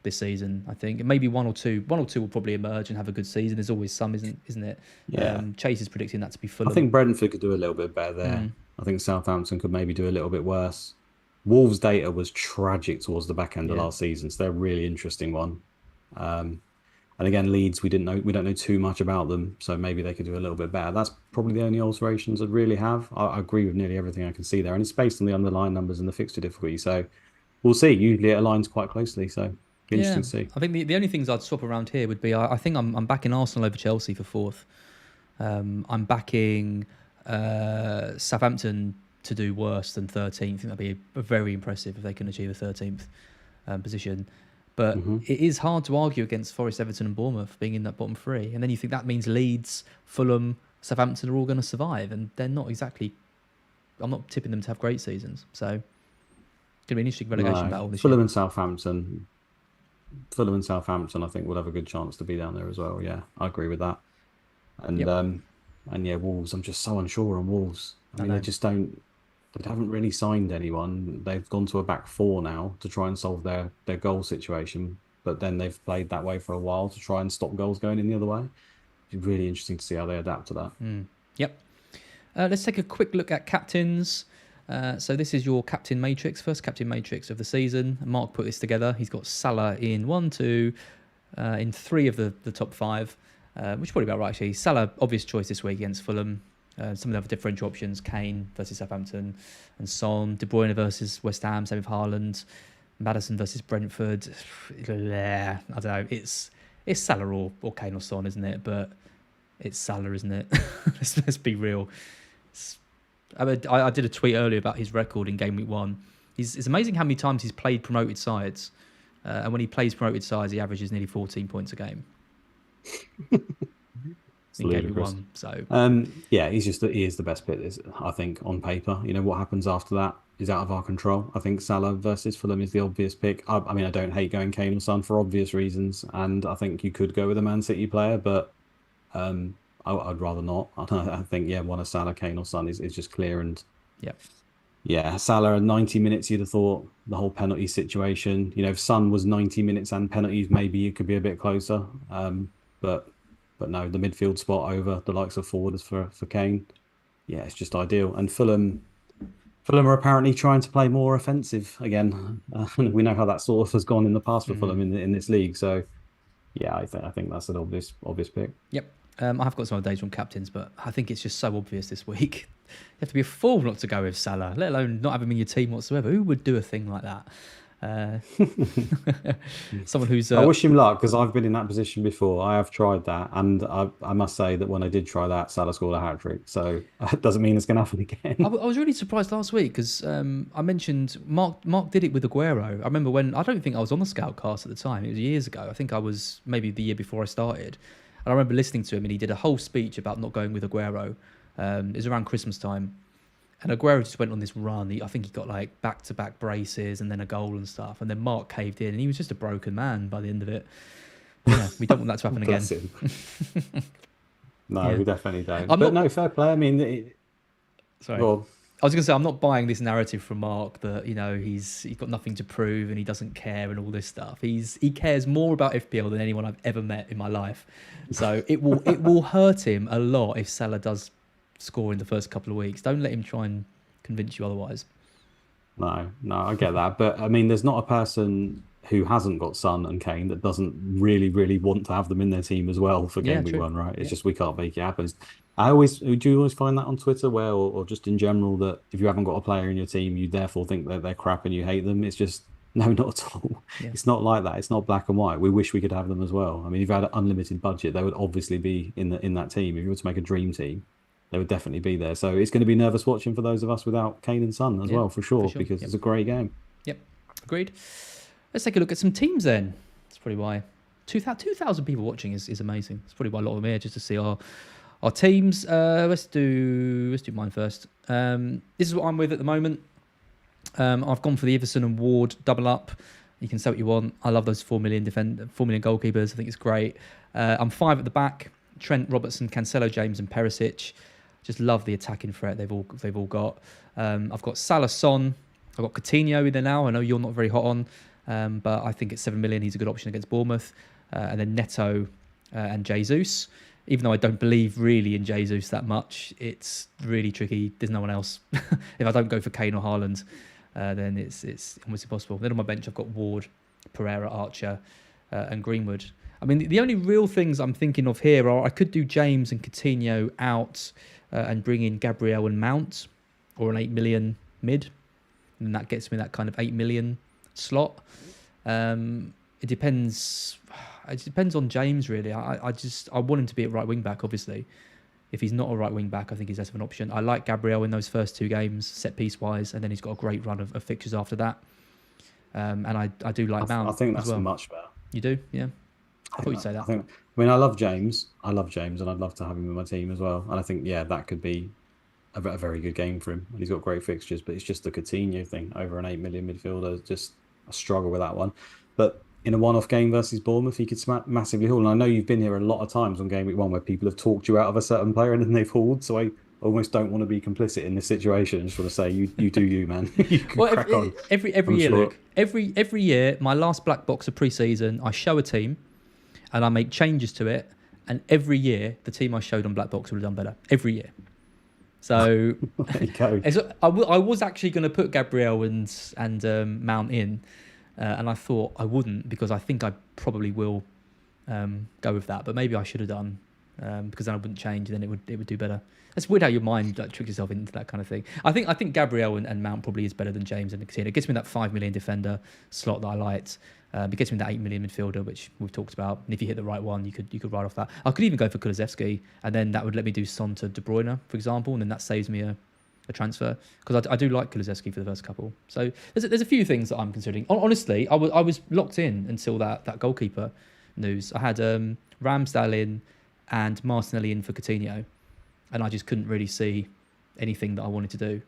this season. I think maybe one or two will probably emerge and have a good season. There's always some, isn't it? Yeah. Chase is predicting that to be Fulham. I think Brentford could do a little bit better there. I think Southampton could maybe do a little bit worse. Wolves' data was tragic towards the back end of last season, so they're a really interesting one. And again, Leeds, we don't know too much about them, so maybe they could do a little bit better. That's probably the only alterations I'd really have. I agree with nearly everything I can see there, and it's based on the underlying numbers and the fixture difficulty. So we'll see. Usually it aligns quite closely, so be interesting to see. I think the only things I'd swap around here would be I think I'm backing Arsenal over Chelsea for fourth. I'm backing Southampton to do worse than 13th. I think that'd be very impressive if they can achieve a 13th position. But it is hard to argue against Forest, Everton and Bournemouth being in that bottom three. And then you think that means Leeds, Fulham, Southampton are all going to survive. And they're not exactly... I'm not tipping them to have great seasons. So it's going to be an interesting relegation battle this Fulham year. and Southampton, I think, will have a good chance to be down there as well. Yeah, I agree with that. And Wolves, I'm just so unsure on Wolves. I mean, they haven't really signed anyone. They've gone to a back four now to try and solve their goal situation, but then they've played that way for a while to try and stop goals going in the other way. It's really interesting to see how they adapt to that. Yep. Let's take a quick look at captains. So this is your captain matrix, first captain matrix of the season. Mark put this together. He's got Salah in 1, 2, in 3 of the top 5, which is probably about right actually. Salah, obvious choice this week against Fulham. Some of the other differential options, Kane versus Southampton and Son, De Bruyne versus West Ham, same with Haaland, Maddison versus Brentford. I don't know, it's Salah or Kane or Son, isn't it? But it's Salah, isn't it? let's be real. I did a tweet earlier about his record in Gameweek 1. It's amazing how many times he's played promoted sides, and when he plays promoted sides, he averages nearly 14 points a game. It's in game ludicrous. one. So yeah, he is the best pick. I think on paper, what happens after that is out of our control. I think Salah versus Fulham is the obvious pick. I mean, I don't hate going Kane or Son for obvious reasons, and I think you could go with a Man City player, but I'd rather not. I think one of Salah, Kane or Son is just clear. And yeah, Salah 90 minutes. You'd have thought the whole penalty situation. If Son was 90 minutes and penalties, maybe it could be a bit closer. But no, the midfield spot over the likes of forwards for Kane. Yeah, it's just ideal. And Fulham are apparently trying to play more offensive again. We know how that sort of has gone in the past for Fulham in this league. So yeah, I think that's an obvious pick. Yep. I have got some other days on captains, but I think it's just so obvious this week. You have to be a fool not to go with Salah, let alone not have him in your team whatsoever. Who would do a thing like that? Someone who's I wish him luck, because I've been in that position before. I have tried that, and I must say that when I did try that, Salah scored a hat-trick, so it doesn't mean it's going to happen again. I was really surprised last week because I mentioned Mark did it with Aguero. I remember I don't think I was on the Scoutcast at the time, it was years ago. I think I was maybe the year before I started, and I remember listening to him, and he did a whole speech about not going with Aguero. It was around Christmas time. And Aguero just went on this run. I think he got like back-to-back braces and then a goal and stuff. And then Mark caved in, and he was just a broken man by the end of it. Yeah, we don't want that to happen again. No, we definitely don't. No, fair play. I mean, sorry. Well, I was going to say, I'm not buying this narrative from Mark that he's got nothing to prove and he doesn't care and all this stuff. He cares more about FPL than anyone I've ever met in my life. So it will hurt him a lot if Salah does score in the first couple of weeks. Don't let him try and convince you otherwise. No, I get that, but I mean, there's not a person who hasn't got Son and Kane that doesn't really, really want to have them in their team as well for game week 1, right? It's just we can't make it happen. Do you always find that on Twitter, or just in general, that if you haven't got a player in your team, you therefore think that they're crap and you hate them? It's just no, not at all. Yeah. It's not like that. It's not black and white. We wish we could have them as well. I mean, if you had an unlimited budget, they would obviously be in that team. If you were to make a dream team, they would definitely be there. So it's going to be nervous watching for those of us without Kane and Son as well, for sure. Because it's a great game. Yep, agreed. Let's take a look at some teams then. That's probably why 2,000 people watching is amazing. It's probably why a lot of them here just to see our teams. Let's do mine first. This is what I'm with at the moment. I've gone for the Iverson and Ward double up. You can say what you want. I love those 4 million goalkeepers. I think it's great. I'm 5 at the back. Trent, Robertson, Cancelo, James and Perisic. Just love the attacking threat they've all got. I've got Salah, Son. I've got Coutinho in there now. I know you're not very hot on, but I think at 7 million he's a good option against Bournemouth. And then Neto and Jesus. Even though I don't believe really in Jesus that much, it's really tricky. There's no one else. If I don't go for Kane or Haaland, then it's almost impossible. Then on my bench I've got Ward, Pereira, Archer, and Greenwood. I mean, the only real things I'm thinking of here are I could do James and Coutinho out and bring in Gabriel and Mount, or an 8 million mid, and that gets me that kind of 8 million slot. It depends on James really. I want him to be at right wing back. Obviously, if he's not a right wing back, I think he's less of an option. I like Gabriel in those first 2 games, set piece wise, and then he's got a great run of fixtures after that. And I do like Mount. I think that's as well. Much better. You do, yeah. I thought you'd say that. I love James, and I'd love to have him in my team as well. And I think, that could be a very good game for him. And he's got great fixtures, but it's just the Coutinho thing over an 8 million midfielder. Just a struggle with that one. But in a one-off game versus Bournemouth, he could massively haul. And I know you've been here a lot of times on Game Week 1 where people have talked you out of a certain player and then they've hauled. So I almost don't want to be complicit in this situation. I just want to say, you do you, man. You can crack on. Every year, sure. Luke, every year, my last black box of pre-season, I show a team and I make changes to it. And every year, the team I showed on black box would have done better. Every year. So there you go. I was actually going to put Gabriel and Mount in. And I thought I wouldn't, because I think I probably will go with that. But maybe I should have done, because then I wouldn't change, and then it would do better. It's weird how your mind tricks yourself into that kind of thing. I think Gabriel and Mount probably is better than James and Coutinho. It gets me that 5 million defender slot that I liked. It gets me that 8 million midfielder, which we've talked about. And if you hit the right one, you could ride off that. I could even go for Kulusevski, and then that would let me do Son to De Bruyne, for example, and then that saves me a transfer, because I do like Kulusevski for the first couple. So there's a few things that I'm considering. Honestly, I was locked in until that goalkeeper news. I had Ramsdale in and Martinelli in for Coutinho, and I just couldn't really see anything that I wanted to do.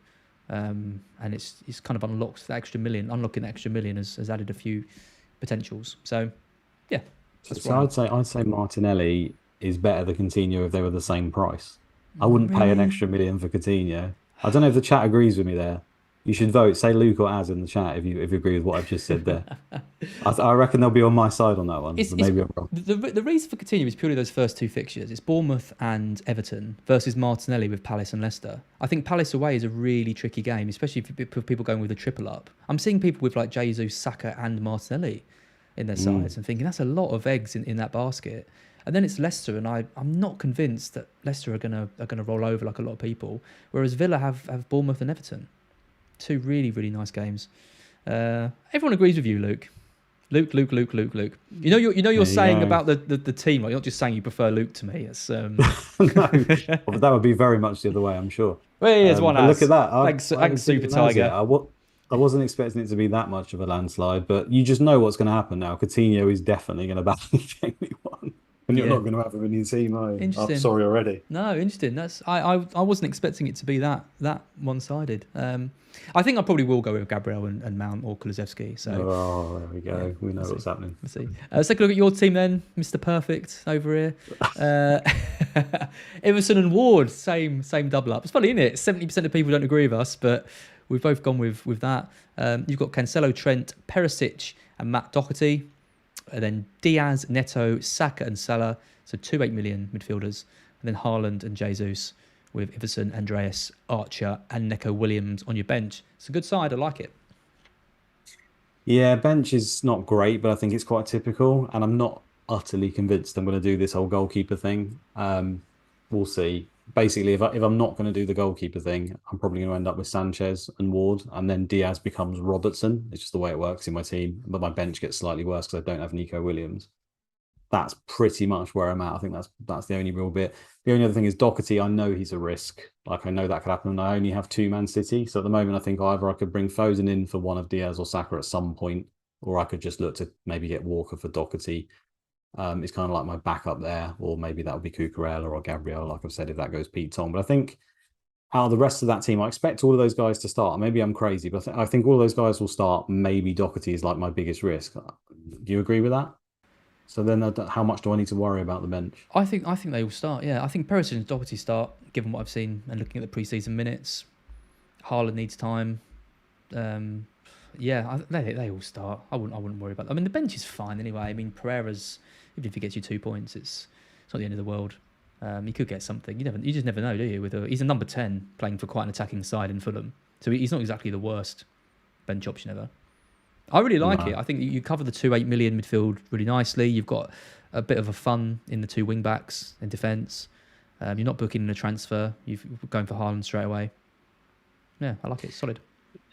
And it's kind of unlocked the extra million. Unlocking the extra million has added a few potentials. So yeah. So I'd say Martinelli is better than Coutinho if they were the same price. I wouldn't pay an extra million for Coutinho. I don't know if the chat agrees with me there. You should vote. Say Luke or Az in the chat if you agree with what I've just said there. I reckon they'll be on my side on that one. Maybe I'm wrong. The reason for Coutinho is purely those first two fixtures. It's Bournemouth and Everton versus Martinelli with Palace and Leicester. I think Palace away is a really tricky game, especially for people going with a triple up. I'm seeing people with like Jesus, Saka and Martinelli in their sides and thinking that's a lot of eggs in that basket. And then it's Leicester, and I'm not convinced that Leicester are gonna roll over like a lot of people. Whereas Villa have Bournemouth and Everton, two really, really nice games. Everyone agrees with you, Luke. Luke. You know you're saying about the team. Like, you're not just saying you prefer Luke to me. It's No, but that would be very much the other way, I'm sure. Well, here's one. Look at that. Thanks, Super Tiger. I wasn't expecting it to be that much of a landslide, but you just know what's going to happen now. Coutinho is definitely going to back Jamie one. And you're not going to have him in your team, are you? Interesting. I'm sorry already. No, interesting. That's I wasn't expecting it to be that one-sided. I think I probably will go with Gabriel and Mount or Kulusevski. So there we go. We know what's happening. Let's see. Let's take a look at your team then, Mr. Perfect over here. Everson and Ward, same double up. It's funny, isn't it? 70% of people don't agree with us, but we've both gone with that. You've got Cancelo, Trent, Perisic, and Matt Doherty. And then Diaz, Neto, Saka and Salah. So 2 8 million midfielders. And then Haaland and Jesus with Iverson, Andreas, Archer and Neco Williams on your bench. It's a good side. I like it. Yeah, bench is not great, but I think it's quite typical. And I'm not utterly convinced I'm going to do this whole goalkeeper thing. We'll see. Basically, if I'm not going to do the goalkeeper thing, I'm probably going to end up with Sanchez and Ward, and then Diaz becomes Robertson. It's just the way it works in my team. But my bench gets slightly worse because I don't have Neco Williams. That's pretty much where I'm at. I think that's the only real bit. The only other thing is Doherty. I know he's a risk. Like, I know that could happen, and I only have 2 Man City. So at the moment, I think either I could bring Foden in for one of Diaz or Saka at some point, or I could just look to maybe get Walker for Doherty. It's kind of like my backup there, or maybe that would be Cucurella or Gabriel, like I've said, if that goes Pete Tong. But I think out of the rest of that team, I expect all of those guys to start. Maybe I'm crazy, but I think all of those guys will start. Maybe Doherty is like my biggest risk. Do you agree with that? So then how much do I need to worry about the bench? I think they will start, yeah. I think Perisic and Doherty start, given what I've seen and looking at the preseason minutes. Haaland needs time. They all start. I wouldn't worry about that. I mean, the bench is fine anyway. I mean, Pereira's, even if he gets you 2 points, it's not the end of the world. He could get something. You just never know, do you? He's a number 10 playing for quite an attacking side in Fulham, so he's not exactly the worst bench option ever. I really like it. I think you cover the 2 8 million midfield really nicely. You've got a bit of a fun in the 2 wing backs in defence. You're not booking in a transfer. You're going for Haaland straight away. Yeah, I like it. It's solid.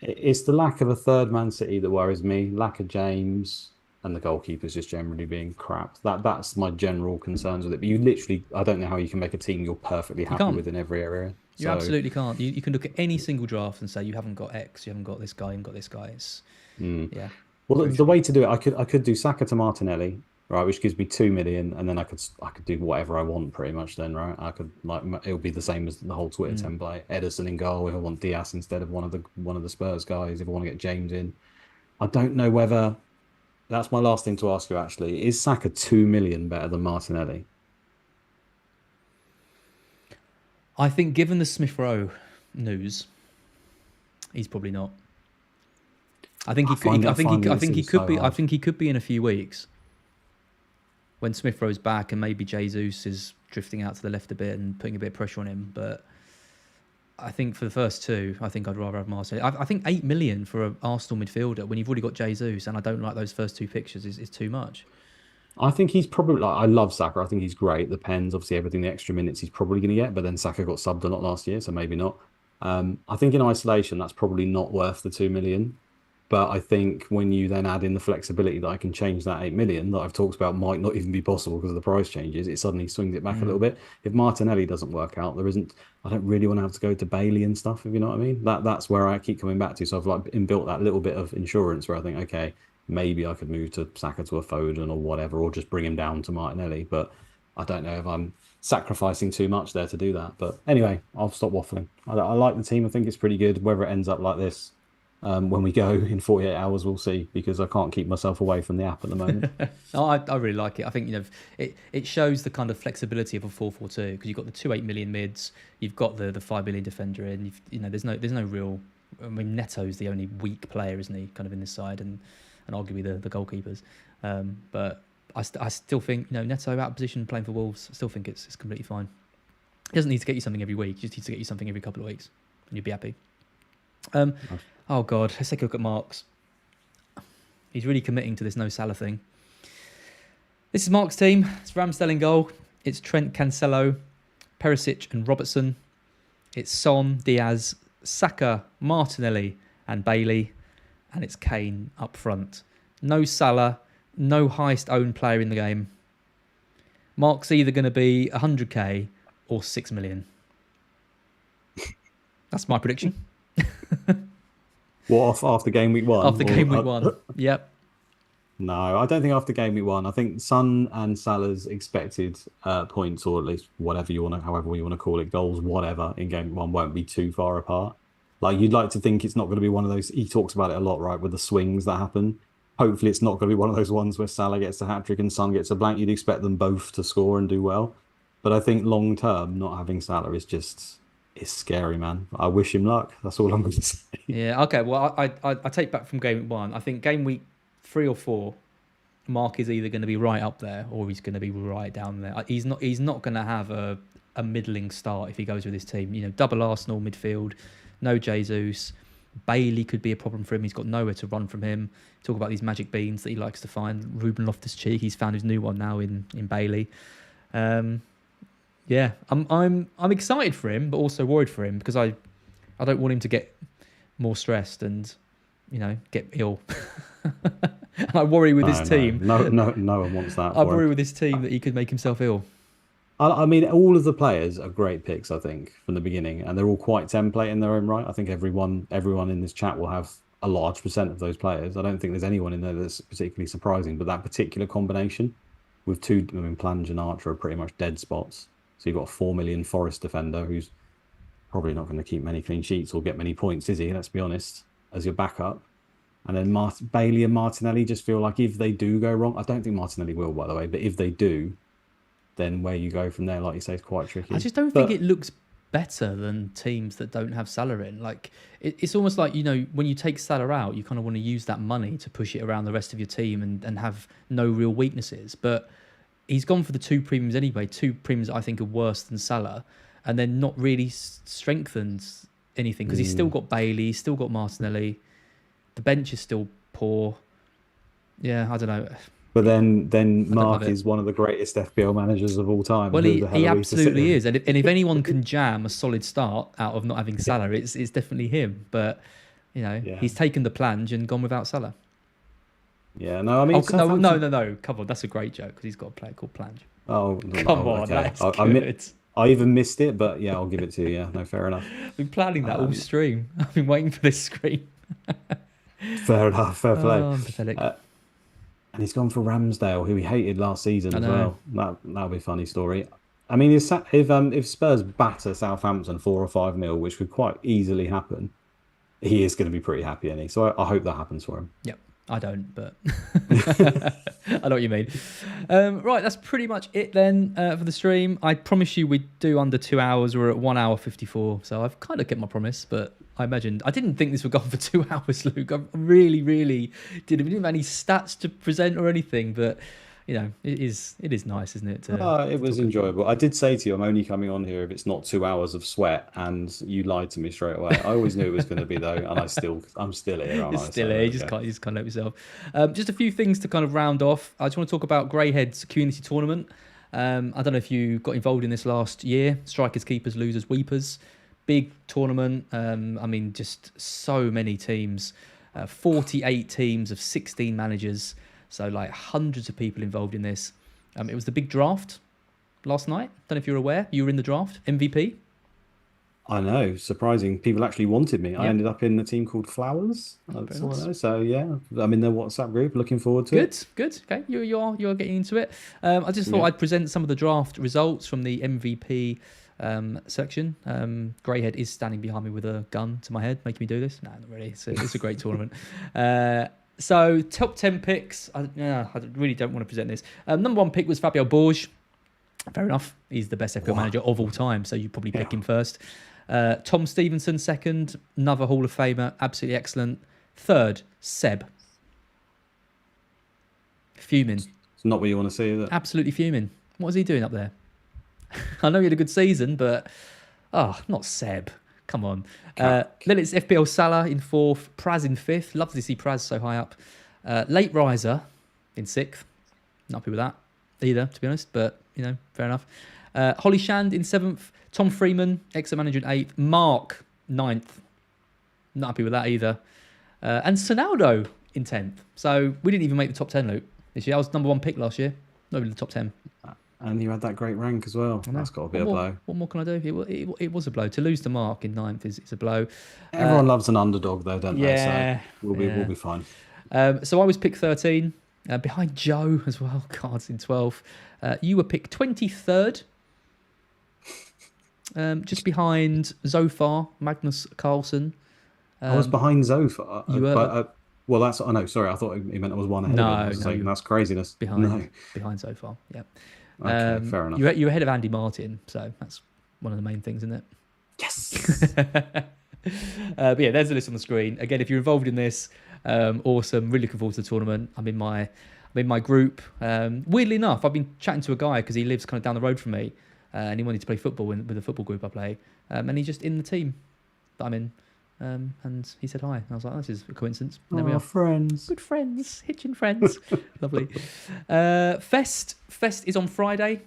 It's the lack of a third Man City that worries me. Lack of James and the goalkeepers just generally being crap. That's my general concerns with it. But you literally, I don't know how you can make a team you're perfectly happy with in every area. You absolutely can't. You can look at any single draft and say you haven't got X, you haven't got this guy, you haven't got this guy. Yeah. Well, the way to do it, I could do Saka to Martinelli, right, which gives me 2 million, and then I could do whatever I want pretty much. Then, right, I could it'll be the same as the whole Twitter template. Ederson in goal if I want Diaz instead of one of the Spurs guys. If I want to get James in, I don't know whether. That's my last thing to ask you. Actually, is Saka 2 million better than Martinelli? I think, given the Smith Rowe news, he's probably not. I think he could be. I think he could be in a few weeks when Smith Rowe's back and maybe Jesus is drifting out to the left a bit and putting a bit of pressure on him. But I think for the first two, I think I'd rather have Martinelli. I think 8 million for an Arsenal midfielder when you've already got Jesus, and I don't like those first 2 fixtures is too much. I think he's probably I love Saka. I think he's great. Depends, obviously, everything the extra minutes he's probably going to get. But then Saka got subbed a lot last year, so maybe not. I think in isolation, that's probably not worth the 2 million. But I think when you then add in the flexibility that I can change that 8 million that I've talked about might not even be possible because of the price changes, it suddenly swings it back a little bit. If Martinelli doesn't work out, I don't really want to have to go to Bailey and stuff, if you know what I mean. That's where I keep coming back to. So I've like inbuilt that little bit of insurance where I think, okay, maybe I could move to Saka to a Foden or whatever, or just bring him down to Martinelli. But I don't know if I'm sacrificing too much there to do that. But anyway, I'll stop waffling. I like the team. I think it's pretty good. Whether it ends up like this when we go in 48 hours, we'll see, because I can't keep myself away from the app at the moment. No, I really like it. I think it shows the kind of flexibility of a 4-4-2 because you've got the 2 8 million mids, you've got the 5 million defender in. There's no real. I mean, Neto's the only weak player, isn't he? Kind of in this side, and arguably the goalkeepers. But I still think Neto out of position playing for Wolves. I still think it's completely fine. He doesn't need to get you something every week. He just needs to get you something every couple of weeks, and you'll be happy. Oh God, let's take a look at Mark's. He's really committing to this no Salah thing. This is Mark's team. It's Ramsdale in goal. It's Trent, Cancelo, Perisic and Robertson. It's Son, Diaz, Saka, Martinelli and Bailey. And it's Kane up front. No Salah, no highest owned player in the game. Mark's either going to be 100k or 6 million. That's my prediction. What, after game week 1? After game week 1, yep. No, I don't think after game week 1. I think Son and Salah's expected points, or at least however you want to call it, goals, whatever, in game week 1 won't be too far apart. Like, you'd like to think it's not going to be one of those. He talks about it a lot, right, with the swings that happen. Hopefully, it's not going to be one of those ones where Salah gets a hat trick and Son gets a blank. You'd expect them both to score and do well, but I think long term, not having Salah is just. It's scary, man. I wish him luck. That's all I'm going to say. Yeah, okay. Well, I take back from game week 1. I think game week 3 or 4, Mark is either going to be right up there or he's going to be right down there. He's not going to have a middling start if he goes with his team. Double Arsenal midfield, no Jesus. Bailey could be a problem for him. He's got nowhere to run from him. Talk about these magic beans that he likes to find. Ruben Loftus-Cheek, he's found his new one now in Bailey. Yeah, I'm excited for him, but also worried for him because I don't want him to get more stressed and get ill. And I worry with his team. No one wants that. I worry with his team that he could make himself ill. I mean, all of the players are great picks, I think, from the beginning, and they're all quite template in their own right. I think everyone in this chat will have a large percent of those players. I don't think there's anyone in there that's particularly surprising, but that particular combination with Plange and Archer are pretty much dead spots. So you've got a 4 million Forest defender who's probably not going to keep many clean sheets or get many points, is he? Let's be honest, as your backup. And then Bailey and Martinelli just feel like if they do go wrong, I don't think Martinelli will, by the way, but if they do, then where you go from there, like you say, is quite tricky. I just don't think it looks better than teams that don't have Salah in. Like it's almost like, when you take Salah out, you kind of want to use that money to push it around the rest of your team and have no real weaknesses. But he's gone for the 2 premiums anyway. 2 premiums I think are worse than Salah, and then not really strengthened anything because he's still got Bailey, he's still got Martinelli. The bench is still poor. Yeah, I don't know. But then Mark is one of the greatest FPL managers of all time. Well, he absolutely is. And if anyone can jam a solid start out of not having Salah, it's definitely him. But he's taken the plunge and gone without Salah. Yeah, no, I mean... No. Come on, that's a great joke because he's got a player called Plange. Oh, come on, okay. That's good. I even missed it, but yeah, I'll give it to you. Yeah, no, fair enough. I've been planning that all stream. I've been waiting for this screen. Fair enough, fair play. Oh, I'm pathetic. And he's gone for Ramsdale, who he hated last season as well. That'll be a funny story. I mean, if Spurs batter Southampton 4 or 5-0, which could quite easily happen, he is going to be pretty happy, isn't he? So I hope that happens for him. Yep. I don't, but I know what you mean. Right, that's pretty much it then for the stream. I promise you we'd do under 2 hours. We're at 1 hour 54, so I've kind of kept my promise, but I didn't think this would go on for 2 hours, Luke. I really, really didn't. We didn't have any stats to present or anything, but it is nice, isn't it? It was enjoyable. I did say to you, I'm only coming on here if it's not 2 hours of sweat, and you lied to me straight away. I always knew it was going to be though, and I'm still here. You're still here. You just can't let yourself. Just a few things to kind of round off. I just want to talk about Greyhead's community tournament. I don't know if you got involved in this last year. Strikers, keepers, losers, weepers. Big tournament. Just so many teams 48 teams of 16 managers. So like hundreds of people involved in this. It was the big draft last night. Don't know if you're aware. You were in the draft, MVP. I know, surprising. People actually wanted me. I ended up in a team called Flowers. That's all I know. So yeah, I'm in their WhatsApp group. Looking forward to it. Good. Okay, you're getting into it. I just thought I'd present some of the draft results from the MVP section. Greyhead is standing behind me with a gun to my head, making me do this. No, not really. It's a great tournament. So top 10 picks. I really don't want to present this. Number 1 pick was Fabio Borges. Fair enough. He's the best FPL manager of all time, so you probably pick him first. Tom Stevenson second, another Hall of Famer, absolutely excellent. Third, Seb. Fuming. It's not what you want to see, is it? Absolutely fuming. What was he doing up there? I know he had a good season, but not Seb. Come on. Then it's FPL Salah in 4th, Praz in 5th. Love to see Praz so high up. Late Riser in 6th. Not happy with that either, to be honest, but fair enough. Holly Shand in 7th. Tom Freeman, exit manager in 8th. Mark, 9th. Not happy with that either. And Sonaldo in 10th. So we didn't even make the top 10, Luke, this year. I was number 1 pick last year. Not even the top 10. And you had that great rank as well. That's got to be a blow. What more can I do? It was a blow. To lose to Mark in 9th is a blow. Everyone loves an underdog, though, don't they? So we'll be fine. So I was picked 13, behind Joe as well. Cards in 12th. You were picked 23rd. Just behind Zofar, Magnus Carlsen. I was behind Zofar. You were? Well, that's... I know, sorry. I thought he meant I was one ahead of him. No, that's craziness. Behind Zofar, yeah. Okay, fair enough. You're ahead of Andy Martin, so that's one of the main things, isn't it? Yes! But yeah, there's a list on the screen. Again, if you're involved in this, awesome. Really looking forward to the tournament. I'm in my group. Weirdly enough, I've been chatting to a guy because he lives kind of down the road from me. And he wanted to play football with the football group I play. And he's just in the team that I'm in. And he said hi. And I was like, this is a coincidence. And there we are. Friends. Good friends. Hitching friends. Lovely. Fest is on Friday.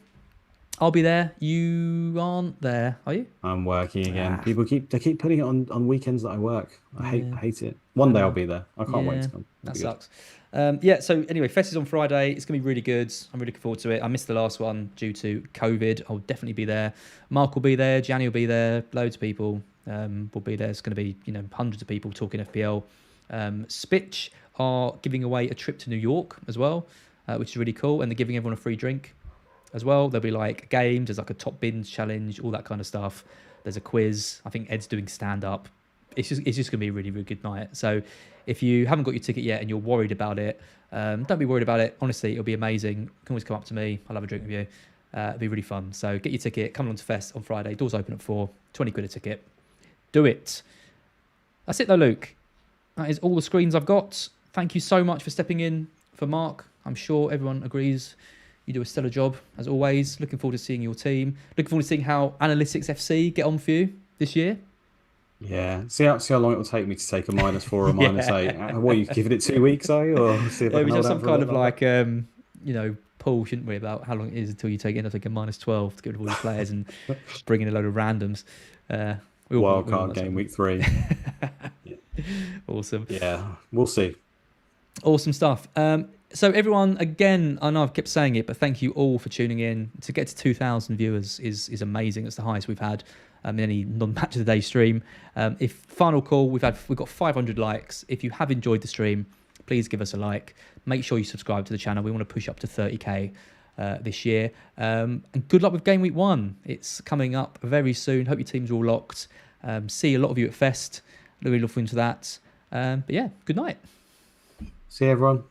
I'll be there. You aren't there, are you? I'm working again. People keep putting it on weekends that I work. I hate it. One day I'll be there. I can't wait to come. That sucks. So anyway, Fest is on Friday. It's going to be really good. I'm really looking forward to it. I missed the last one due to COVID. I'll definitely be there. Mark will be there. Gianni will be there. Loads of people will be there. It's going to be, hundreds of people talking FPL. Spitch are giving away a trip to New York as well, which is really cool. And they're giving everyone a free drink as well. There'll be like games. There's like a top bins challenge, all that kind of stuff. There's a quiz. I think Ed's doing stand-up. It's just going to be a really, really good night. So if you haven't got your ticket yet and you're worried about it, don't be worried about it. Honestly, it'll be amazing. You can always come up to me. I'll have a drink with you. It'll be really fun. So get your ticket. Come along to Fest on Friday. Doors open at 4. 20 quid a ticket. Do it. That's it though, Luke. That is all the screens I've got. Thank you so much for stepping in for Mark. I'm sure everyone agrees you do a stellar job, as always. Looking forward to seeing your team. Looking forward to seeing how Analytics FC get on for you this year. Yeah, see how long it will take me to take a -4 or a -8. What, you've given it 2 weeks, are you? Or see if I can we hold have out some for a kind bit of longer? like, poll, shouldn't we, about how long it is until you take it? I think a -12 to get rid of all the players and bring in a load of randoms. Wildcard game week 3. Awesome. Yeah, we'll see. Awesome stuff. So everyone, again, I know I've kept saying it, but thank you all for tuning in. To get to 2,000 viewers is amazing. It's the highest we've had in any non-match of the day stream. If final call, we've got 500 likes. If you have enjoyed the stream, please give us a like. Make sure you subscribe to the channel. We want to push up to 30k this year. And good luck with game week 1. It's coming up very soon. Hope your teams are all locked. See a lot of you at Fest. Really looking forward to that. But yeah, good night. See you, everyone.